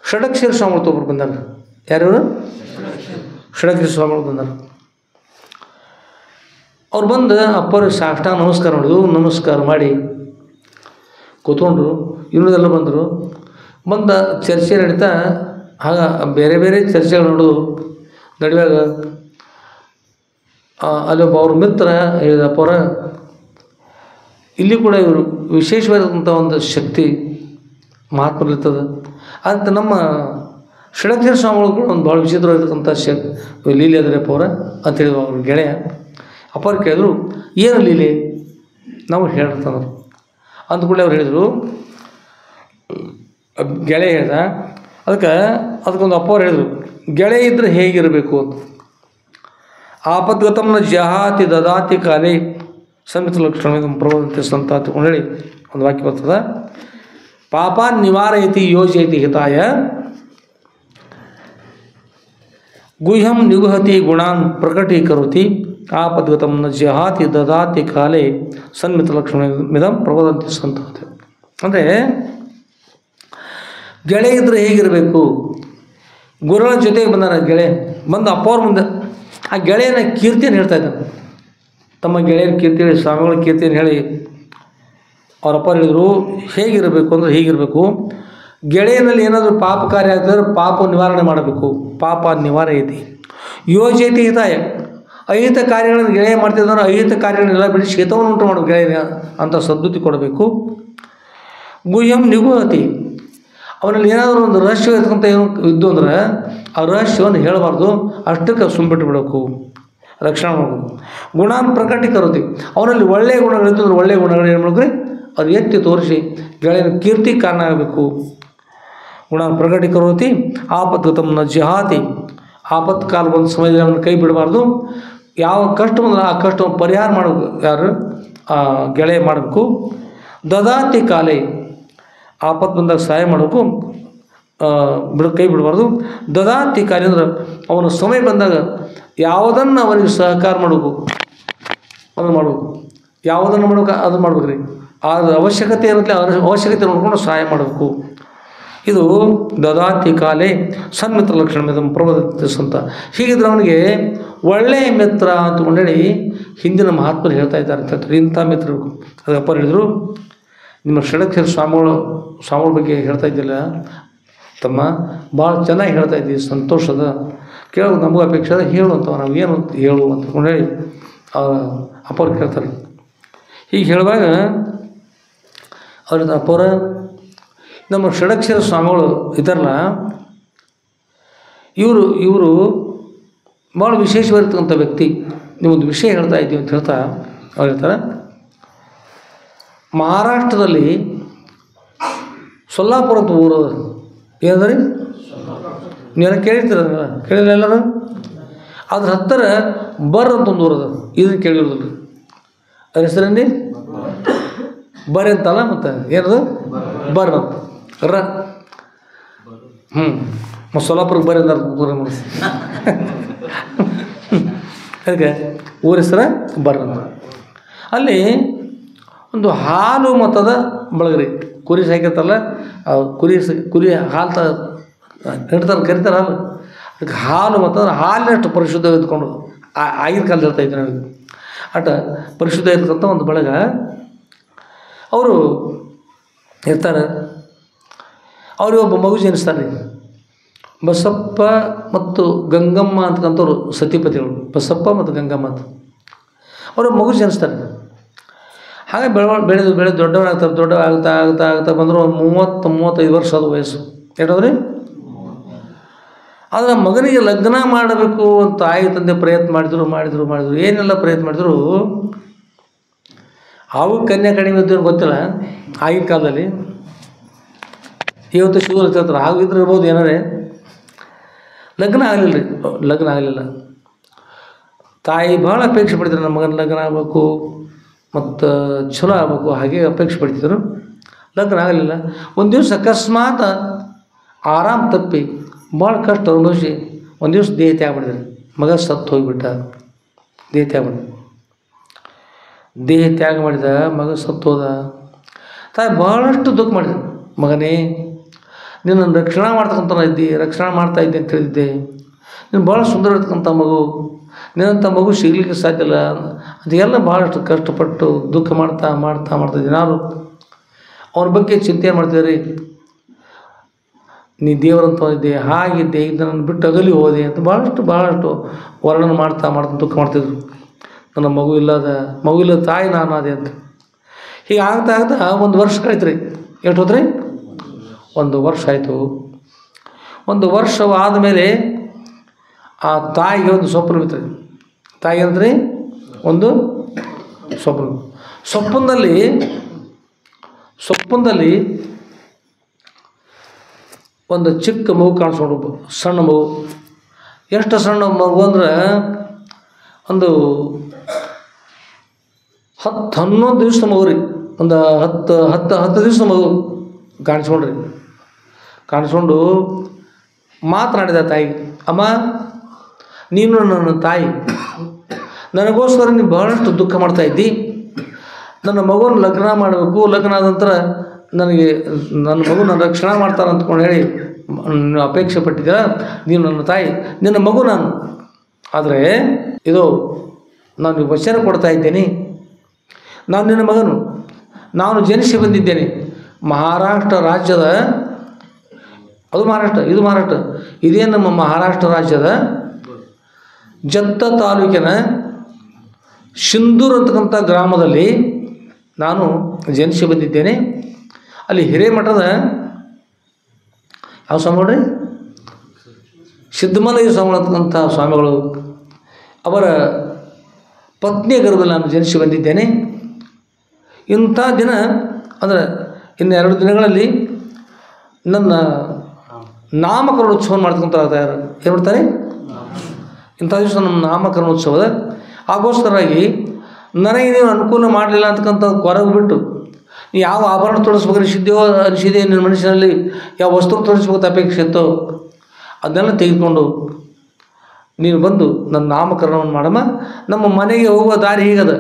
ಷಡಕ್ಷರ ಸ್ವಾಮಿಗಳು ಒಬ್ಬರು ಬಂದಾರೆ. ಯಾರ್ಯಾರು ಷಡಕ್ಷರ ಸ್ವಾಮಿಗಳು ಬಂದಾರೆ. ಅವ್ರು ಬಂದು ಅಪ್ಪವ್ರಿಗೆ ಸಾಷ್ಟಾಂಗ ನಮಸ್ಕಾರ ಮಾಡಿದ್ರು. ನಮಸ್ಕಾರ ಮಾಡಿ ಕೂತ್ಕೊಂಡ್ರು. ಇನ್ನುದೆಲ್ಲ ಬಂದರು. ಬಂದ ಚರ್ಚೆ ನಡೀತಾ ಆಗ ಬೇರೆ ಬೇರೆ ಚರ್ಚೆಗಳು ನಡುವಾಗ ಅಲ್ಲೊಬ್ಬ ಅವ್ರ ಮಿತ್ರ ಹೇಳಿದಪ್ಪವ್ರ ಇಲ್ಲಿ ಕೂಡ ಇವರು ವಿಶೇಷವಾದಂಥ ಒಂದು ಶಕ್ತಿ ಮಹಾತ್ಮರಿರ್ತದೆ ಅಂತ ನಮ್ಮ ಷಡಕ್ಷರ ಸ್ವಾಮಿಗಳು ಕೂಡ ಒಂದು ಭಾಳ ವಿಚಿತ್ರವಾಗಿರ್ತಕ್ಕಂಥ ಲೀಲೆ ಅದರಪ್ಪ ಅವ್ರ ಅಂತೇಳಿ ಅವ್ರ ಗೆಳೆಯ ಅಪ್ಪವ್ರು ಕೇಳಿದ್ರು ಏನು ಲೀಲೆ ನಾವು ಹೇಳ್ತಂದ್ರು. ಅಂದ್ಕೂಡಲೇ ಅವ್ರು ಹೇಳಿದರು, ಗೆಳೆಯ ಹೇಳ್ದ. ಅದಕ್ಕೊಂದು ಅಪ್ಪವ್ರು ಹೇಳಿದರು ಗೆಳೆಯ ಇದ್ದರೆ ಹೇಗಿರಬೇಕು ಅಂತ. ಆಪದ್ಗತಮ್ನ ಜಹಾತಿ ದದಾತಿ ಕಾಲೇ ಸಮಿತ ಲಕ್ಷಣ ಪ್ರಬಂಧತೆ ಸಂತಾತಿ ಹೇಳಿ ಒಂದು ವಾಕ್ಯ ಬರ್ತದೆ. ಪಾಪ ನಿವಾರಯತಿ ಯೋಜಯತಿ ಹಿತಾಯ ಗುಹ್ಯಂ ನಿಗುಹತಿ ಗುಣಾನ್ ಪ್ರಕಟೀಕರೋತಿ ಆಪದ್ಗತಮ್ನ ಜಹಾತಿ ದದಾತಿ ಕಾಲೇ ಸನ್ಮಿತ ಲಕ್ಷಣ ಮಿದಂ ಪ್ರಬಂಧತೆ ಸಂತಾತಿ. ಅಂದರೆ ಗೆಳೆ ಇದ್ದರೆ ಹೇಗಿರಬೇಕು. ಗುರುಗಳ ಜೊತೆಗೆ ಬಂದಾರ ಗೆಳೆಯ ಬಂದು ಅಪ್ಪ ಅವ್ರ ಮುಂದೆ ಆ ಗೆಳೆಯನ ಕೀರ್ತಿಯನ್ನು ಹೇಳ್ತಾ ಇದ್ದಾನೆ. ತಮ್ಮ ಗೆಳೆಯನ ಕೀರ್ತಿ ಹೇಳಿ ಸ್ವಾಮಿಗಳ ಕೀರ್ತಿಯನ್ನು ಹೇಳಿ ಅವರಪ್ಪ ಹೇಳಿದರು ಹೇಗಿರಬೇಕು ಅಂದರೆ ಹೀಗಿರಬೇಕು. ಗೆಳೆಯನಲ್ಲಿ ಏನಾದರೂ ಪಾಪ ಕಾರ್ಯ ಆಗ್ತದ್ರೆ ಪಾಪ ನಿವಾರಣೆ ಮಾಡಬೇಕು. ಪಾಪ ನಿವಾರಯತಿ ಯೋಜಯತಿ ಹಿತಾಯ ಅಹಿತ ಕಾರ್ಯಗಳನ್ನು ಗೆಳೆಯ ಮಾಡ್ತಿದ್ರೆ ಅಹಿತ ಕಾರ್ಯಗಳನ್ನೆಲ್ಲ ಬಿಡಿಸಿ ಹಿತವನ್ನು ಉಂಟು ಮಾಡಬೇಕು. ಗೆಳೆಯ ಅಂತ ಸದ್ಬುದ್ಧಿ ಕೊಡಬೇಕು. ಗುಹ್ಯಂ ನಿಗುಹತಿ ಅವನಲ್ಲಿ ಏನಾದರೂ ಒಂದು ರಹಸ್ಯ ಇರ್ತಕ್ಕಂಥ ಏನು ಇದ್ದು ಅಂದ್ರೆ ಆ ರಹಸ್ಯವನ್ನು ಹೇಳಬಾರ್ದು, ಅಷ್ಟಕ್ಕೆ ಸುಮ್ಬಿಟ್ಟು ಬಿಡಬೇಕು, ರಕ್ಷಣೆ ಮಾಡಬೇಕು. ಗುಣಾನ್ ಪ್ರಕಟೀಕರೋತಿ ಅವನಲ್ಲಿ ಒಳ್ಳೆಯ ಗುಣಗಳಿದ್ದು ಒಳ್ಳೆಯ ಗುಣಗಳು ಏನು ಮಾಡ್ಬೇಕ್ರಿ ಅದು ಎತ್ತಿ ತೋರಿಸಿ ಗೆಳೆಯನ ಕೀರ್ತಿ ಕಾರಣ ಆಗಬೇಕು. ಗುಣಾನ್ ಪ್ರಕಟೀಕರೋತಿ ಆಪದ್ಗತಮ್ನ ಜಹಾತಿ ಆಪತ್ತು ಕಾಲ ಬಂದ ಸಮಯದಲ್ಲಿ ಅವನ್ನ ಕೈ ಬಿಡಬಾರ್ದು. ಯಾವ ಕಷ್ಟ ಬಂದ್ರೆ ಆ ಕಷ್ಟವನ್ನು ಪರಿಹಾರ ಮಾಡಬೇಕು. ಯಾರು ಆ ಗೆಳೆಯ ಮಾಡಬೇಕು. ದದಾತಿ ಕಾಲೇ ಆಪತ್ತು ಬಂದಾಗ ಸಹಾಯ ಮಾಡಬೇಕು, ಕೈ ಬಿಡಬಾರ್ದು. ದದಾತಿ ಕಾಲೇ ಅಂದ್ರೆ ಅವನ ಸಮಯ ಬಂದಾಗ ಯಾವುದನ್ನು ಅವನಿಗೆ ಸಹಕಾರ ಮಾಡಬೇಕು ಅದನ್ನು ಮಾಡಬೇಕು. ಯಾವುದನ್ನು ಮಾಡ್ಬೇಕು ಅದನ್ನು ಮಾಡ್ಬೇಕು ರೀ. ಅದು ಅವಶ್ಯಕತೆ ಇರುತ್ತೆ, ಅವಶ್ಯಕತೆ ನೋಡ್ಕೊಂಡು ಸಹಾಯ ಮಾಡಬೇಕು. ಇದು ದದಾತಿ ಕಾಲೇ ಸನ್ಮಿತ್ರ ಲಕ್ಷಣ ಪ್ರವರ್ತಿಸ್ ಅಂತ. ಹೀಗಿದ್ರೆ ಅವನಿಗೆ ಒಳ್ಳೆಯ ಮಿತ್ರ ಅಂತಕೊಂಡೇಳಿ ಹಿಂದಿನ ಮಹಾತ್ಮರು ಹೇಳ್ತಾ ಇದ್ದಾರೆ ಅಂತ. ಇಂಥ ಮಿತ್ರರು ಅದಪ್ಪ ಹೇಳಿದರು. ನಿಮ್ಮ ಷಡಕ್ಷರ ಸ್ವಾಮಿಗಳ ಬಗ್ಗೆ ಹೇಳ್ತಾ ಇದ್ದಿಲ್ಲ ತಮ್ಮ, ಭಾಳ ಚೆನ್ನಾಗಿ ಹೇಳ್ತಾ ಇದ್ದೀವಿ, ಸಂತೋಷದ ಕೇಳೋದು ನಮಗೂ ಅಪೇಕ್ಷೆ ಅದ, ಹೇಳುವಂಥವ ನಾವು ಏನು ಹೇಳು ಅಂತಕೊಂಡೇಳಿ ಅಪ್ಪವ್ರು ಕೇಳ್ತಾರೆ. ಹೀಗೆ ಹೇಳುವಾಗ ಅವ್ರ ಅಪ್ಪವ್ರ ನಮ್ಮ ಷಡಕ್ಷರ ಸ್ವಾಮಿಗಳು ಇದ್ದಾರಲ್ಲ, ಇವರು ಭಾಳ ವಿಶೇಷವಾಗಿರ್ತಕ್ಕಂಥ ವ್ಯಕ್ತಿ. ನೀವೊಂದು ವಿಷಯ ಹೇಳ್ತಾ ಇದ್ದೀವಿ ಅಂತ ಹೇಳ್ತಾ ಅವ್ರು ಹೇಳ್ತಾರೆ, ಮಹಾರಾಷ್ಟ್ರದಲ್ಲಿ ಸೊಲ್ಲಾಪುರ ಅಂತ ಊರು ಏನಂದ್ರಿ, ನೀವೆಲ್ಲ ಕೇಳಿರ್ತೀರ, ಕೇಳಿಲ್ಲ ಎಲ್ಲರೂ? ಅದ್ರ ಹತ್ತಿರ ಬರ್ ಅಂತ ಒಂದು ಊರದ, ಇದನ್ನು ಕೇಳಿರೋದಿಲ್ಲ. ಅದ್ರ ಹೆಸರೇನು ಬರ್ ಅಂತಲ್ಲ, ಮತ್ತು ಏನದು ಬರ್ ಅಂತ ಸೊಲ್ಲಾಪುರಕ್ಕೆ ಬರೀ ಅಂದ ಅದಕ್ಕೆ ಊರ ಹೆಸರ ಬರ್ರಂತ. ಅಲ್ಲಿ ಒಂದು ಹಾಲು ಮತದ ಬಳಗರಿ, ಕುರಿ ಸಾಕಿರ್ತಲ್ಲ, ಕುರಿ ಹಾಲು ಹಿಡ್ತಾರೆ ಕರಿತಾರಲ್ಲ, ಅದಕ್ಕೆ ಹಾಲು ಮತದ ಹಾಲಿನಷ್ಟು ಪರಿಶುದ್ಧ ಇದ್ಕೊಂಡು ಆಗಿನ ಕಾಲದ ಹೇಳ್ತಾ ಇದ್ದೆ ನನಗೆ. ಅಟ ಪರಿಶುದ್ಧ ಇರ್ತಕ್ಕಂಥ ಒಂದು ಬಳಗ ಅವರು ಇರ್ತಾರೆ. ಅವ್ರಿಗೆ ಒಬ್ಬ ಮಗು ಜನಿಸ್ತಾರೆ. ಬಸಪ್ಪ ಮತ್ತು ಗಂಗಮ್ಮ ಅಂತಕ್ಕಂಥವ್ರು ಸತಿಪತಿಗಳು, ಬಸಪ್ಪ ಮತ್ತು ಗಂಗಮ್ಮ ಅಂತ. ಅವರು ಮಗು ಜನಿಸ್ತಾರೆ. ಹಾಗೆ ಬೆಳೆದು ದೊಡ್ಡವರಾಗ್ತಾರೆ. ಆಗ್ತಾ ಬಂದರು ಒಂದು 30-35 ವರ್ಷ ಅದು ವಯಸ್ಸು. ಹೇಳೋದ್ರಿ, ಆದರೆ ಮಗನಿಗೆ ಲಗ್ನ ಮಾಡಬೇಕು ಅಂತ ತಾಯಿ ತಂದೆ ಪ್ರಯತ್ನ ಮಾಡಿದ್ರು. ಏನೆಲ್ಲ ಪ್ರಯತ್ನ ಮಾಡಿದ್ರು, ಅವು ಕನ್ಯಾ ಕಡಿಮೆ ಇದ್ದು ಗೊತ್ತಿಲ್ಲ ಆಗಿನ ಕಾಲದಲ್ಲಿ. ಇವತ್ತು ಶಿವ ಹೇಳ್ತಾರೆ ಆಗಿದ್ರೆ ಇರ್ಬೋದು ಏನಾರೇ. ಲಗ್ನ ಆಗಲಿಲ್ಲ. ತಾಯಿ ಭಾಳ ಅಪೇಕ್ಷೆ ಪಡ್ತಿದ್ರು, ನಮ್ಮ ಮಗನ ಲಗ್ನ ಆಗಬೇಕು ಮತ್ತು ಚಲೋ ಆಗಬೇಕು, ಹಾಗೆ ಅಪೇಕ್ಷೆ ಪಡ್ತಿದ್ರು. ಲಗ್ನ ಆಗಲಿಲ್ಲ. ಒಂದು ದಿವಸ ಅಕಸ್ಮಾತ್ ಆರಾಮ್ ತಪ್ಪಿ ಭಾಳ ಕಷ್ಟ ಅನುಭವಿಸಿ ಒಂದು ದಿವಸ ದೇಹ ತ್ಯಾಗ ಮಾಡಿದ್ದಾರೆ. ಮಗ ಸತ್ತು ಹೋಗಿಬಿಟ್ಟ. ದೇಹ ತ್ಯಾಗ ಮಾಡಿದ ಮಗ ಸತ್ತು ಹೋದ. ತಾಯಿ ಭಾಳಷ್ಟು ದುಃಖ ಮಾಡಿದ್ರು. ಮಗನೇ, ನಿನ್ನನ್ನು ರಕ್ಷಣೆ ಮಾಡ್ತಾ ಇದ್ದೆ ಅಂತ ಹೇಳಿದ್ದೆ. ನೀನು ಭಾಳ ಸುಂದರ ಇರ್ತಕ್ಕಂಥ ಮಗು, ನಿನ್ನಂಥ ಮಗು ಸಿಗಲಿಕ್ಕೆ ಸಾಧ್ಯ ಇಲ್ಲ. ಅದೆಲ್ಲ ಭಾಳಷ್ಟು ಕಷ್ಟಪಟ್ಟು ದುಃಖ ಮಾಡ್ತಾ ಇದ್ದೆ. ನಾನು ಅವನ ಬಗ್ಗೆ ಚಿಂತೆ ಮಾಡ್ತಿದ್ದೆ. ನೀ ದೇವರಂತ ಇದ್ದೆ, ಹಾಗಿದ್ದೆ, ಇದನ್ನು ಬಿಟ್ಟು ಅಗಲಿ ಹೋದೆ ಅಂತ ಭಾಳಷ್ಟು ವರ್ಣನೆ ಮಾಡ್ತಾ ದುಃಖ ಮಾಡ್ತಿದ್ರು. ನನ್ನ ಮಗು ಇಲ್ಲದ ತಾಯಿ ನಾನು ಅದೇ ಅಂತ. ಹೀಗೆ ಆಗ್ತಾ ಒಂದು ವರ್ಷ ಕಳೀತು ರೀ. ಎಷ್ಟು ಹೋದ್ರಿ? 1 ವರ್ಷ ಆಯಿತು. 1 ವರ್ಷವಾದ ಮೇಲೆ ಆ ತಾಯಿಗೆ ಒಂದು ಸ್ವಪ್ನ ಬಿತ್ತು. ತಾಯಿ ಅಂದರೆ ಒಂದು ಸ್ವಪ್ನದಲ್ಲಿ ಒಂದು ಚಿಕ್ಕ ಮಗು ಕಾಣಿಸ್ಕೊಂಡು, ಸಣ್ಣ ಮಗು. ಎಷ್ಟು ಸಣ್ಣ ಮಗು ಅಂದ್ರೆ ಒಂದು 10-11 ದಿವಸ ಮಗು ರೀ. ಒಂದು 10 ದಿವಸ ಮಗು ಕಾಣಿಸ್ಕೊಂಡು ಮಾತನಾಡಿದ ತಾಯಿ, ಅಮ್ಮ ನೀನು ನನ್ನ ತಾಯಿ, ನನಗೋಸ್ಕರ ನೀನು ಬಹಳಷ್ಟು ದುಃಖ ಮಾಡ್ತಾಯಿದ್ದಿ. ನನ್ನ ಮಗುವನ್ನು ಲಗ್ನ ಮಾಡಬೇಕು, ಲಗ್ನ ಆದ ನಂತರ ನನ್ನ ಮಗುನ ರಕ್ಷಣೆ ಮಾಡ್ತಾರೆ ಅಂದ್ಕೊಂಡು ಹೇಳಿ ಅಪೇಕ್ಷೆ ಪಟ್ಟಿದ್ದೀರ. ನೀನು ನನ್ನ ತಾಯಿ, ನಿನ್ನ ಮಗು ನಾನು. ಆದರೆ ಇದು ನಾನು ವಚನ ಕೊಡ್ತಾ ಇದ್ದೇನೆ, ನಾನು ನಿನ್ನ ಮಗನು. ನಾನು ಜನಿಸಿ ಬಂದಿದ್ದೇನೆ ಮಹಾರಾಷ್ಟ್ರ ರಾಜ್ಯದ, ಇದು ಮಹಾರಾಷ್ಟ್ರ, ಇದೇ ನಮ್ಮ ಮಹಾರಾಷ್ಟ್ರ ರಾಜ್ಯದ ಜತ್ತ ತಾಲೂಕಿನ ಸಿಂಧೂರ್ ಅಂತಕ್ಕಂಥ ಗ್ರಾಮದಲ್ಲಿ ನಾನು ಜನಿಸಿ ಬಂದಿದ್ದೇನೆ. ಅಲ್ಲಿ ಹಿರೇಮಠದ ಯಾವ ಸ್ವಾಮಿ ನೋಡ್ರಿ, ಸಿದ್ಧಮಲೈ ಸ್ವಾಮಿ ಅಂತಕ್ಕಂಥ ಸ್ವಾಮಿಗಳು, ಅವರ ಪತ್ನಿಯ ಗರ್ಭದಲ್ಲಿ ನಾನು ಜನಿಸಿ ಬಂದಿದ್ದೇನೆ. ಇಂಥ ದಿನ ಅಂದರೆ ಇನ್ನು 2 ದಿನಗಳಲ್ಲಿ ನನ್ನ ನಾಮಕರಣೋತ್ಸವ ಮಾಡ್ತಕ್ಕಂಥ ಏನು ಮಾಡ್ತಾರೆ, ಇಂಥ ದಿವಸ ನಮ್ಮ ನಾಮಕರಣೋತ್ಸವದ ಆಗೋಸ್ಕರವಾಗಿ ನನಗೆ ನೀವು ಅನುಕೂಲ ಮಾಡಲಿಲ್ಲ ಅಂತಕ್ಕಂಥ ಹೊರಗೆ ಬಿಟ್ಟು, ನೀವು ಯಾವ ಆಭರಣ ತೊಡಸ್ಬೇಕು ಅನಿಸಿದೆ ನಿನ್ನ ಮನುಷ್ಯನಲ್ಲಿ, ಯಾವ ವಸ್ತು ತೊಡಸ್ಬೇಕು ಅಪೇಕ್ಷೆ ಇತ್ತೋ ಅದನ್ನೆಲ್ಲ ತೆಗೆದುಕೊಂಡು ನೀನು ಬಂದು ನನ್ನ ನಾಮಕರಣವನ್ನು ಮಾಡಮ್ಮ. ನಮ್ಮ ಮನೆಗೆ ಹೋಗುವ ದಾರಿ ಹೀಗದ,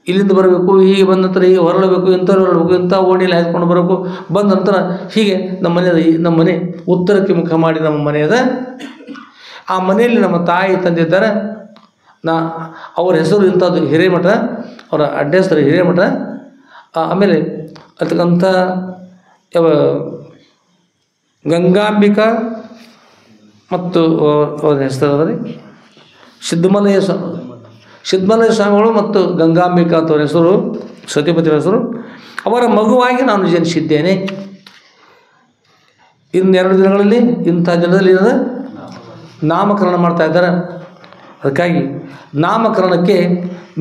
ಇಲ್ಲಿಂದ ಬರಬೇಕು, ಹೀಗೆ ಬಂದ ನಂತರ ಹೀಗೆ ಹೊರಳಬೇಕು, ಇಂಥವ್ರು ಹೊರಡಬೇಕು, ಇಂಥ ಓಣಿಯಲ್ಲಿ ಹಾಯ್ಕೊಂಡು ಬರಬೇಕು. ಬಂದ ನಂತರ ಹೀಗೆ ನಮ್ಮ ಮನೆ ಉತ್ತರಕ್ಕೆ ಮುಖ ಮಾಡಿ ನಮ್ಮ ಮನೆ ಅದ. ಆ ಮನೆಯಲ್ಲಿ ನಮ್ಮ ತಾಯಿ ತಂದಿದ್ದಾರೆ. ಅವ್ರ ಹೆಸರು ಇಂಥದ್ದು ಹಿರೇಮಠ, ಅವರ ಅಡ್ಡ ಹೆಸರು ಹಿರೇಮಠ. ಆಮೇಲೆ ಅಂತಕ್ಕಂಥ ಗಂಗಾಂಬಿಕಾ ಮತ್ತು ಅವರ ಹೆಸರು ಅದ ರೀ ಸಿದ್ದಮಲ್ಲಯ್ಯ ಸ್ವಾಮಿಗಳು ಮತ್ತು ಗಂಗಾಂಬಿಕಾ ಅಂತವ್ರ ಹೆಸರು, ಸತಿಪತಿಯ ಹೆಸರು. ಅವರ ಮಗುವಾಗಿ ನಾನು ಜನಿಸಿದ್ದೇನೆ. ಇನ್ನೆರಡು ದಿನಗಳಲ್ಲಿ ಇಂಥ ದಿನದಲ್ಲಿ ಏನದ ನಾಮಕರಣ ಮಾಡ್ತಾ ಇದ್ದಾರೆ. ಅದಕ್ಕಾಗಿ ನಾಮಕರಣಕ್ಕೆ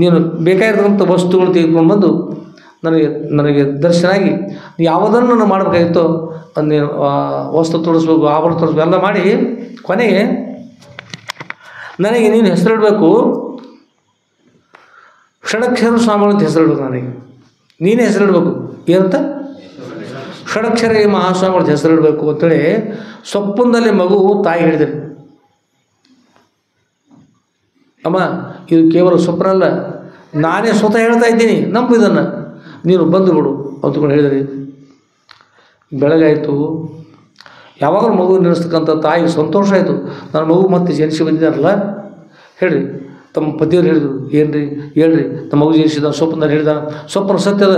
ನೀನು ಬೇಕಾಗಿರ್ತಕ್ಕಂಥ ವಸ್ತುಗಳು ತೆಗೆದುಕೊಂಡು ಬಂದು ನನಗೆ ದರ್ಶನ ಆಗಿ ಯಾವುದನ್ನು ನಾನು ಮಾಡಬೇಕಾಗಿತ್ತೋ ನೀನು ವಸ್ತು ತೋರಿಸ್ಬೇಕು, ಆಭರಣ ತೋರಿಸ್ಬೇಕು, ಎಲ್ಲ ಮಾಡಿ ಕೊನೆಗೆ ನನಗೆ ನೀನು ಹೆಸರಿಡಬೇಕು. ಷಡಕ್ಷರ ಸ್ವಾಮಿಗಳು ಅಂತ ಹೆಸರಿಡ್ಬೇಕು. ನನಗೆ ನೀನೇ ಹೆಸರಿಡಬೇಕು. ಏನಂತ? ಷಡಕ್ಷರ ಮಹಾಸ್ವಾಮಿಗಳ ಹೆಸರಿಡಬೇಕು ಅಂತೇಳಿ ಸೊಪ್ಪುಂದಲ್ಲಿ ಮಗು ತಾಯಿ ಹೇಳಿದರು. ಅಮ್ಮ ಇದು ಕೇವಲ ಸ್ವಪ್ನಲ್ಲ, ನಾನೇ ಸ್ವತಃ ಹೇಳ್ತಾ ಇದ್ದೀನಿ, ನಂಬು ಇದನ್ನು, ನೀನು ಬಂದು ಬಿಡು ಅಂತಕೊಂಡು ಹೇಳಿದ್ರಿ. ಬೆಳಗಾಯಿತು. ಯಾವಾಗಲೂ ಮಗು ನೆನೆಸ್ತಕ್ಕಂಥ ತಾಯಿಗೆ ಸಂತೋಷ ಆಯಿತು. ನನ್ನ ಮಗು ಮತ್ತೆ ಜನಿಸಿ ಬಂದಿದ್ದಾರಲ್ಲ ಹೇಳ್ರಿ. ತಮ್ಮ ಪತಿಯವರು ಹೇಳಿದರು, ಏನ್ರಿ ಹೇಳ್ರಿ, ನಮ್ಮ ಮಗು ಜನಿಸಿದ ಸ್ವಪ್ನದಲ್ಲಿ ಹೇಳಿದಾನೆ, ಸ್ವಪ್ನ ಸತ್ಯದ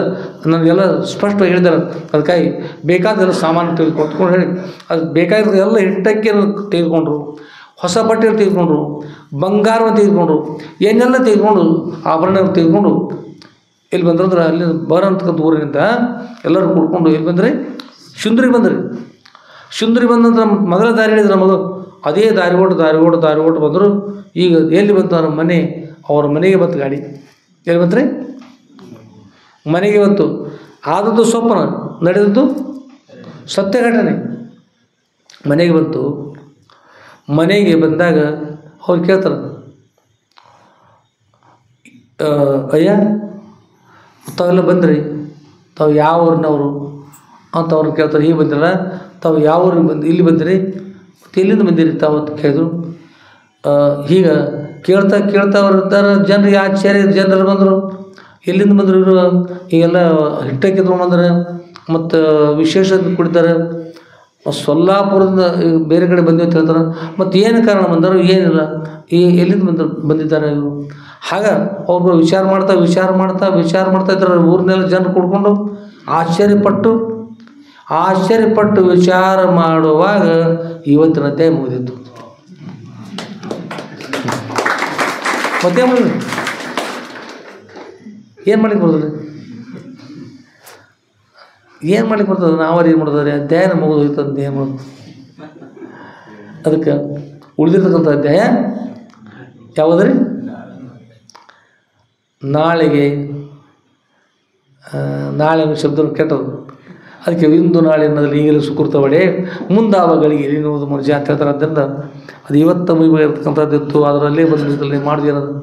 ನನಗೆಲ್ಲ ಸ್ಪಷ್ಟವಾಗಿ ಹೇಳಿದ್ದಾರೆ. ಅದಕ್ಕಾಗಿ ಬೇಕಾದೆಲ್ಲ ಸಾಮಾನು ತೆಗೆದುಕೊಂಡು ಹೇಳಿ ಅದು ಬೇಕಾಗಿರೋ ಎಲ್ಲ ಹಿಟ್ಟಕ್ಕಿಯನ್ನು ತೆಗೆದುಕೊಂಡ್ರು, ಹೊಸ ಬಟ್ಟೆಯನ್ನು ತೆಗೆದುಕೊಂಡ್ರು, ಬಂಗಾರವನ್ನು ತೆಗೆದುಕೊಂಡ್ರು, ಏನೆಲ್ಲ ತೆಗೆದುಕೊಂಡು ಆಭರಣ ತೆಗೆದುಕೊಂಡು ಎಲ್ಲಿ ಬಂದ್ರಂದ್ರೆ ಅಲ್ಲಿ ಬರೋಂತಕ್ಕಂಥ ಊರಿನಿಂದ ಎಲ್ಲರೂ ಕೂಡ್ಕೊಂಡು ಎಲ್ಲಿ ಬಂದ್ರಿ? ಶುಂದ್ರಿಗೆ ಬಂದ್ರಿ. ಶುಂದ್ರಿಗೆ ಬಂದಂದ್ರೆ ಮೊದಲ ದಾರಿ ಹೇಳಿದ್ರು ಮಗು, ಅದೇ ದಾರಿ ಓಟು ಬಂದರು. ಈಗ ಎಲ್ಲಿ ಬಂತು? ನಮ್ಮ ಮನೆ, ಅವ್ರ ಮನೆಗೆ ಬಂತು ಗಾಡಿ. ಎಲ್ಲಿ ಬಂತ್ರಿ? ಮನೆಗೆ ಬಂತು. ಆದದ್ದು ಸ್ವಪ್ನ, ನಡೆದದ್ದು ಸತ್ಯ ಘಟನೆ. ಮನೆಗೆ ಬಂತು. ಮನೆಗೆ ಬಂದಾಗ ಅವ್ರು ಕೇಳ್ತಾರೆ, ಅಯ್ಯ ತಾವೆಲ್ಲ ಬಂದ್ರಿ, ತಾವು ಯಾವ ಊರಿನವರು ಅಂತ ಅವ್ರು ಕೇಳ್ತಾರೆ. ಹೀಗೆ ಬಂದಿರಲ್ಲ, ತಾವು ಯಾವ ಊರಿಗೆ ಇಲ್ಲಿ ಬಂದಿರಿ, ಮತ್ತು ಎಲ್ಲಿಂದ ಬಂದಿರಿ ತಾವು ಅಂತ ಕೇಳಿದ್ರು. ಈಗ ಕೇಳ್ತಾ ಅವ್ರಿದ್ದಾರೆ. ಜನರಿಗೆ ಆಶ್ಚರ್ಯ, ಜನರು ಬಂದರು. ಎಲ್ಲಿಂದ ಬಂದರು ಇವರು? ಈಗೆಲ್ಲ ಹಿಟ್ಟಕ್ಕೆ ತೊಗೊಂಡ್ಬಂದ್ರೆ ಮತ್ತು ವಿಶೇಷ ಕುಡಿತಾರೆ. ಸೊಲ್ಲಾಪುರದಿಂದ ಬೇರೆ ಕಡೆ ಬಂದಿವಿ ಅಂತ ಹೇಳ್ತಾರೆ. ಮತ್ತು ಏನು ಕಾರಣ ಬಂದರು? ಏನಿಲ್ಲ, ಎಲ್ಲಿಂದ ಬಂದಿದ್ದಾರೆ ಇವರು? ಆಗ ಒಬ್ಬರು ವಿಚಾರ ಮಾಡ್ತಾ ಇದ್ದಾರೆ. ಊರಿನೆಲ್ಲ ಜನರು ಕೂಡ್ಕೊಂಡು ಆಶ್ಚರ್ಯಪಟ್ಟು ವಿಚಾರ ಮಾಡುವಾಗ ಇವತ್ತಿನ ಅಧ್ಯಾಯ ಮುಗಿದಿತ್ತು. ಮತ್ತೆ ಏನು ಮಾಡ್ಲಿಕ್ಕೆ ಬರ್ತದೆ? ಏನು ಮಾಡ್ಲಿಕ್ಕೆ ಬರ್ತದೆ? ನಾವ್ರು ಏನು ಮಾಡೋದ್ರಿ? ಅಧ್ಯಾಯನ ಮುಗಿದೋಯ್ತಂತ ಏನು ಮಾಡೋದು? ಅದಕ್ಕೆ ಉಳಿದಿರ್ತಕ್ಕಂಥ ಅಧ್ಯಾಯ ಯಾವುದ್ರಿ? ನಾಳೆ ಅನ್ನೋ ಶಬ್ದ ಕೆಟ್ಟದು. ಅದಕ್ಕೆ ಇಂದು ನಾಳೆ ಅನ್ನೋದ್ರಲ್ಲಿ ಈಗಲೂ ಸುಕೃತ ಒಡೆ ಮುಂದಾವ ಗಳಿಗೆ ಎನ್ನುವುದು ಮನುಷ್ಯ ಅಂತ ಹೇಳ್ತಾರೆ. ಆದ್ದರಿಂದ ಅದು ಇವತ್ತು ಮುಗಿರ್ತಕ್ಕಂಥದ್ದಿತ್ತು. ಅದರಲ್ಲೇ ಬಂದಿದ್ದಲ್ಲಿ ಮಾಡಿದ್ವಿ ಅನ್ನೋದು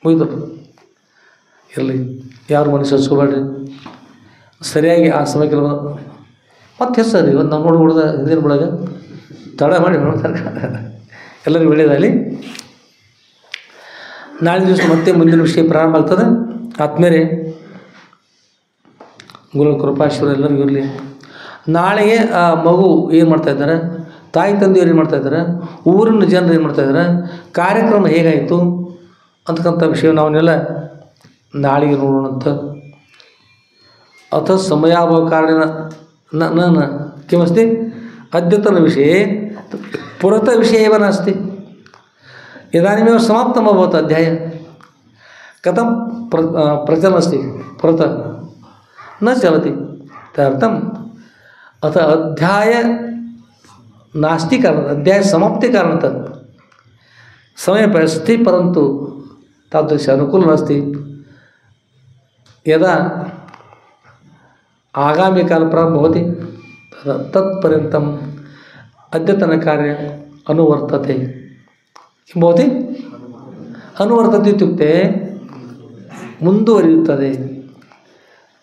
ಮುಗಿದಪ್ಪ. ಇರಲಿ, ಯಾರು ಮನಸ್ಸು ಹಚ್ಕೋಬೇಡ್ರಿ. ಸರಿಯಾಗಿ ಆ ಸಮಯಕ್ಕೆ ಮತ್ತೆ ಹೆಸರು ಇವತ್ತು ನಾವು ನೋಡ್ಬಿಡ್ದ ಹಿಂದಿನ ಬಿಡಾಗ ತಡ ಮಾಡಿ ನೋಡ್ತಾರೆ. ಎಲ್ಲರಿಗೂ ಒಳ್ಳೆಯದಾಗಲಿ. ನಾಳೆ ದಿವಸ ಮತ್ತೆ ಮುಂದಿನ ವಿಷಯ ಪ್ರಾರಂಭ ಆಗ್ತದೆ. ಆದ್ಮೇಲೆ ಗುರು ಕೃಪಾಶ್ವರ ಎಲ್ಲರಿಗೂ ಇರಲಿ. ನಾಳೆಗೆ ಆ ಮಗು ಏನು ಮಾಡ್ತಾಯಿದ್ದಾರೆ, ತಾಯಿ ತಂದೆಯವರು ಏನು ಮಾಡ್ತಾಯಿದ್ದಾರೆ, ಊರಿನ ಜನರು ಏನು ಮಾಡ್ತಾಯಿದ್ದಾರೆ, ಕಾರ್ಯಕ್ರಮ ಹೇಗಾಯಿತು ಅಂತಕ್ಕಂಥ ವಿಷಯ ನಾವನ್ನೆಲ್ಲ ನಾಳೆಗೆ ನೋಡೋಣಂತ. ಅಥ ಸಮಯಾಭಾವ ಕಾರಣ ನನ್ನ ಕಿಮಸ್ತಿ ಅದ್ಯತನ ವಿಷಯ ಪುರತ ವಿಷಯ ನಾಸ್ತಿ. ಇದಾನಿಮೇವ ಸಮಾಪ್ತಂ ಅಭವತ್ ಅಧ್ಯಾಯ ಕಥಂ ಪ್ರಚಲನಸ್ತಿ ಪುರತ ನ ಚಲತಿ ತದರ್ಥಂ ಅಥ ಅಧ್ಯಾಯ नास्ति कारण अध्याय समाप्ति कारण समय पर अस्ति परंतु तादृश अनुकूल नास्ति। यदा आगामी काल प्रारंभ होती तत्पर्यंतम अद्यतन कार्य अनुवर्तते किं भवति अनुवर्तते इत्युक्ते ಮುಂದುವರಿಯುತ್ತದೆ।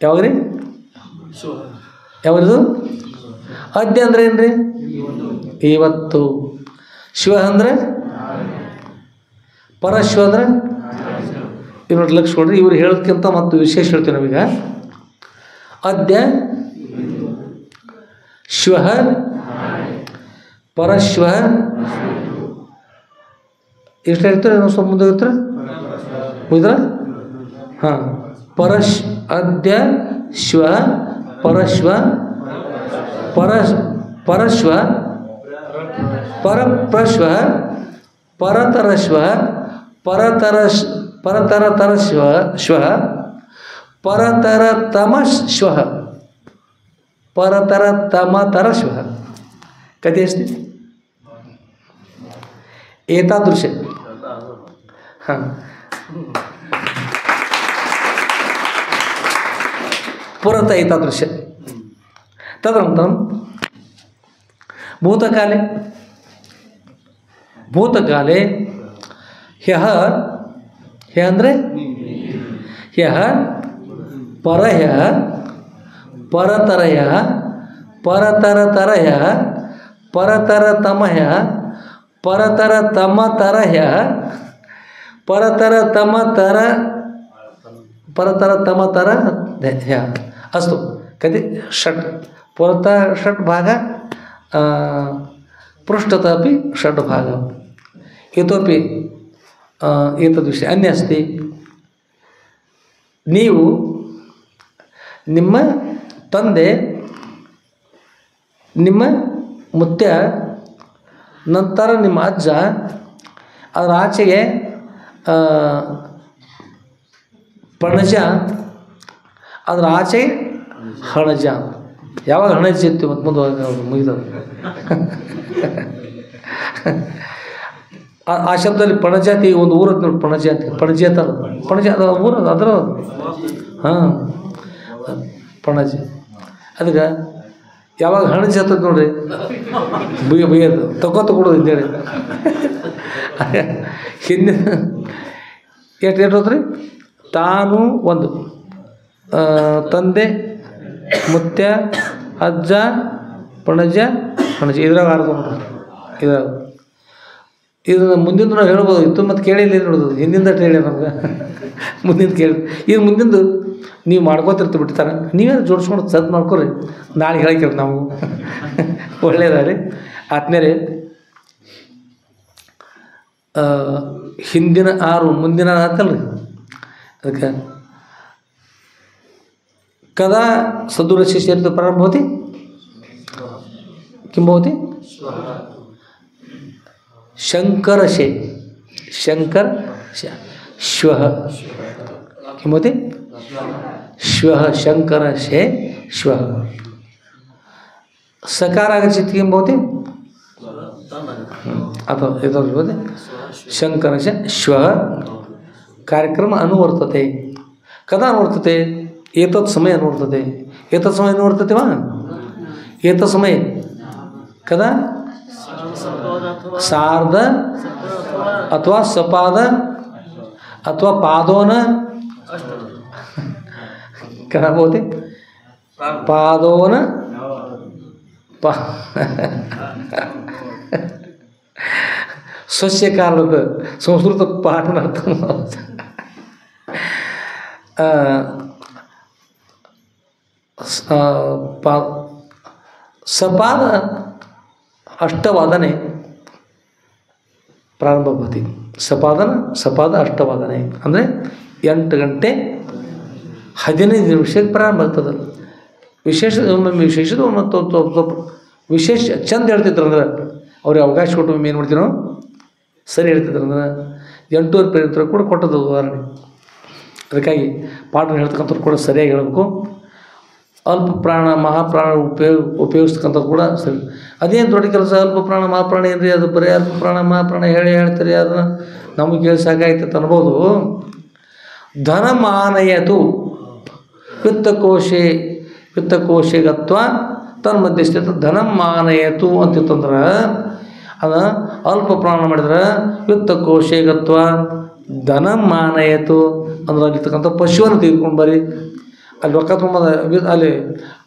ಯಾವಾಗ್ರಿ ಯಾವದು ಅದ್ಯ ಅಂದ್ರೆ ಏನ್ರಿ ಇವತ್ತು, ಶಿವ ಅಂದ್ರೆ ಪರಶಿವ ಅಂದ್ರೆ ಇನ್ನೊಂದು ಲಕ್ಷ ಕೊಡ್ರಿ. ಇವ್ರು ಹೇಳೋದಕ್ಕಿಂತ ಮತ್ತು ವಿಶೇಷ ಹೇಳ್ತೀವಿ ನಾವೀಗ. ಅದ್ಯ ಶ್ವಃ ಪರಶ್ವಃ ಎಷ್ಟು ಹೇಳ್ತಾರೆ? ನಾವು ಸ್ವಲ್ಪ ಮುಂದೆ ಇರ್ತಾರೆ ಮುಗಿದ್ರ. ಹಾಂ, ಅದ್ಯ ಶ್ವ ಪರಶ್ವ ಪರಶ್ವ ಪರಪ್ರಶ್ವ ಪರತರಶ್ವ ಪರತರತರಶ್ವ ಪರತರತಮಶ್ವ ಪರತರತಮತರಶ್ವ. ಕಥೆ ಎಷ್ಟು ಏತಾದೃಶ. ಹಾಂ, ಪುರತ ಏತಾದೃಶ. ತದನಂತರ ಭೂತಕಾಲೆ ಹ್ಯಃ ಅಂದರೆ ಹ್ಯಃ ಪರಹ್ಯ ಪರತರಯ ಪರತರತರಯ ಪರತರತಮಯ ಪರತರತಮತರಯ ಪರತರತಮತರ ಅಸ್ತು. ಕತಿ ಷಟ್ ಪುರತ ಷಟ್ ಭಾಗ ಪೃಷ್ಠತಃ ಅಪಿ ಷಟ್ ಭಾಗ. ಇತೋಪಿ ಏತದ್ವಿಷಯ ಅನ್ಯ ಅಸ್ತಿ. ನೀವು ನಿಮ್ಮ ತಂದೆ, ನಿಮ್ಮ ಮುತ್ಯ, ನಂತರ ನಿಮ್ಮ ಅಜ್ಜ, ಅದರ ಆಚೆಗೆ ಪಣಜ, ಅದರ ಆಚೆಗೆ ಹಣಜ. ಯಾವಾಗ ಹಣಜ ಇತ್ತು ಮತ್ತು ಮುಂದೆ ಮುಗಿದವು. ಆ ಶಬ್ದದಲ್ಲಿ ಪಣಜಾತಿ ಒಂದು ಊರದ್ದು ನೋಡಿ, ಪಣಜಾತಿ ಪಣಜಿ ಅಂತ ಪಣಜಿ ಅದು ಊರ ಅದರ. ಹಾಂ, ಪಣಜಿ. ಅದಕ್ಕೆ ಯಾವಾಗ ಹಣಜಿ ಹತ್ತದ ನೋಡ್ರಿ ಬೈಯೋದು ತಗೊಡೋದು ಅಂತೇಳಿ. ಹಿಂದಿನ ಎಷ್ಟು ಹೋದ್ರಿ? ತಾನು ಒಂದು, ತಂದೆ, ಮುತ್ಯ, ಅಜ್ಜ, ಪಣಜ, ಹಣಜಿ. ಇದ್ರಾಗ ಅರ್ಧ ಇದ್ರಾಗ ಇದನ್ನು ಮುಂದಿಂದು ನಾವು ಹೇಳ್ಬೋದು ಇತ್ತು. ಮತ್ತು ಕೇಳಿಲ್ಲ ನೋಡೋದು ಹಿಂದಿಂದ ಹೇಳಿ ನಮ್ಗೆ ಮುಂದಿನ ಕೇಳಿ. ಈಗ ಮುಂದಿಂದು ನೀವು ಮಾಡ್ಕೋತಿರ್ತೀವಿ ಬಿಡ್ತಾರೆ. ನೀವೇ ಜೋಡಿಸ್ಕೊಂಡು ಸದ್ ಮಾಡ್ಕೊರಿ. ನಾಳೆ ಹೇಳಕ್ಕೆ ನಾವು ಒಳ್ಳೇದಾರಿ ಆತ್ಮೇಲೆ. ಹಿಂದಿನ 6 ಮುಂದಿನ ಆತಲ್ರಿ. ಅದಕ್ಕೆ ಕದಾ ಸದ್ಗುಣಸ್ಯ ಸೇರಿದ ಪ್ರಾರಂಭ ಭವತಿ किं भवति? शङ्करशे श्वः किं भवति? श्वः शङ्करशे श्वः. सकार आगच्छति किं भवति? अथवा एतद् भवति शङ्करशे श्वः. कार्यक्रम अनुवर्तते. कदा अनुवर्तते? एतत् समय अनुवर्तते. एतत् समय अनुवर्तते वा? एतत् समय कदा? सार्ध अथवा सपाद अथवा पादोन कदा भवति? पादोन स्वस्य कारणतः संस्कृत पाठनार्थं सपाद अष्टवादने प्रारंभ भवति. सपाद अष्टवादने ಅಂದರೆ 8 ಗಂಟೆ 15 ನಿಮಿಷಕ್ಕೆ ಪ್ರಾರಂಭ ಆಗ್ತದೆ. ವಿಶೇಷದ ಮತ್ತು ವಿಶೇಷ ಚಂದ ಹೇಳ್ತಿದ್ರು ಅಂದ್ರೆ ಅವ್ರಿಗೆ ಅವಕಾಶ ಕೊಟ್ಟು ಏನು ಮಾಡ್ತೀವಿ ನಾವು ಸರಿ ಹೇಳ್ತಿದ್ರು ಅಂದ್ರೆ 8:30 ಪರ್ಯಂತ ಕೂಡ ಕೊಟ್ಟದ್ದು ಉದಾಹರಣೆ. ಅದಕ್ಕಾಗಿ ಪಾಠ ಹೇಳ್ತಕ್ಕಂಥವ್ರು ಕೂಡ ಸರಿಯಾಗಿ ಹೇಳಬೇಕು. ಅಲ್ಪ ಪ್ರಾಣ ಮಹಾಪ್ರಾಣ ಉಪಯೋಗಿಸ್ತಕ್ಕಂಥದ್ದು ಕೂಡ ಸರಿ. ಅದೇನು ದೊಡ್ಡ ಕೆಲಸ ಅಲ್ಪ ಪ್ರಾಣ ಮಹಾಪ್ರಾಣ ಏನ್ರಿ? ಅದು ಬರೀ ಅಲ್ಪ ಪ್ರಾಣ ಮಹಾಪ್ರಾಣ ಹೇಳ್ತೀರಿ, ಅದನ್ನು ನಮಗೆ ಕೇಳಿ ಸಾಕಾಯ್ತು ಅನ್ಬೋದು. ಧನಮಾನಯತು ವಿತ್ತಕೋಶೆ ಗತ್ವ ತನ್ಮಧ್ಯಸ್ಥಿತ ಧನಮಾನಯತು ಅಂತಿತ್ತಂದ್ರೆ ಅದು ಅಲ್ಪ ಪ್ರಾಣ ಮಾಡಿದ್ರೆ ವಿತ್ತಕೋಶೆ ಗತ್ವ ಧನಮಾನಯತು ಅಂದ್ರೆ ಅಲ್ಲಿರ್ತಕ್ಕಂಥ ಪಶುವನ್ನು ತೆಗೆದುಕೊಂಡು ಬರೀ ಅಲ್ಲಿ ರೊಕ್ಕ ತೊಗೊಂಬಂದು ಅಲ್ಲಿ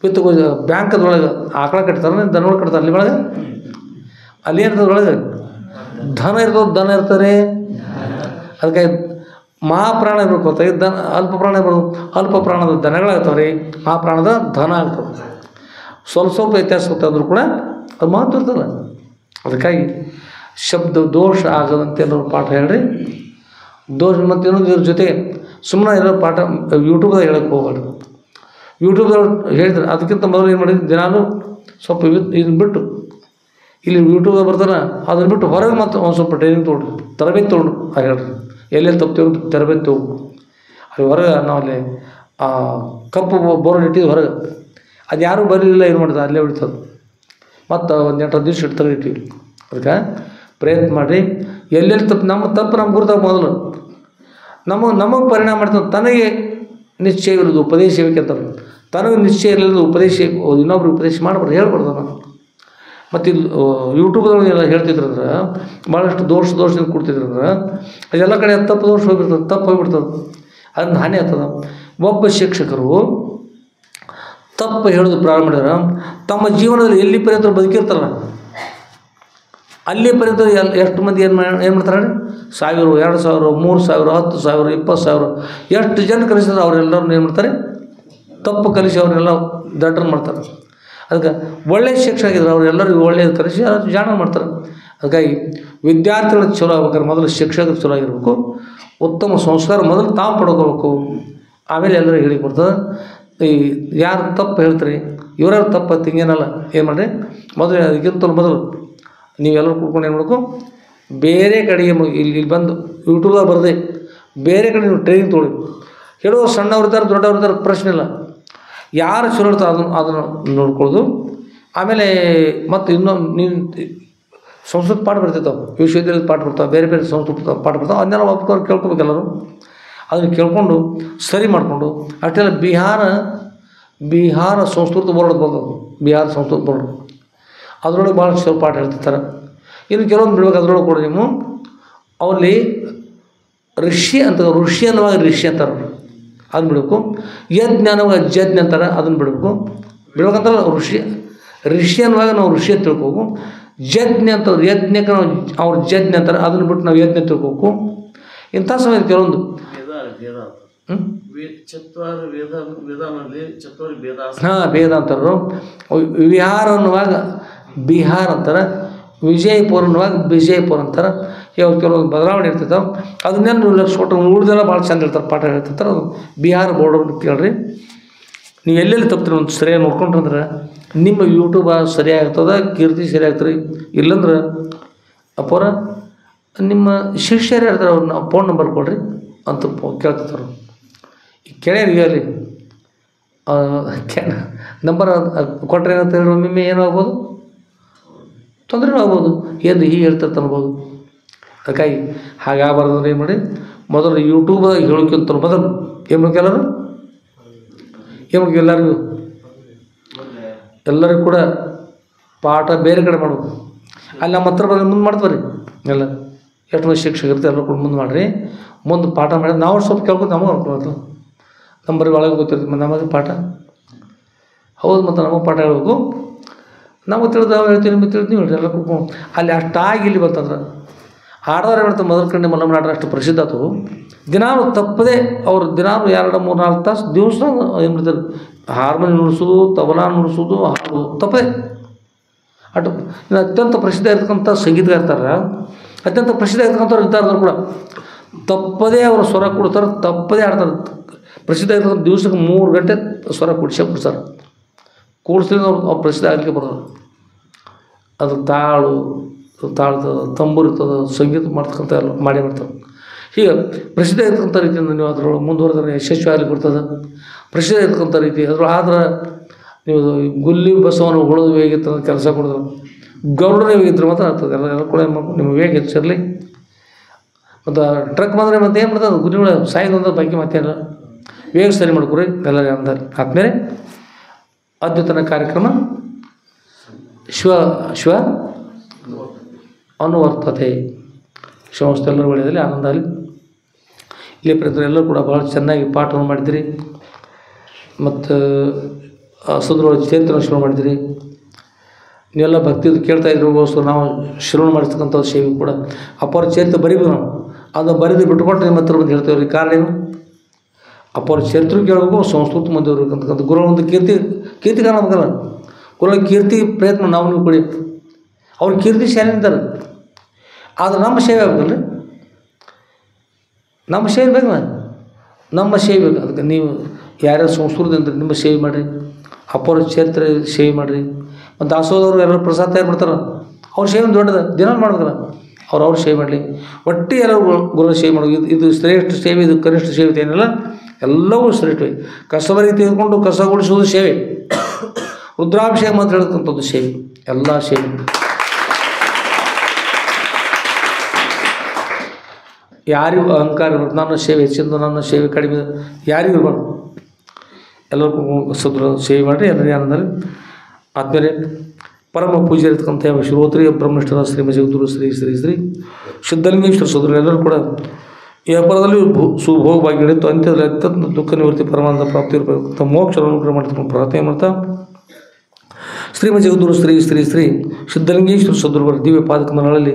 ವಿತ್ತಕೋಶ ಬ್ಯಾಂಕದೊಳಗೆ ಆಕಳ ಕಟ್ತಾರೆ, ದನಗಳು ಕಟ್ತಾರೆ. ಅಲ್ಲಿ ಒಳಗೆ ಅಲ್ಲಿ ಏನಿರ್ತದೆ ಒಳಗೆ ಧನ ಇರ್ತದೆ, ದನ ಇರ್ತಾರೆ. ಅದಕ್ಕೆ ಮಹಾಪ್ರಾಣ ಇರ್ಬೇಕು ಗೊತ್ತಾಗಿ ಅಲ್ಪ ಪ್ರಾಣ ಇರ್ಬೋದು. ಅಲ್ಪ ಪ್ರಾಣದ ದನಗಳಾಗ್ತಾವೆ ರೀ, ಮಹಾಪ್ರಾಣದ ಧನ ಆಗ್ತವೆ. ಸ್ವಲ್ಪ ವ್ಯತ್ಯಾಸ ಗೊತ್ತಾದರೂ ಕೂಡ ಅದು ಮಹತ್ವ ಇರ್ತದೆ. ಅದಕ್ಕಾಗಿ ಶಬ್ದ ದೋಷ ಆಗದಂತೆ ಅನ್ನೋ ಪಾಠ ಹೇಳ್ರಿ. ದೋಷ ಮತ್ತು ಇನ್ನೊಂದು ಇದ್ರ ಜೊತೆಗೆ ಸುಮ್ಮನೆ ಇರೋ ಪಾಠ ಯೂಟ್ಯೂಬ್ದಾಗ ಹೇಳಕ್ಕೆ ಹೋಗ್ಬೇಡ್ರಿ. ಯೂಟ್ಯೂಬ್ದವ್ರು ಹೇಳಿದ್ರೆ ಅದಕ್ಕಿಂತ ಮೊದಲು ಏನು ಮಾಡಿದ್ರು, ದಿನಾಲೂ ಸ್ವಲ್ಪ ಇದನ್ನ ಬಿಟ್ಟು ಇಲ್ಲಿ ಯೂಟ್ಯೂಬ್ದಾಗ ಬರ್ತಾನೆ ಅದನ್ನು ಬಿಟ್ಟು ಹೊರಗೆ ಮತ್ತು ಒಂದು ಸ್ವಲ್ಪ ಟ್ರೈನಿಂಗ್ ತೊಗೊಳ್ರಿ, ತರಬೇತಿ ತೊಗೊಂಡು ಹೇಳ್ರಿ. ಎಲ್ಲೆಲ್ಲಿ ತಪ್ತೇವೆ ತರಬೇತಿ ತೊಗೊಂಡು ಅಲ್ಲಿ ಹೊರಗೆ ನಾವಲ್ಲಿ ಕಪ್ಪು ಬೋರ್ಡ್ ಇಟ್ಟಿದ್ದು ಹೊರಗೆ, ಅದು ಯಾರೂ ಬರಲಿಲ್ಲ, ಏನು ಮಾಡ್ತಾರೆ ಅಲ್ಲೇ ಉಳಿತದೆ. ಮತ್ತು ಒಂದು 8 ದಿವಸ ಇಡ್ತಾರೆ ಇಟ್ಟಿವಿ. ಅದಕ್ಕೆ ಪ್ರಯತ್ನ ಮಾಡಿರಿ. ಎಲ್ಲೆಲ್ಲಿ ತಪ್ಪು ನಮ್ಗೆ ಗುರುತಾಗ ಮೊದಲು ನಮಗೆ ಪರಿಣಾಮ ಮಾಡ್ತಾನೆ. ತನಗೆ ನಿಶ್ಚಯ ಇರೋದು ಉಪದೇಶ ಬೇಕಂತಾರೆ. ತನಗೆ ನಿಶ್ಚಯ ಇರಲಿಲ್ಲ ಉಪದೇಶ ಇನ್ನೊಬ್ರು ಉಪದೇಶ ಮಾಡ್ಬಾರ್ದು, ಹೇಳ್ಬಾರ್ದು ನಾನು. ಮತ್ತು ಇಲ್ಲಿ ಯೂಟ್ಯೂಬ್ದೊಳಗೆಲ್ಲ ಹೇಳ್ತಿದ್ರಂದ್ರೆ ಭಾಳಷ್ಟು ದೋಷದಿಂದ ಕೊಡ್ತಿದ್ರಂದ್ರೆ ಅದೆಲ್ಲ ಕಡೆ ತಪ್ಪು ದೋಷ ಹೋಗ್ಬಿಡ್ತದೆ, ತಪ್ಪು ಹೋಗ್ಬಿಡ್ತದೆ, ಅದನ್ನ ಹಾನಿ ಆಗ್ತದೆ. ಒಬ್ಬ ಶಿಕ್ಷಕರು ತಪ್ಪು ಹೇಳೋದು ಪ್ರಾರಂಭ ಮಾಡಿದ್ರೆ ತಮ್ಮ ಜೀವನದಲ್ಲಿ ಎಲ್ಲಿ ಪರ್ಯಂತ ಬದುಕಿರ್ತಾರಲ್ಲ ಅಲ್ಲಿ ಪರ್ಯಂತ ಎಷ್ಟು ಮಂದಿ ಏನು ಮಾಡ್ತಾರೆ, 1000, 2000, 3000, 10,000, 20,000 ಎಷ್ಟು ಜನ ಕಲಿಸಿದ್ರೆ ಅವರೆಲ್ಲರೂ ಏನು ಮಾಡ್ತಾರೆ, ತಪ್ಪು ಕಲಿಸಿ ಅವರೆಲ್ಲ ದಡ್ಡನ್ನು ಮಾಡ್ತಾರೆ. ಅದಕ್ಕೆ ಒಳ್ಳೆಯ ಶಿಕ್ಷಕ ಆಗಿದ್ರು ಅವರೆಲ್ಲರಿಗೂ ಒಳ್ಳೆಯದು ಕಲಿಸಿ ಅದು ಜಾಣ ಮಾಡ್ತಾರೆ. ಅದಕ್ಕಾಗಿ ವಿದ್ಯಾರ್ಥಿಗಳಿಗೆ ಚಲೋ ಆಗ್ಬೇಕಾದ್ರೆ ಮೊದಲು ಶಿಕ್ಷಕರು ಚಲೋ ಆಗಿರ್ಬೇಕು, ಉತ್ತಮ ಸಂಸ್ಕಾರ ಮೊದಲು ತಾವು ಪಡ್ಕೋಬೇಕು, ಆಮೇಲೆ ಎಲ್ಲರಿಗೂ ಹೇಳಿ ಕೊಡ್ತದೆ. ಈ ಯಾರು ತಪ್ಪು ಹೇಳ್ತೀರಿ ಇವರಾರು ತಪ್ಪು ಹಿಂಗೇನಲ್ಲ, ಏನು ಮಾಡಿರಿ ಮೊದಲು ಅದಕ್ಕಿಂತ ಮೊದಲು ನೀವೆಲ್ಲರೂ ಕೂತ್ಕೊಂಡು ಏನು ಮಾಡಬೇಕು, ಬೇರೆ ಕಡೆಗೆ ಇಲ್ಲಿ ಬಂದು ಯೂಟ್ಯೂಬ್ದಾಗ ಬರದೆ ಬೇರೆ ಕಡೆ ನೀವು ಟ್ರೈನಿಂಗ್ ತೊಗೊಳ್ಳಿ. ಹೇಳೋರು ಸಣ್ಣವ್ರಿದ್ದಾರೆ ದೊಡ್ಡವ್ರಿದ್ದಾರೆ ಪ್ರಶ್ನೆ ಇಲ್ಲ, ಯಾರು ಚಲೋ ಇರ್ತಾರೆ ಅದನ್ನು ನೋಡ್ಕೊಳ್ಳೋದು. ಆಮೇಲೆ ಮತ್ತು ಇನ್ನೊಂದು ನೀನು ಸಂಸ್ಕೃತ ಪಾಠ ಬರ್ತಿರ್ತಾವೆ, ವಿಶ್ವವಿದ್ಯಾಲಯದ ಪಾಠ ಬರ್ತಾವೆ, ಬೇರೆ ಬೇರೆ ಸಂಸ್ಕೃತ ಪಾಠ ಬರ್ತಾವೆ, ಅದನ್ನೆಲ್ಲ ಒಪ್ಕೊಂಡು ಕೇಳ್ಕೊಬೇಕು ಎಲ್ಲರೂ. ಅದನ್ನು ಕೇಳ್ಕೊಂಡು ಸರಿ ಮಾಡಿಕೊಂಡು ಅಷ್ಟೆಲ್ಲ ಬಿಹಾರ ಸಂಸ್ಕೃತ ಬೋರ್ಡ್ ಬರ್ತದೆ, ಬಿಹಾರ ಸಂಸ್ಕೃತ ಬೋರ್ಡ್ ಅದರೊಳಗೆ ಭಾಳ ಸ್ವಲ್ಪ ಪಾಠ ಹೇಳ್ತಿರ್ತಾರೆ. ಇನ್ನು ಕೆಲವೊಂದು ಬಿಡ್ಬೇಕು ಅದರೊಳಗೆ ಕೂಡ ನೀವು ಅವಲ್ಲಿ ಋಷಿ ಅನ್ನುವಾಗ ಋಷಿ ಅಂತಾರೆ, ಅದನ್ನು ಬಿಡಬೇಕು. ಯಜ್ಞ ಅನ್ನುವಾಗ ಜಜ್ಞ ಅಂತಾರೆ, ಅದನ್ನು ಬಿಡಬೇಕು. ಬಿಡ್ಬೇಕಂತಲ್ಲ ಋಷಿ ಅನ್ನುವಾಗ ನಾವು ಋಷಿ ಅಂತ ತಿಳ್ಕೋಬೇಕು. ಜಜ್ಞ ಅಂತ ಯಜ್ಞಕ್ಕೆ ನಾವು ಅವ್ರು ಜಜ್ಞ ಅಂತಾರೆ, ಅದನ್ನು ಬಿಟ್ಟು ನಾವು ಯಜ್ಞ ತಿಳ್ಕೋಬೇಕು. ಇಂಥ ಸಮಯ ಕೆಲವೊಂದು ಭೇದ ಅಂತಾರೆ. ವಿಹಾರ ಅನ್ನುವಾಗ ಬಿಹಾರ ಅಂತಾರೆ, ವಿಜಯಪುರ ಅನ್ನುವಾಗ ವಿಜಯಪುರ ಅಂತಾರೆ. ಇವಾಗ ಕೆಲವೊಂದು ಬದಲಾವಣೆ ಇರ್ತಿರ್ತಾವೆ, ಅದನ್ನೆಲ್ಲ ನೀವು ಲಕ್ಷ ಕೊಟ್ಟು ಉಳಿದೆಲ್ಲ ಭಾಳ ಚಂದ ಹೇಳ್ತಾರೆ, ಪಾಠ ಹೇಳ್ತಿರ್ತಾರೆ. ಅದು ಬಿಹಾರ ಬೋರ್ಡ್ ಕೇಳ್ರಿ. ನೀವು ಎಲ್ಲೆಲ್ಲಿ ತಪ್ತೀರಿ ಒಂದು ಸರಿಯಾಗಿ ನೋಡ್ಕೊಂಡ್ರಂದ್ರೆ ನಿಮ್ಮ ಯೂಟ್ಯೂಬ ಸರಿಯಾಗ್ತದೆ, ಕೀರ್ತಿ ಸರಿಯಾಗ್ತದೆ. ಇಲ್ಲಂದ್ರೆ ಅಪ್ಪರ ನಿಮ್ಮ ಶಿಷ್ಯರು ಹೇಳ್ತಾರೆ, ಅವ್ರನ್ನ ಫೋನ್ ನಂಬರ್ ಕೊಡ್ರಿ ಅಂತ ಕೇಳ್ತಿರ್ತಾರೆ. ಈ ಕೆಳೆಯರಿಗೆ ಅಲ್ಲಿ ನಂಬರ್ ಕೊಟ್ಟರೆ ಏನಂತ ಹೇಳಿ ಒಮ್ಮೆ ಏನಾಗ್ಬೋದು, ತೊಂದರೆನೂ ಆಗ್ಬೋದು, ಏನು ಹೀಗೆ ಹೇಳ್ತಿರ್ತ ಅನ್ಬೋದು. ಅದಕ್ಕಾಗಿ ಹಾಗಾಗಬಾರ್ದು ಅಂದ್ರೆ ಏನು ಮಾಡಿ, ಮೊದಲು ಯೂಟ್ಯೂಬ್ ಹೇಳೋಕ್ಕಿಂತ ಮೊದಲು ಏನು ಮಾಡಬೇಕು, ಏನು ಮಾಡಬೇಕು, ಎಲ್ಲರಿಗೂ ಕೂಡ ಪಾಠ ಬೇರೆ ಕಡೆ ಮಾಡಬೇಕು. ಅಲ್ಲಿ ನಮ್ಮ ಹತ್ರ ಬಂದು ಮುಂದೆ ಮಾಡ್ತಾರೆ ರೀ ಎಲ್ಲ, ಎಷ್ಟು ಮಂದಿ ಶಿಕ್ಷಕರು ಇರ್ತಾರೆ ಎಲ್ಲರೂ ಕೂಡ ಮುಂದೆ ಮಾಡಿರಿ. ಮುಂದೆ ಪಾಠ ಮಾಡಿ ನಾವು ಸ್ವಲ್ಪ ಕೇಳ್ಕೊಂಡು ನಮಗೆ ಅನ್ಕೊಳ್ಳೋದು, ನಂಬರಿಗೆ ಒಳಗೆ ಗೊತ್ತಿರ್ತದೆ ನಮಗೆ ಪಾಠ ಹೌದು. ಮತ್ತು ನಮಗೆ ಪಾಠ ಹೇಳ್ಬೇಕು, ನಮಗೆ ತಿಳಿದು ನಾವು ಹೇಳ್ತೀವಿ, ನಿಮಗೆ ತಿಳಿದು ನೀವು ಹೇಳ್ರಿ ಎಲ್ಲ ಕೂತ್ಕೊಂಡು. ಅಲ್ಲಿ ಅಷ್ಟಾಗಿ ಇಲ್ಲಿ ಬಂತಂದ್ರೆ ಆಡೋರು ಹೇಳ್ತಾರೆ ಮೊದಲು ಕಂಡು ಮಲ್ಲಮ್ಮನ ಆಟ ಅಷ್ಟು ಪ್ರಸಿದ್ಧ ಆಯ್ತು. ದಿನಾಲು ತಪ್ಪದೆ ಅವ್ರು ದಿನಾಲು 2-3-4 ತಾಸು ದಿವಸ ಏನು ಮಾಡ್ತಾರೆ, ಹಾರ್ಮೋನಿ ನುಡಿಸೋದು, ತಬಲಾ ನುಡಿಸೋದು, ಹಾಡು ತಪ್ಪದೆ. ಅಷ್ಟು ಅತ್ಯಂತ ಪ್ರಸಿದ್ಧ ಇರ್ತಕ್ಕಂಥ ಸಂಗೀತಗಾರ ಇರ್ತಾರೆ, ಅತ್ಯಂತ ಪ್ರಸಿದ್ಧ ಇರ್ತಕ್ಕಂಥವ್ರು ಇರ್ತಾರೆ ಕೂಡ ತಪ್ಪದೇ ಅವರು ಸ್ವರ ಕೊಡ್ತಾರೆ, ತಪ್ಪದೇ ಆಡ್ತಾರೆ. ಪ್ರಸಿದ್ಧ ಇರ್ತಕ್ಕಂಥ ದಿವಸಕ್ಕೆ 3 ಗಂಟೆ ಸ್ವರ ಕೊಡ್ತಾರೆ. ಕೂಡಿಸಿದ್ರೆ ಅವ್ರು ಪ್ರಸಿದ್ಧ ಆಗಲಿಕ್ಕೆ ಬರೋದು. ಅದು ತಾಳದ ತಂಬೂರು ಇರ್ತದೆ, ಸಂಗೀತ ಮಾಡ್ತಕ್ಕಂಥ ಎಲ್ಲ ಮಾಡೇ ಮಾಡ್ತಾರೆ. ಹೀಗೆ ಪ್ರಸಿದ್ಧ ಇರ್ತಕ್ಕಂಥ ರೀತಿಯಿಂದ ನೀವು ಅದರೊಳಗೆ ಮುಂದುವರೆದ್ರೆ ಯಶಸ್ವಿ ಆಗಲಿಕ್ಕೆ ಬರ್ತದೆ. ಪ್ರಸಿದ್ಧ ಇರ್ತಕ್ಕಂಥ ರೀತಿ ಅದ್ರೊಳಗೆ ಆದ್ರೆ ನೀವು ಗುಲ್ಲಿ ಬಸವನ ಉಳೋದು ಹೇಗಿತ್ತು ಅಂತ ಕೆಲಸ ಕೊಡಿದ್ರು, ಗೌಡನೇ ಹೇಗಿದ್ರು ಮಾತ್ರ ಆಗ್ತದೆ. ಎಲ್ಲ ಕೂಡ ನಿಮ್ಮ ವೇಗ ಹೆಚ್ಚಿರಲಿ. ಮತ್ತು ಟ್ರಕ್ ಬಂದರೆ ಮತ್ತೆ ಏನು ಮಾಡ್ತದೆ, ಗುರಿಗಳ ಸಾಯ್ದು ಬಾಕಿ ಮತ್ತೇನಲ್ಲ, ವೇಗ ಸರಿ ಮಾಡ್ಕೊರಿ ಎಲ್ಲರಿಗೆ ಅಂತಾರೆ. ಆದಮೇಲೆ ಅದ್ಭುತನ ಕಾರ್ಯಕ್ರಮ ಶಿವ ಅನುವರ್ತತೆ. ಶಿವಸ್ತು ಎಲ್ಲರೂ ಒಳ್ಳೆಯದಲ್ಲಿ ಆನಂದ ಆಗಲಿ. ಇಲ್ಲಿ ಪ್ರತಿ ಎಲ್ಲರೂ ಕೂಡ ಭಾಳ ಚೆನ್ನಾಗಿ ಪಾಠವನ್ನು ಮಾಡಿದಿರಿ ಮತ್ತು ಸುಂದರವಾಗಿ ಚೇತನ ಶ್ರವಣ ಮಾಡಿದಿರಿ. ನೀವೆಲ್ಲ ಭಕ್ತಿದು ಕೇಳ್ತಾಯಿದ್ರು, ನಾವು ಶ್ರವಣ ಮಾಡಿಸ್ತಕ್ಕಂಥ ಸೇವೆ ಕೂಡ ಅಪರ ಚೇತ ಬರೀಬೇಕು. ನಾವು ಅದು ಬರೆದು ಬಿಟ್ಕೊಟ್ರೆ ನಿಮ್ಮ ಹತ್ರ ಬಂದು ಹೇಳ್ತೇವೆ ರೀ. ಕಾರಣ ಏನು? ಅಪ್ಪವ್ರ ಚರಿತ್ರೆ ಕೇಳಬೇಕು, ಸಂಸ್ಕೃತ ಮಂದಿ ಇರ್ಬೇಕಂತಕ್ಕಂಥ ಗುರು ಒಂದು ಕೀರ್ತಿ ಕಾಣಬೇಕಲ್ಲ. ಗುರುಗಳ ಕೀರ್ತಿ ಪ್ರಯತ್ನ ನಾವು ನೀವು ಕೊಡಿ. ಅವ್ರ ಕೀರ್ತಿ ಶಾಲೆ ಅಂತಾರೆ. ಆದ್ರೆ ನಮ್ಮ ಸೇವೆ ಆಗ್ಬೇಕಲ್ಲ ರೀ. ನಮ್ಮ ಸೇವೆ ಬೇಕಲ್ಲ, ನಮ್ಮ ಸೇವೆ ಬೇಕು. ಅದಕ್ಕೆ ನೀವು ಯಾರ್ಯಾರು ಸಂಸ್ಕೃತಿ ಅಂದ್ರೆ ನಿಮ್ಮ ಸೇವೆ ಮಾಡಿರಿ, ಅಪ್ಪವ್ರ ಚರಿತ್ರೆ ಸೇವೆ ಮಾಡಿರಿ. ಮತ್ತು ದಾಸೋದವ್ರು ಎಲ್ಲರೂ ಪ್ರಸಾದ ತಯಾರು ಮಾಡ್ತಾರೆ, ಅವ್ರ ಸೇವೆ ದೊಡ್ಡದು, ದಿನ ಮಾಡ್ಬೇಕಲ್ಲ. ಅವ್ರ ಸೇವೆ ಮಾಡಲಿ. ಒಟ್ಟು ಎಲ್ಲರೂ ಗುರುಗಳ ಸೇವೆ ಮಾಡೋದು. ಇದು ಶ್ರೇಷ್ಠ ಸೇವೆ, ಇದು ಕನಿಷ್ಠ ಸೇವೆ ಏನಿಲ್ಲ, ಎಲ್ಲವೂ ಶ್ರೇಷ್ಠವೇ. ಕಸಬರಿಗೆ ತೆಗೆದುಕೊಂಡು ಕಸಗೊಳಿಸುವುದು ಸೇವೆ. ರುದ್ರಾಭಿಷೇಕ ಮಾತ್ರ ಹೇಳ್ತಕ್ಕಂಥದ್ದು ಸೇವೆ. ಎಲ್ಲ ಸೇವೆ. ಯಾರಿಗೂ ಅಹಂಕಾರ ಇರ್ಬಾರ್ದು, ನನ್ನ ಸೇವೆ ಹೆಚ್ಚಿಂದ, ನನ್ನ ಸೇವೆ ಕಡಿಮೆ, ಯಾರಿಗೂ ಇರಬಾರ್ದು. ಎಲ್ಲರಿಗೂ ಸದ್ರ ಸೇವೆ ಮಾಡಿರಿ. ಎಲ್ಲರಿಗೆ ಏನಂದರೆ ಆದ್ಮೇಲೆ ಪರಮ ಪೂಜೆ ಇರತಕ್ಕಂಥ ಶ್ರೋತ್ರಿಯ ಬ್ರಹ್ಮನಿಷ್ಠರ ಶ್ರೀಮ ಜಗದ್ಗುರು ಶ್ರೀ ಶ್ರೀ ಶ್ರೀ ಸಿದ್ಧಲಿಂಗೇಶ್ವರ ಸೋದರ ಎಲ್ಲರೂ ಕೂಡ ಈ ಹಬ್ಬದಲ್ಲಿ ಸುಭೋಗ ಭಾಗ್ಯ ಹಿಡಿತು ಅಂತ್ಯದಲ್ಲಿ ಅತ್ಯಂತ ದುಃಖ ನಿವೃತ್ತಿ ಪರಮಾನಂದ ಪ್ರಾಪ್ತಿ ಇರಬೇಕು. ಮೋಕ್ಷ ಅನುಗ್ರಹ ಮಾಡ್ತಕ್ಕಂಥ ಪ್ರಾರ್ಥನೆ ಮಾಡ್ತಾ ಶ್ರೀಮ ಜಗದ್ಗುರು ಶ್ರೀ ಶ್ರೀ ಶ್ರೀ ಸಿದ್ಧಲಿಂಗೇಶ್ವರ ಸದ್ಗುರುವರ ದಿವ್ಯ ಪಾದಕಮಲಗಳಲ್ಲಿ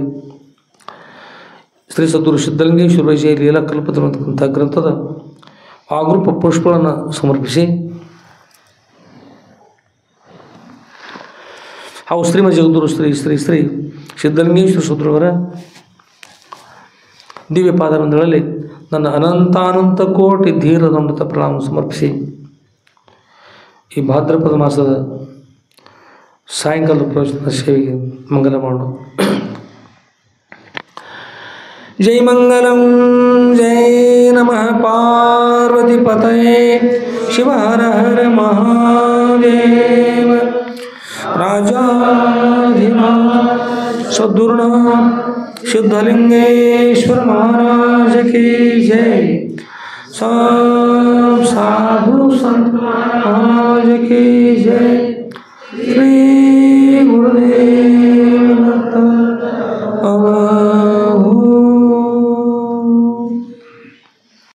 ಶ್ರೀ ಸದ್ಗುರು ಸಿದ್ಧಲಿಂಗೇಶ್ವರ ವಿಜಯ ಲೀಲಾ ಕಲ್ಪತಕ್ಕಂಥ ಗ್ರಂಥದ ಆಗರೂಪ ಪುಷ್ಪಗಳನ್ನು ಸಮರ್ಪಿಸಿ ಹಾಗೂ ಶ್ರೀಮ ಜಗದ್ಗುರು ಶ್ರೀ ಶ್ರೀ ಶ್ರೀ ಸಿದ್ಧಲಿಂಗೇಶ್ವರ ಸದ್ಗುರುವರ ದಿವ್ಯ ಪಾದಗಳಲ್ಲಿ ನನ್ನ ಅನಂತಾನಂತ ಕೋಟಿ ಧೀರದಂತ ಪ್ರಣಾಮ ಸಮರ್ಪಿಸಿ ಈ ಭಾದ್ರಪದ ಮಾಸದ ಸಾಯಂಕಾಲದ ಪ್ರವಚನ ಸೇವೆಗೆ ಮಂಗಲ ಮಾಡೋಣ. ಜೈ ಮಂಗಲಂ ಜೈ ನಮಃ ಪಾರ್ವತಿ ಪತಯೇ ಶಿವ ಹರ ಹರ ಮಹಾದೇವ ರಾಜಾಧಿರಾಜ ಸದ್ಗುರುನಾಥ सिद्धलिंगेश्वर महाराज की जय। सब साधु संत महाराज की जय।